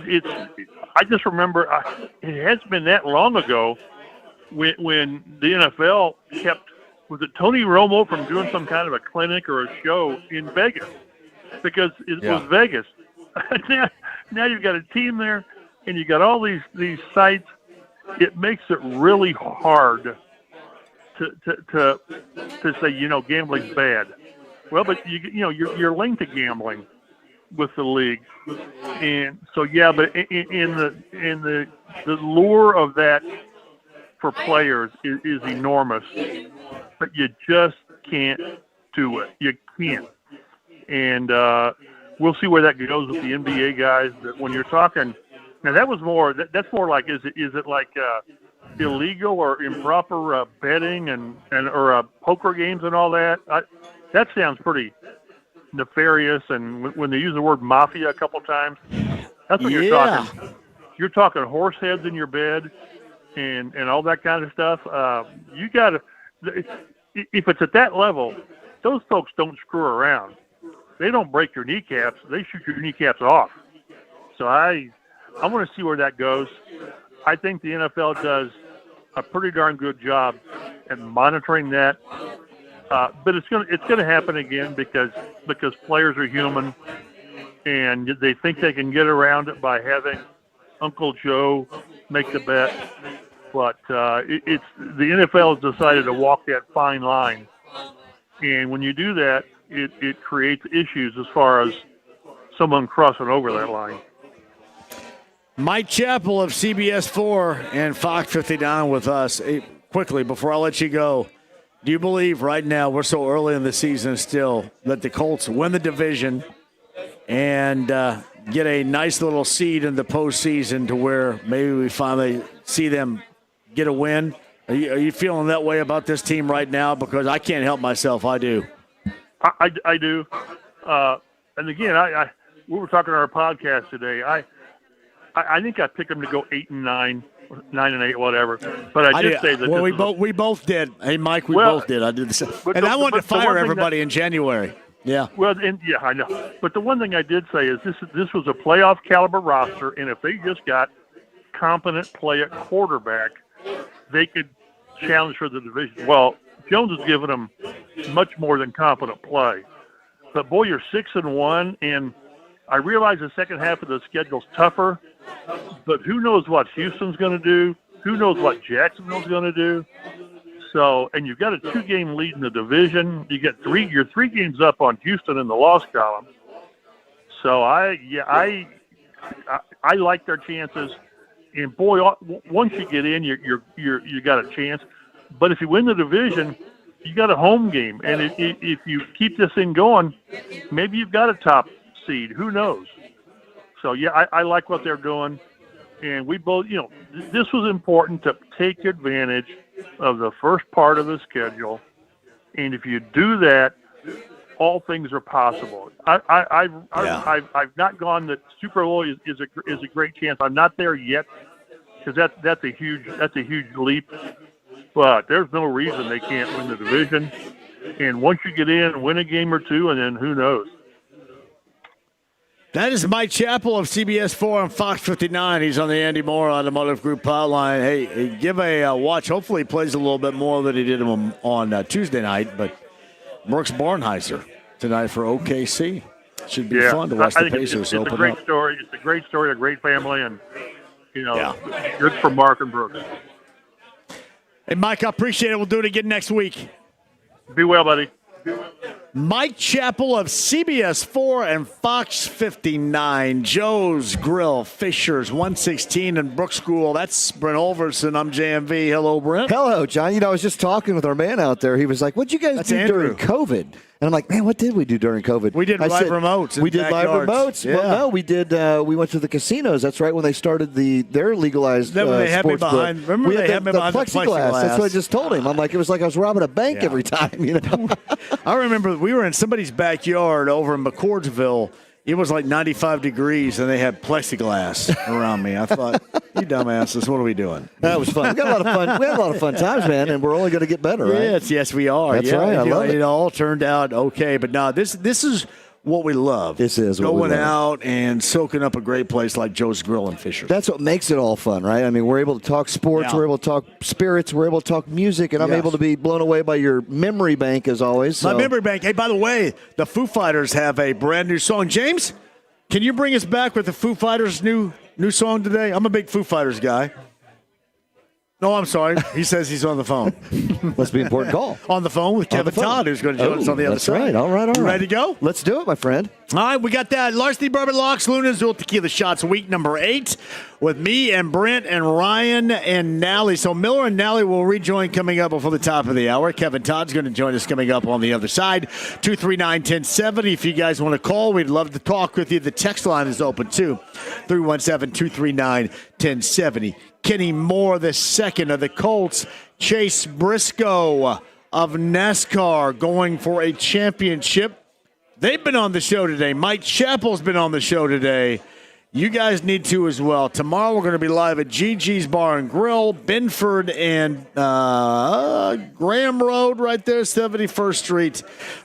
I just remember it hasn't been that long ago when the NFL was it Tony Romo from doing some kind of a clinic or a show in Vegas, because it was Vegas. now you've got a team there and you got all these sites. It makes it really hard to say gambling's bad. Well, but you're linked to gambling with the league, and so but in the lure of that for players is enormous, but you just can't do it. You can't, and we'll see where that goes with the NBA guys. That when you're talking, now that was more. That's more like is it like illegal or improper betting and or poker games and all that? That sounds pretty nefarious, and when they use the word mafia a couple times, that's what you're talking. You're talking horse heads in your bed and all that kind of stuff. You got to, if it's at that level, those folks don't screw around. They don't break your kneecaps. They shoot your kneecaps off. So I want to see where that goes. I think the NFL does a pretty darn good job at monitoring that. But it's gonna happen again because players are human, and they think they can get around it by having Uncle Joe make the bet. But it's the NFL has decided to walk that fine line, and when you do that, it creates issues as far as someone crossing over that line. Mike Chappell of CBS 4 and Fox 59 with us. Hey, quickly, before I let you go, do you believe right now, we're so early in the season still, that the Colts win the division and get a nice little seed in the postseason to where maybe we finally see them get a win? Are you feeling that way about this team right now? Because I can't help myself. I do. I do. And again, we were talking on our podcast today. I think I picked them to go 8-9. 9-8, whatever. But I did say that. Well, we both did. Hey, Mike, we both did. I did the same. And I wanted to fire everybody in January. Yeah. Well, I know. But the one thing I did say is this was a playoff caliber roster, and if they just got competent play at quarterback, they could challenge for the division. Well, Jones has given them much more than competent play. But boy, you're 6-1, and I realize the second half of the schedule's tougher. But who knows what Houston's going to do? Who knows what Jacksonville's going to do? So, and you've got a 2-game lead in the division. You're 3 games up on Houston in the loss column. So I like their chances. And boy, once you get in, you got a chance. But if you win the division, you got a home game. And if you keep this thing going, maybe you've got a top seed. Who knows? So, I like what they're doing. And we both, this was important to take advantage of the first part of the schedule. And if you do that, all things are possible. I've not gone that Super Bowl is a great chance. I'm not there yet because that's a huge leap. But there's no reason they can't win the division. And once you get in, win a game or two, and then who knows? That is Mike Chappell of CBS 4 on Fox 59. He's on the Andy Moore Automotive Group hotline. Hey, give a watch. Hopefully he plays a little bit more than he did on Tuesday night. But Brooks Barnheiser tonight for OKC. Should be fun to watch the Pacers open up. It's a great story. It's a great story, a great family, and, good for Mark and Brooks. Hey, Mike, I appreciate it. We'll do it again next week. Be well, buddy. Mike Chappell of CBS 4 and Fox 59. Joe's Grill, Fishers 116 and Brook School. That's Brent Olverson. I'm JMV. Hello, Brent. Hello, John. I was just talking with our man out there. He was like, what'd you guys do during COVID? And I'm like, man, what did we do during COVID? We did live remotes. We did live remotes. Yeah. Well, no, we did. We went to the casinos. That's right when they started their legalized then when they had me sports behind. book. Remember we they had had me behind the plexiglass. That's what I just told him. I'm like, it was like I was robbing a bank every time. I remember we were in somebody's backyard over in McCordsville. It was like 95 degrees, and they had plexiglass around me. I thought, you dumbasses, what are we doing? That was fun. We got a lot of fun. We had a lot of fun times, man, and we're only going to get better, right? Yes, we are. That's right. I love it. It all turned out okay, but no, this is what we love. This is what we going love. out and soaking up a great place like Joe's Grill and Fishers. That's what makes it all fun, right? I mean, we're able to talk sports, Yeah. we're able to talk spirits, we're able to talk music, and I'm Yes. able to be blown away by your memory bank as always. My so. memory bank. Hey, by the way, the Foo Fighters have a brand new song. James, can you bring us back with the Foo Fighters' new song today? I'm a big Foo Fighters guy. No, I'm sorry. He says he's on the phone. Must be an important call. On the phone with Kevin Todd, who's going to join us on the other that's side. right. All right. You ready to go? Let's do it, my friend. All right, we got that. Larceny Bourbon Locks, Luna Azul Tequila Shots, week number 8, with me and Brent and Ryan and Nally. So Miller and Nally will rejoin coming up before the top of the hour. Kevin Todd's going to join us coming up on the other side. 239-1070. If you guys want to call, we'd love to talk with you. The text line is open, too. 317-239-1070. Kenny Moore, the second of the Colts. Chase Briscoe of NASCAR going for a championship. They've been on the show today. Mike Chappell's been on the show today. You guys need to as well. Tomorrow we're going to be live at Gigi's Bar and Grill, Benford and Graham Road right there, 71st Street.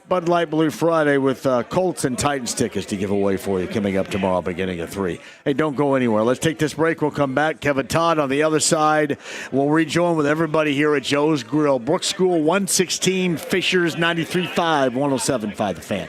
Bud Light Blue Friday with Colts and Titans tickets to give away for you coming up tomorrow beginning at 3. Hey, don't go anywhere. Let's take this break. We'll come back. Kevin Todd on the other side. We'll rejoin with everybody here at Joe's Grill. Brook School 116, Fishers 93.5, 107.5 The Fan.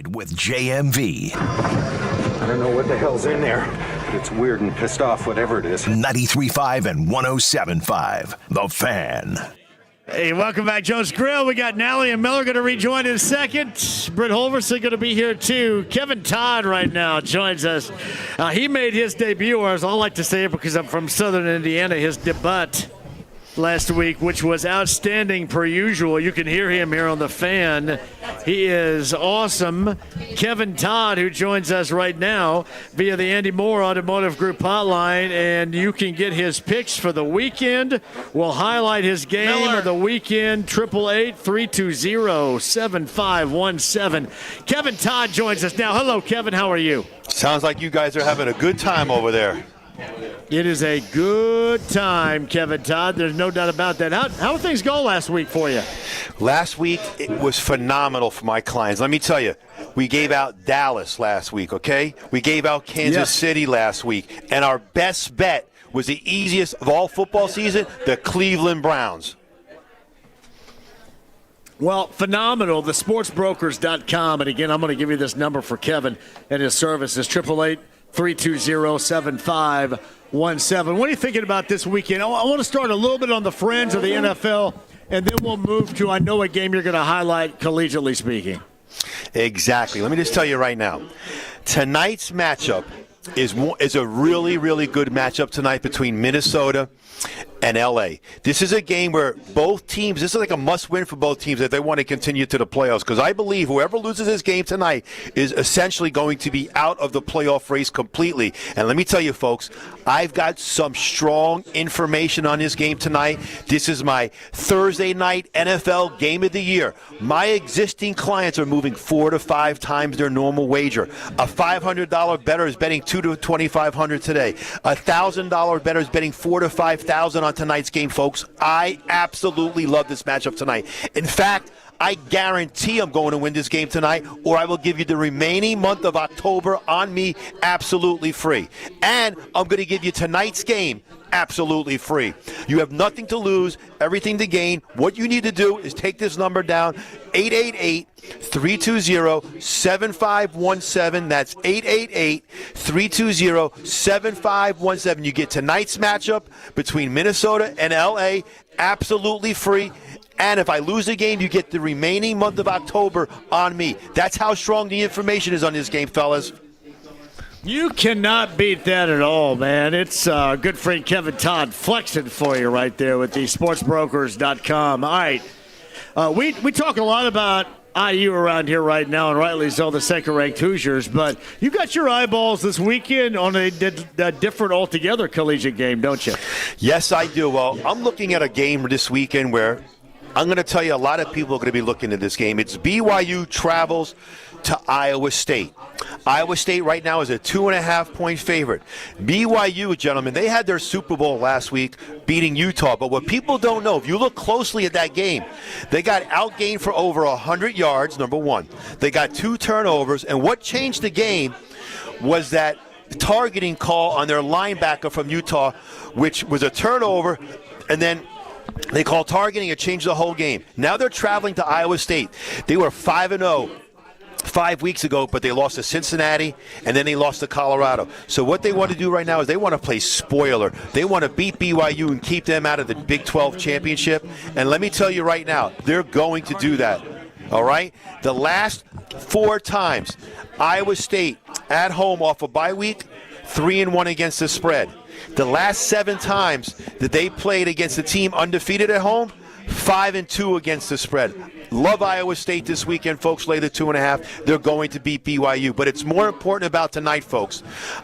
With JMV. I don't know what the hell's in there, but it's weird and pissed off, whatever it is. 93.5 and 107.5. The Fan. Hey, welcome back, Joe's Grill. We got Nally and Miller going to rejoin in a second. Britt Holverson going to be here, too. Kevin Todd right now joins us. He made his debut, or as I like to say it because I'm from Southern Indiana, his debut last week, which was outstanding per usual. You can hear him here on The Fan. He is awesome. Kevin Todd, who joins us right now via the Andy Moore Automotive Group hotline, and you can get his picks for the weekend. We'll highlight his game of the weekend, 888-320-7517. Kevin Todd joins us now. Hello, Kevin. How are you? Sounds like you guys are having a good time over there. It is a good time, Kevin Todd. There's no doubt about that. How did things go last week for you? Last week, it was phenomenal for my clients. Let me tell you, we gave out Dallas last week, okay? We gave out Kansas City last week. And our best bet was the easiest of all football season, the Cleveland Browns. Well, phenomenal. The sportsbrokers.com. And again, I'm going to give you this number for Kevin and his services, 888-320-7517. What are you thinking about this weekend? I want to start a little bit on the fringe of the NFL, and then we'll move to, I know, a game you're going to highlight, collegiately speaking. Exactly. Let me just tell you right now, tonight's matchup is a really, really good matchup tonight between Minnesota and L.A. This is a game where both teams, this is like a must-win for both teams if they want to continue to the playoffs, because I believe whoever loses this game tonight is essentially going to be out of the playoff race completely. And let me tell you, folks, I've got some strong information on this game tonight. This is my Thursday night NFL game of the year. My existing clients are moving 4 to 5 times their normal wager. A $500 bettor is betting $2,000 to $2,500 today. A $1,000 bettor is betting $4,000 to $5,000 on tonight's game, folks. I absolutely love this matchup tonight. In fact, I guarantee I'm going to win this game tonight, or I will give you the remaining month of October on me absolutely free. And I'm going to give you tonight's game absolutely free. You have nothing to lose, everything to gain. What you need to do is take this number down, 888-320-7517. That's 888-320-7517. You get tonight's matchup between Minnesota and L.A. absolutely free. And if I lose the game, you get the remaining month of October on me. That's how strong the information is on this game, fellas. You cannot beat that at all, man. It's good friend Kevin Todd flexing for you right there with the sportsbrokers.com. All right. We talk a lot about IU around here right now, and rightly so, the second-ranked Hoosiers. But you got your eyeballs this weekend on a different altogether collegiate game, don't you? Yes, I do. Well, I'm looking at a game this weekend where I'm going to tell you a lot of people are going to be looking at this game. It's BYU travels to Iowa State. Iowa State right now is a 2.5-point favorite. BYU, gentlemen, they had their Super Bowl last week beating Utah. But what people don't know, if you look closely at that game, they got outgained for over 100 yards, number one. They got 2 turnovers. And what changed the game was that targeting call on their linebacker from Utah, which was a turnover, and then they called targeting and changed the whole game. Now they're traveling to Iowa State. They were 5-0 5 weeks ago, but they lost to Cincinnati, and then they lost to Colorado. So what they want to do right now is they want to play spoiler. They want to beat BYU and keep them out of the Big 12 championship. And let me tell you right now, they're going to do that. All right? The last 4 times, Iowa State at home off a bye week, 3-1 against the spread. The last 7 times that they played against a team undefeated at home, 5-2 against the spread. Love Iowa State this weekend, folks. Lay the 2.5. They're going to beat BYU. But it's more important about tonight, folks.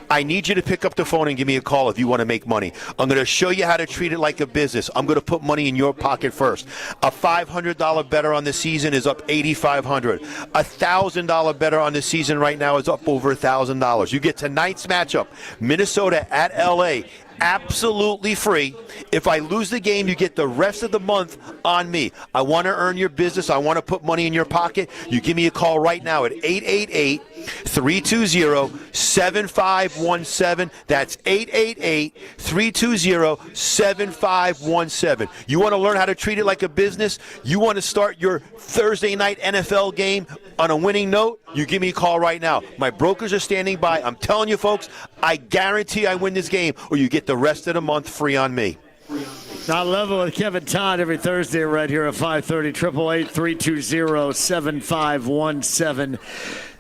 I need you to pick up the phone and give me a call if you want to make money. I'm going to show you how to treat it like a business. I'm going to put money in your pocket first. A $500 bettor on the season is up $8,500. A $1,000 bettor on the season right now is up over $1,000. You get tonight's matchup, Minnesota at L.A., absolutely free. If I lose the game, you get the rest of the month on me. I want to earn your business. I want to put money in your pocket. You give me a call right now at 888-320-7517. That's 888-320-7517. You want to learn how to treat it like a business? You want to start your Thursday night NFL game on a winning note? You give me a call right now. My brokers are standing by. I'm telling you, folks, I guarantee I win this game, or you get the rest of the month free on me. I love it with Kevin Todd every Thursday right here at 5:30. 888-320-7517.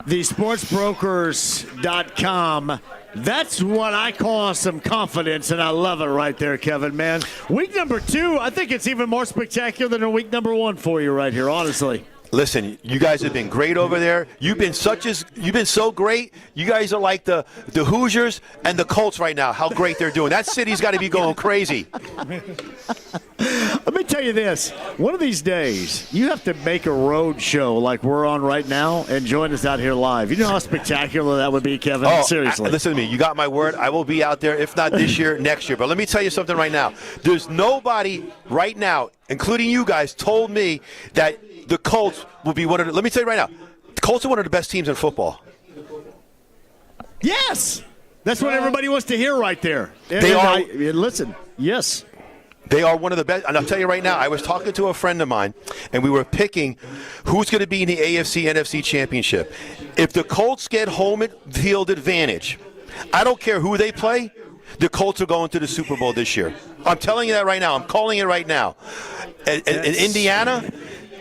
TheSportsBrokers.com. That's what I call some confidence, and I love it right there, Kevin, man. Week number 2, I think it's even more spectacular than week number 1 for you right here, honestly. Listen, you guys have been great over there. You've been so great. You guys are like the Hoosiers and the Colts right now. How great they're doing. That city's got to be going crazy. Let me tell you this. One of these days, you have to make a road show like we're on right now and join us out here live. You know how spectacular that would be, Kevin? Seriously. Listen to me. You got my word. I will be out there, if not this year, next year. But let me tell you something right now. There's nobody right now, including you guys, told me that the Colts will be one of the – let me tell you right now. The Colts are one of the best teams in football. Yes. That's what everybody wants to hear right there. They are. Listen, yes. They are one of the best. And I'll tell you right now, I was talking to a friend of mine, and we were picking who's going to be in the AFC-NFC championship. If the Colts get home field advantage, I don't care who they play, the Colts are going to the Super Bowl this year. I'm telling you that right now. I'm calling it right now. And Indiana,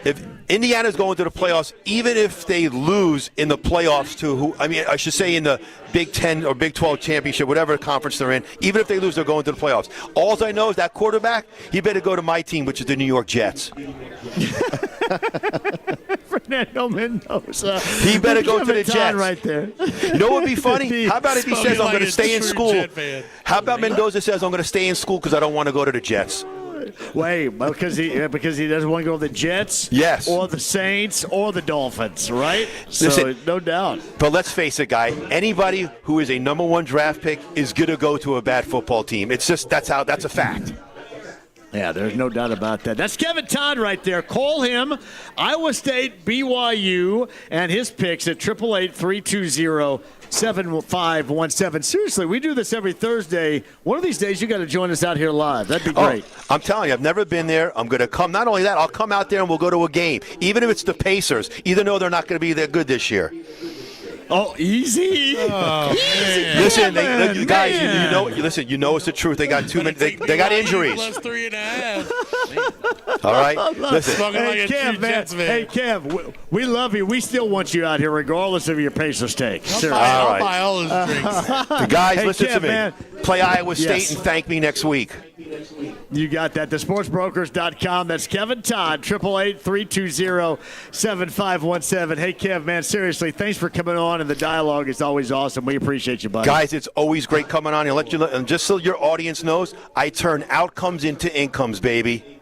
if Indiana's going to the playoffs, even if they lose in the playoffs to I should say in the Big 10 or Big 12 championship, whatever conference they're in, even if they lose, they're going to the playoffs. All I know is that quarterback, he better go to my team, which is the New York Jets. Fernando Mendoza. He better go to the Jets. Right there. You know what would be funny? How about if he says, I'm going to stay in school? How about Mendoza says, I'm going to stay in school because I don't want to go to the Jets? Wait, because he doesn't want to go to the Jets? Yes. Or the Saints or the Dolphins, right? Listen, no doubt. But let's face it, guy. Anybody who is a number 1 draft pick is going to go to a bad football team. It's just that's a fact. Yeah, there's no doubt about that. That's Kevin Todd right there. Call him, Iowa State, BYU, and his picks at 888-320-7517. Seriously, we do this every Thursday. One of these days, you got to join us out here live. That'd be great. I'm telling you, I've never been there. I'm going to come. Not only that, I'll come out there and we'll go to a game, even if it's the Pacers, even though they're not going to be that good this year. Oh, easy. Oh, easy. Listen, guys, you know it's the truth. They got too many. They got injuries. Plus 3.5. All right, listen. Hey, Kev, man. Hey, Kev, we love you. We still want you out here, regardless of your Pacers take. I'll buy all his drinks. The guys, listen to me. Man. Play Iowa State and thank me next week. You got that. TheSportsBrokers.com. That's Kevin Todd, 888-320-7517. Hey, Kev, man, seriously, thanks for coming on, and the dialogue is always awesome. We appreciate you, buddy. Guys, it's always great coming on. And just so your audience knows, I turn outcomes into incomes, baby.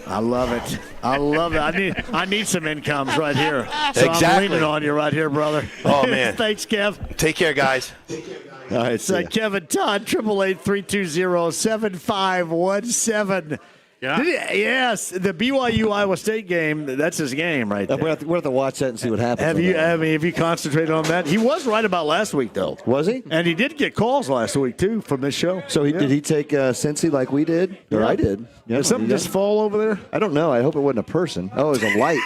I love it. I love it. I need some incomes right here. So Exactly. I'm leaning on you right here, brother. Oh, man. Thanks, Kev. Take care, guys. All right, It's Kevin Todd, 888-320-7517. Yeah. Yes, the BYU Iowa State game. That's his game right there. We'll have to watch that and see what happens. Have you concentrated on that? He was right about last week, though. Was he? And he did get calls last week too from this show. So did he take Cincy like we did, or I did? Yeah, did something just fall over there? I don't know. I hope it wasn't a person. Oh, it was a light.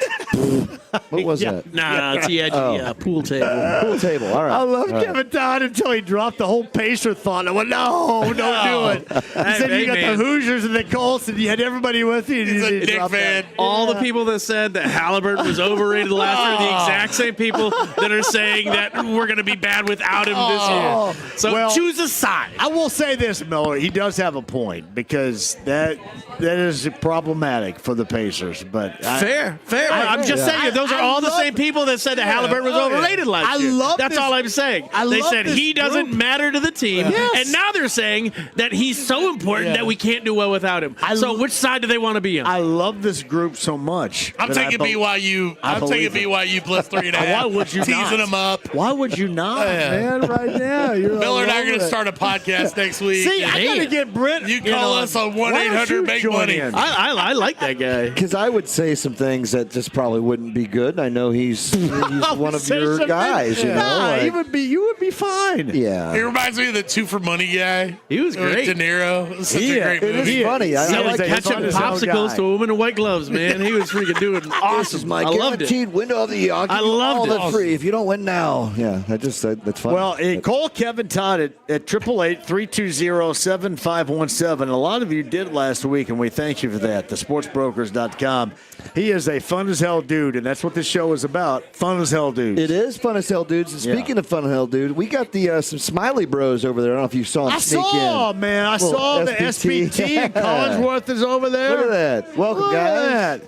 What was that? Nah, it's the edge pool table. Pool table. All right. I love All right. Kevin Todd until he dropped the whole Pacer thought. I went, no, don't do it. He said you got the Hoosiers and the Colts, and you had everybody with you. He's a Nick fan. All the people that said that Halliburton was overrated last year are the exact same people that are saying that we're going to be bad without him this year. So choose a side. I will say this, Miller. He does have a point because that is problematic for the Pacers. But fair. I'm just saying those are all the same people that said that Halliburton was overrated last year. That's all I'm saying. They said he doesn't matter to the team, and now they're saying that he's so important that we can't do well without him. So which side do they want to be on? I love this group so much. I'm taking BYU. I'm taking BYU plus 3.5. Why would you teasing them up? Why would you not, man? Right now, Miller and I are going to start a podcast next week. See, I got to get Brent. You call us on 1-800-MAKE-MONEY. I like that guy because I would say some things that just probably probably wouldn't be good. I know he's one of your guys. You know, nah, you would be fine. Yeah. He reminds me of the Two for Money guy. He was great. De Niro. It was such a great it movie. is funny. I like catching popsicles to a woman in white gloves, man. He was freaking doing awesome. This is my I loved it. guaranteed window of the year. I'll give I you loved all it. the free if you don't win now. Yeah, that's funny. Well, call Kevin Todd at 888-320-7517. A lot of you did last week, and we thank you for that. TheSportsBrokers.com. He is a fun as hell dude, and that's what this show is about. Fun as hell dudes. It is fun as hell dudes. And speaking of fun as hell dude, we got the some Smiley Bros over there. I don't know if you saw them sneak in. I saw the SPT and Collinsworth is over there. Look at that. Welcome, guys.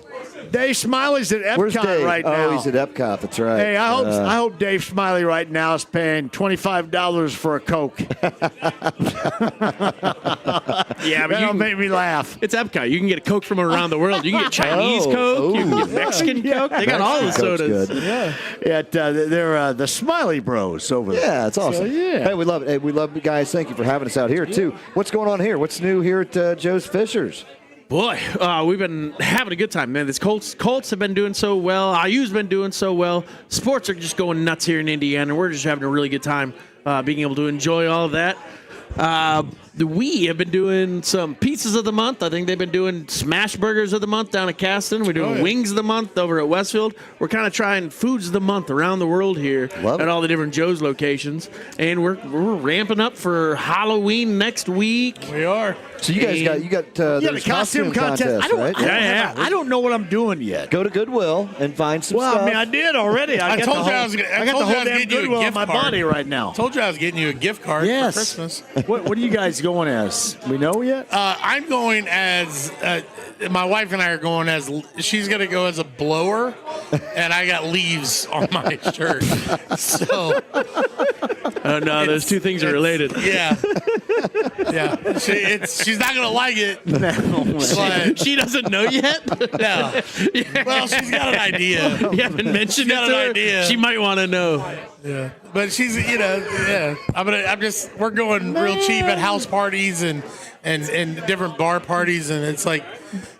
Dave Smiley's at Epcot Where's Dave? right now. Oh, he's at Epcot. That's right. Hey, I hope Dave Smiley right now is paying $25 for a Coke. Yeah, but that'll make me laugh. It's Epcot. You can get a Coke from around the world. You can get Chinese Coke. You can get Mexican Coke. They got all the sodas. Yeah, they're the Smiley Bros over there. Yeah, it's awesome. So, yeah. Hey, we love it. Hey, we love you guys. Thank you for having us out here, too. What's going on here? What's new here at Joe's Fishers? Boy, we've been having a good time, man. This Colts have been doing so well. IU's been doing so well. Sports are just going nuts here in Indiana. We're just having a really good time being able to enjoy all of that. We have been doing some pizzas of the month. I think they've been doing smash burgers of the month down at Caston. We're doing wings of the month over at Westfield. We're kind of trying foods of the month around the world here at all the different Joe's locations. And we're ramping up for Halloween next week. We are. So you guys got the costume contest, right? I don't know what I'm doing yet. Go to Goodwill and find some stuff. Well, I mean, I did already. I got the whole damn Goodwill on my body right now. Told you I was getting you a gift card for Christmas. What are you guys going as? We know yet? I'm going as my wife and I are going as. She's going to go as a blower, and I got leaves on my shirt. So. Oh no, those two things are related. Yeah. Yeah. She's not going to like it. No. But she doesn't know yet? No. Well, she's got an idea. You haven't mentioned it to her? Idea. She might want to know. Yeah. But she's, we're going real cheap at house parties and different bar parties, and it's like,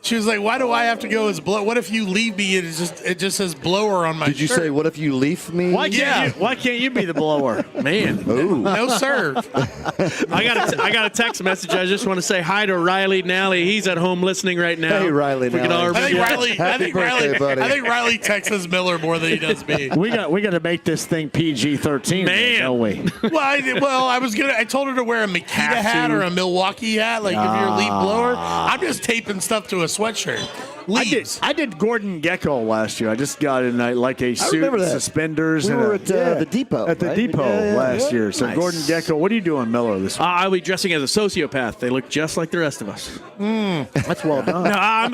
she was like, why do I have to go as blower? What if you leave me and it just says blower on my shirt? Did you say, what if you leave me? Why can't you be the blower? Man. Ooh. No, sir. I got a text message. I just want to say hi to Riley Nally. He's at home listening right now. Hey, Riley Nally. I think Riley texts Miller more than he does me. We got to make this thing PG-13. Man. No way. I told her to wear a Makita hat or a Milwaukee hat, like if you're a lead blower. I'm just taping stuff to a sweatshirt. Leaves. I did Gordon Gecko last year. I just got in like a suit, suspenders. We were at the depot. At the depot last year. So Nice. Gordon Gecko, what are you doing, Miller, this week? I'll be dressing as a sociopath. They look just like the rest of us. That's well done. No, I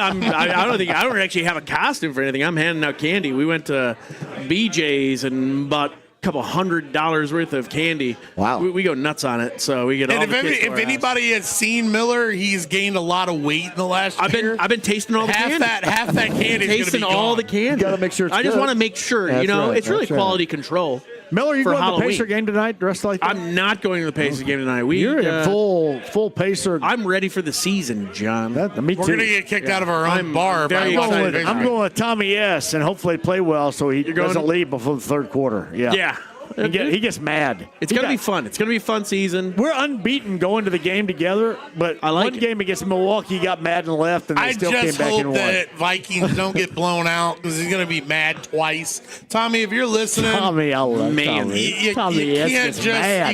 don't actually have a costume for anything. I'm handing out candy. We went to BJ's and bought couple $100 worth of candy. Wow. We go nuts on it. So we get all the kids to if our anybody has seen Miller, he's gained a lot of weight in the last year. I've been tasting all the candy. Half that candy is tasting gonna be all gone. the candy. You got to make sure it's I just good. want to make sure, That's right, it's really that's right. quality control. Miller, you for going to the Halloween. Pacer game tonight dressed like that? I'm not going to the Pacers game tonight. You're in full Pacer. I'm ready for the season, John. Me too. We're gonna get kicked out of our own bar. very excited. I'm going with Tommy S. and hopefully play well so he doesn't leave before the third quarter. Yeah. He gets mad. It's going to be fun. It's going to be a fun season. We're unbeaten going to the game together, but one game against Milwaukee, he got mad and left, and they still came back and won. I just hope that Vikings don't get blown out because he's going to be mad twice. Tommy, if you're listening, Tommy, I love Tommy. Tommy you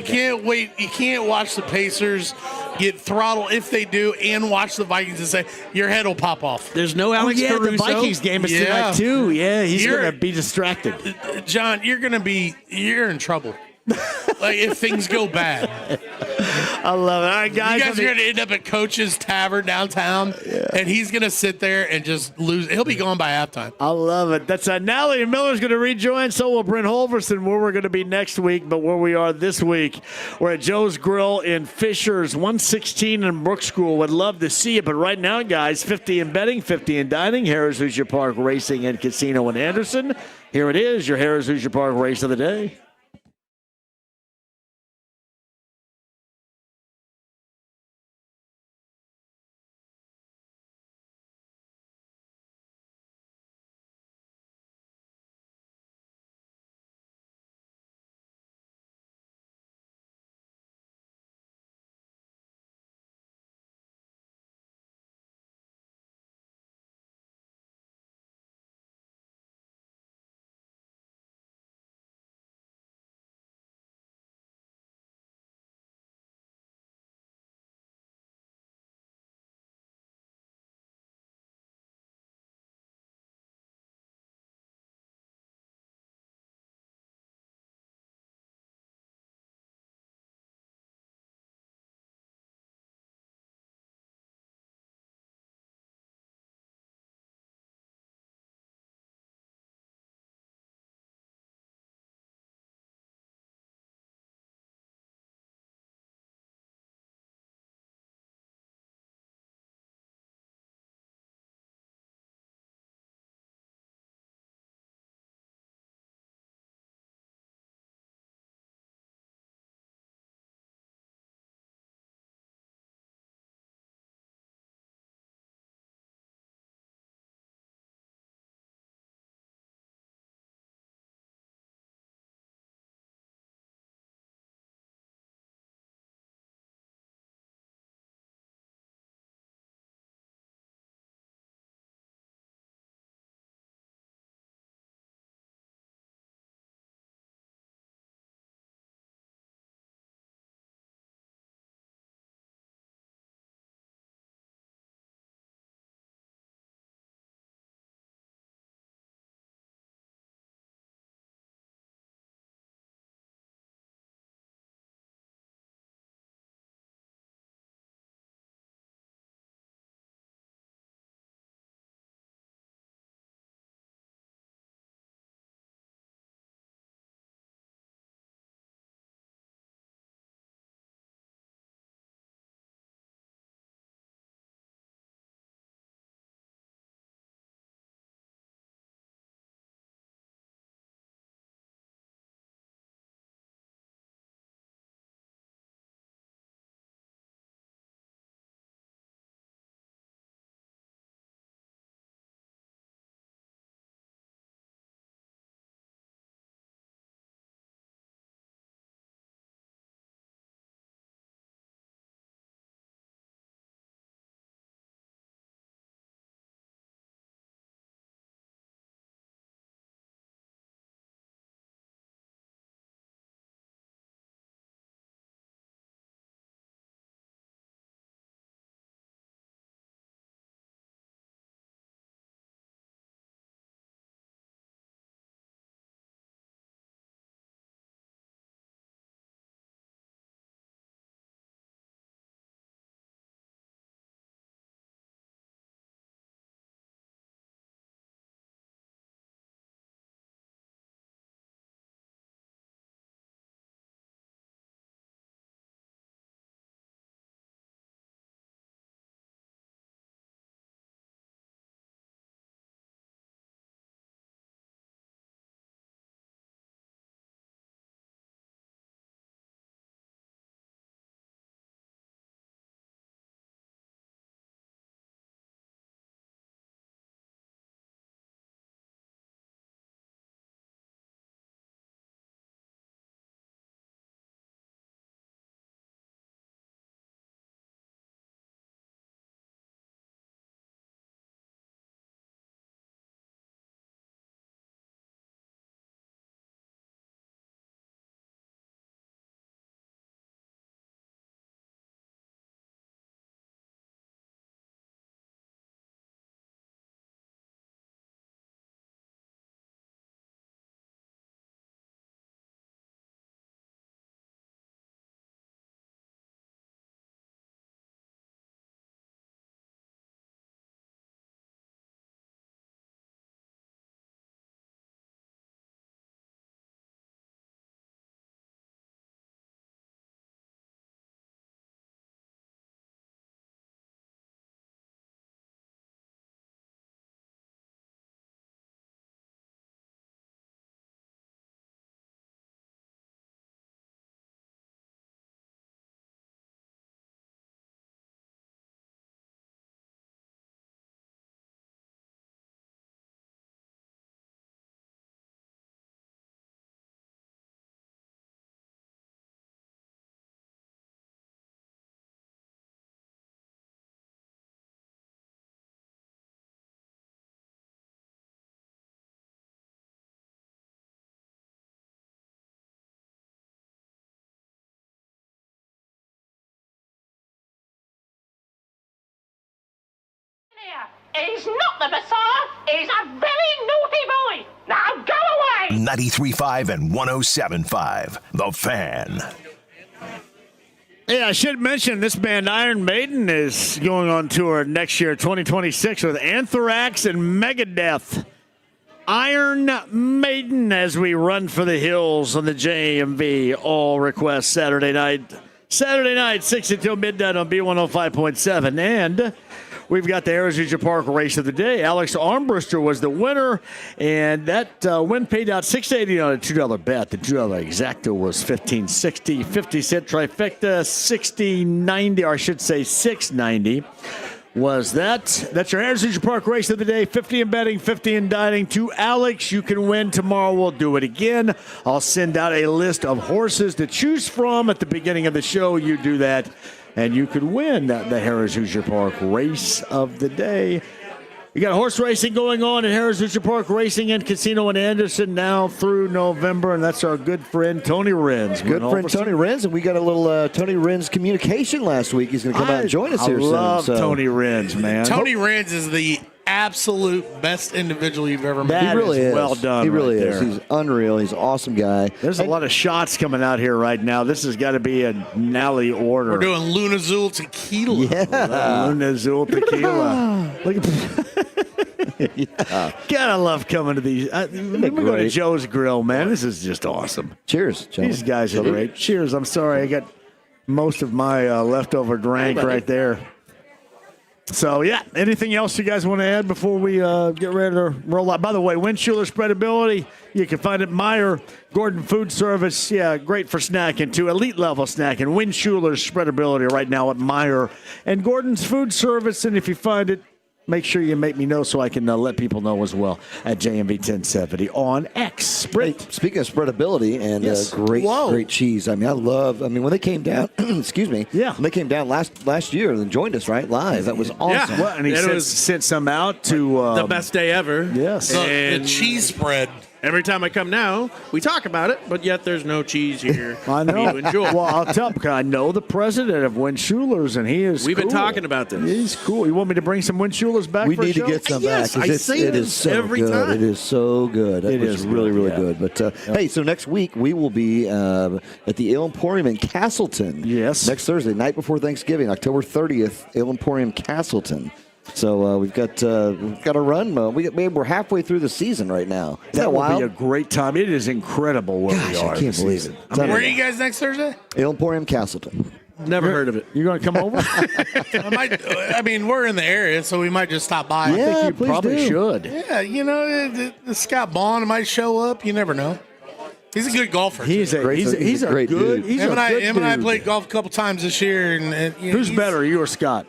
can't wait. You can't watch the Pacers get throttled if they do, and watch the Vikings and say your head will pop off. There's no Alex Caruso. The Vikings game is tonight too. Yeah, he's going to be distracted. John, you're in trouble. Like if things go bad. I love it. All right, guys. You guys are going to end up at Coach's Tavern downtown, and he's going to sit there and just lose. He'll be gone by halftime. I love it. That's Nally and Miller's going to rejoin. So will Brent Holverson, where we're going to be next week. But where we are this week, we're at Joe's Grill in Fishers, 116 in Brook School. Would love to see you. But right now, guys, 50 in betting, 50 in dining. Harris Hoosier Park Racing and Casino in Anderson. Here it is, your Harris Hoosier Park race of the day. He's not the Messiah. He's a very naughty boy. Now go away. 93.5 and 107.5. The Fan. Yeah, I should mention this band Iron Maiden is going on tour next year, 2026, with Anthrax and Megadeth. Iron Maiden as we run for the hills on the JMV All Request Saturday night. Saturday night, 6 until midnight on B105.7. And we've got the Harris Park race of the day. Alex Armbruster was the winner, and that win paid out $6.80 on a $2 bet. The $2 exacta was $15.60. 50-cent trifecta, $60.90, or I should say $6.90. Was that. That's your Harris Park race of the day. 50 in betting, 50 in dining. To Alex, you can win tomorrow. We'll do it again. I'll send out a list of horses to choose from at the beginning of the show. You do that, and you could win the Harris Park race of the day. You got horse racing going on at Harris Park Racing and Casino in Anderson now through November, and that's our good friend Tony Renz. Good friend Tony Renz, and we got a little Tony Renz communication last week. He's going to come out and join us here soon. I love Tony Renz, man. Tony Renz is the absolute best individual you've ever met. He really is. Well done. He really right is. there. He's unreal. He's an awesome guy. There's a lot of shots coming out here right now. This has got to be a Nally order. We're doing Luna Azul tequila. Yeah, Luna Azul tequila. Look at yeah. Gotta love coming to these. We go to Joe's Grill, man. This is just awesome. Cheers, gentlemen. These guys are great. Cheers. I'm sorry, I got most of my leftover drink right there. So, yeah, anything else you guys want to add before we get ready to roll out? By the way, Windschuler Spreadability, you can find it Meyer, Gordon Food Service. Yeah, great for snacking, too. Elite level snacking. Windschuler's Spreadability right now at Meyer and Gordon's Food Service. And if you find it, make sure you make me know so I can let people know as well at JMV 1070 on X. Hey, speaking of spreadability and Yes. great cheese. I mean, when they came down, excuse me. Yeah. When they came down last year and joined us, right, live. That was awesome. Yeah. Well, and he sent some out to the best day ever. Yes. The cheese spread. Every time I come now, we talk about it, but yet there's no cheese here I know. for you to enjoy. Well, I'll tell you, because I know the president of Windschuler's, and he is We've been cool. talking about this. He's cool. You want me to bring some Windschuler's back We for a need to show? get some Yes, back. I say It this is so every good. time. It is so good. It is is really, good, really yeah. good. But, hey, so next week we will be at the Ale Emporium in Castleton. Yes. Next Thursday, night before Thanksgiving, October 30th, Ale Emporium Castleton. So we've got a run. We're halfway through the season right now. Is That will wild? be a great time. It is incredible where we are. I can't believe it. Where are you guys next Thursday? Ale Emporium Castleton. Never heard of it. You're going to come over? I mean, we're in the area, so we might just stop by. Yeah, I think you please probably do. should. Yeah, the Scott Bond might show up. You never know. He's a good golfer. He's a great good. dude. He's him a and I, good him and I dude. played golf a couple times this year. And Who's better, you or Scott?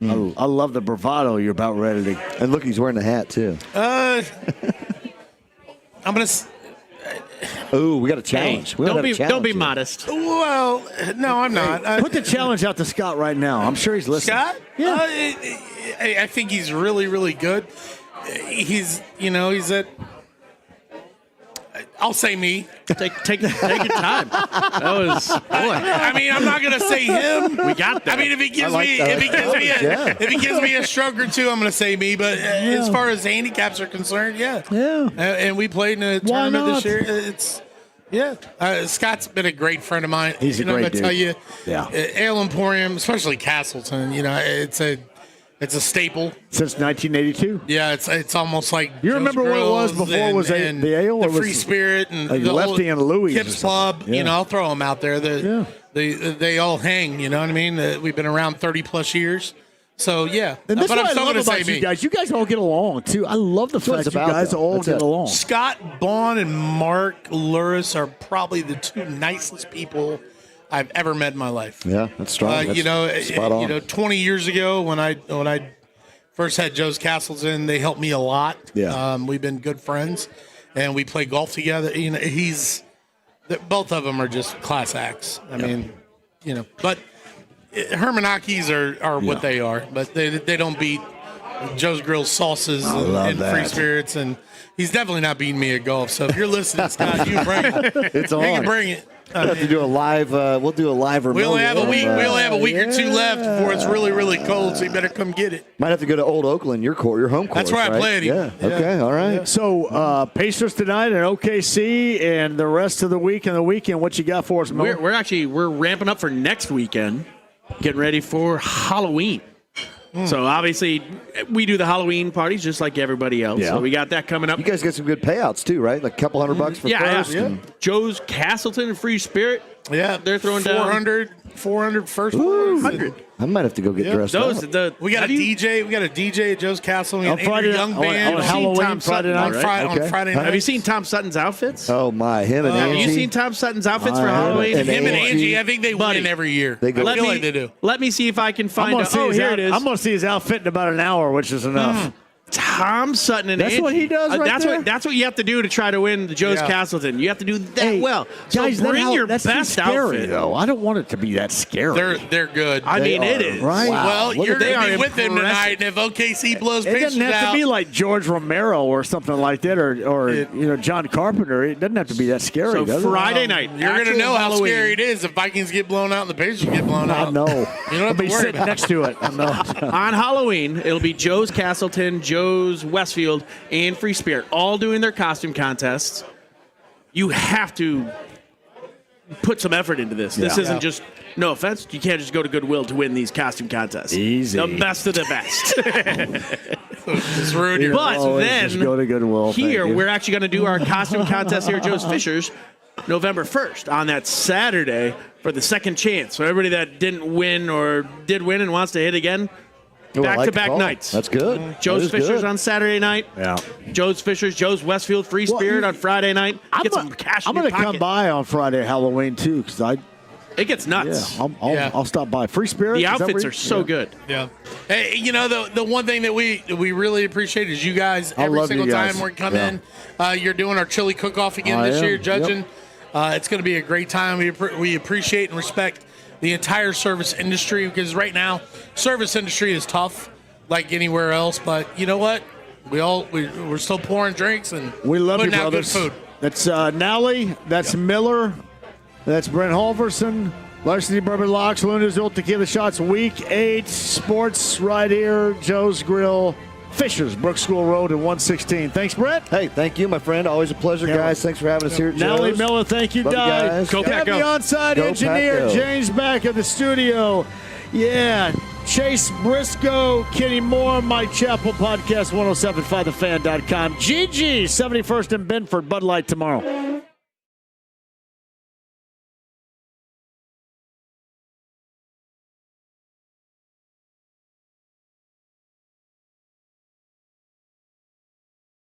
I love the bravado you're about ready to. And look, he's wearing a hat, too. I'm gonna. Oh, we got a challenge. We Don't have a be challenge here. modest. Well, no, I'm not. Put the challenge out to Scott right now. I'm sure he's listening. Scott? Yeah. I think he's really, really good. He's at. I'll say me. Take your time. That was boy. I mean, I'm not gonna say him. We got that. I mean, if he gives like me, that. if he gives me a stroke or two, I'm gonna say me. But as far as handicaps are concerned, yeah. And we played in a tournament this year. It's. Yeah, Scott's been a great friend of mine. He's a great I'm gonna tell you, Yeah. Ale Emporium, especially Castleton. It's a staple Since 1982. Yeah, it's almost like You Joe's remember what it was Grills before? Was and the Ale? the or was Free Spirit and like the Lefty and Louie Kips Club. Yeah. I'll throw them out there. They all hang. You know what I mean? We've been around 30 plus years. So yeah, And that's but what I'm still I love gonna say about you me. guys. You guys all get along too. I love the That's what fact it's you about, guys though. all That's get it. along. Scott Bond and Mark Luris are probably the two nicest people I've ever met in my life. Yeah, that's strong. That's spot on. 20 years ago when I first had Joe's Castleton, they helped me a lot. Yeah. We've been good friends, and we play golf together. Both of them are just class acts. I mean, but Hermanakis are what they are, but they don't beat Joe's Grill sauces and Free Spirits, and he's definitely not beating me at golf. So if you're listening, Scott, you bring it. It's on. You can bring it. We'll have to do a live. We'll do a live remote. We only have a week. of, We only have a week or two left before it's really, really cold. So you better come get it. Might have to go to Old Oakland, your home course. That's where I right? played. Yeah. Okay. All right. So Pacers tonight and OKC, and the rest of the week and the weekend. What you got for us, Mo? We're ramping up for next weekend, getting ready for Halloween. So obviously, we do the Halloween parties just like everybody else. Yeah. So we got that coming up. You guys get some good payouts too, right? Like a couple $100 for first. Yeah. Joe's Castleton and Free Spirit. Yeah, they're throwing 400 first. 100. I might have to go get dressed up. We got a DJ. We got a DJ at Joe's Castle. We got On Friday, Young Band on Halloween, Friday night. On Friday night. Have you seen Tom Sutton's outfits? Oh my, him and Angie. Have you seen Tom Sutton's outfits for Halloween? Him and Angie, I think they win every year. I feel like they do. Let me see if I can find. Here it is. I'm going to see his outfit in about an hour, which is enough. Tom Sutton and That's Angie. what he does right there? That's what you have to do to try to win the Joe's Castleton. You have to do that well. So Guys, bring your that's best too scary, outfit. though. I don't want it to be that scary. They're good. I mean, it is. Right? Well, Look you're at- they going to are be with them tonight, and if OKC blows It Pacers doesn't have out, to be like George Romero or something like that, or John Carpenter. It doesn't have to be that scary. So does it? Friday night, you're going to know how Halloween. scary it is if Vikings get blown out and the Pacers get blown out. I know. You don't have I'll to be worry sitting about next to it. I know. On Halloween, it'll be Joe's Castleton, Joe's Westfield, and Free Spirit, all doing their costume contests. You have to put some effort into this. This isn't just, no offense, you can't just go to Goodwill to win these costume contests. Easy. The best of the best. Just ruin your But Always then, just go to Goodwill. here, Thank you. we're actually going to do our costume contest here at Joe's Fishers November 1st on that Saturday for the second chance. So everybody that didn't win or did win and wants to hit again, Oh, I like the back-to-back call. nights. That's good. Joe's That is Fishers good. on Saturday night. Yeah. Joe's Fishers, Joe's Westfield, Free Spirit on Friday night. Get some cash I'm in your going to come pocket. by on Friday Halloween too, because It gets nuts. I'll stop by. Free Spirit. The is that outfits where you- are so good. Yeah. Hey, you know, the one thing that we really appreciate is you guys, I every love single you guys. time we come Yeah. in, you're doing our chili cook-off again I this am. year, judging. Yep. It's going to be a great time. We appreciate and respect the entire service industry, because right now, service industry is tough like anywhere else. But you know what? We're still pouring drinks and We love you, putting out good brothers. food. That's Nally. That's Miller. That's Brent Halverson. Larceny Bourbon Locks, Luna's Old Tequila Shots, Week 8 sports right here, Joe's Grill, Fishers, Brook School Road and 116. Thanks, Brent. Hey, thank you, my friend. Always a pleasure, guys. Thanks for having us here at Nally Joe's. Miller, thank you, Love you guys. guys. Heavy onside Go engineer, Paco. James back at the studio. Yeah. Chase Briscoe, Kenny Moore, Mike Chappell, podcast 1075thefan.com. GG, 71st and Benford, Bud Light tomorrow.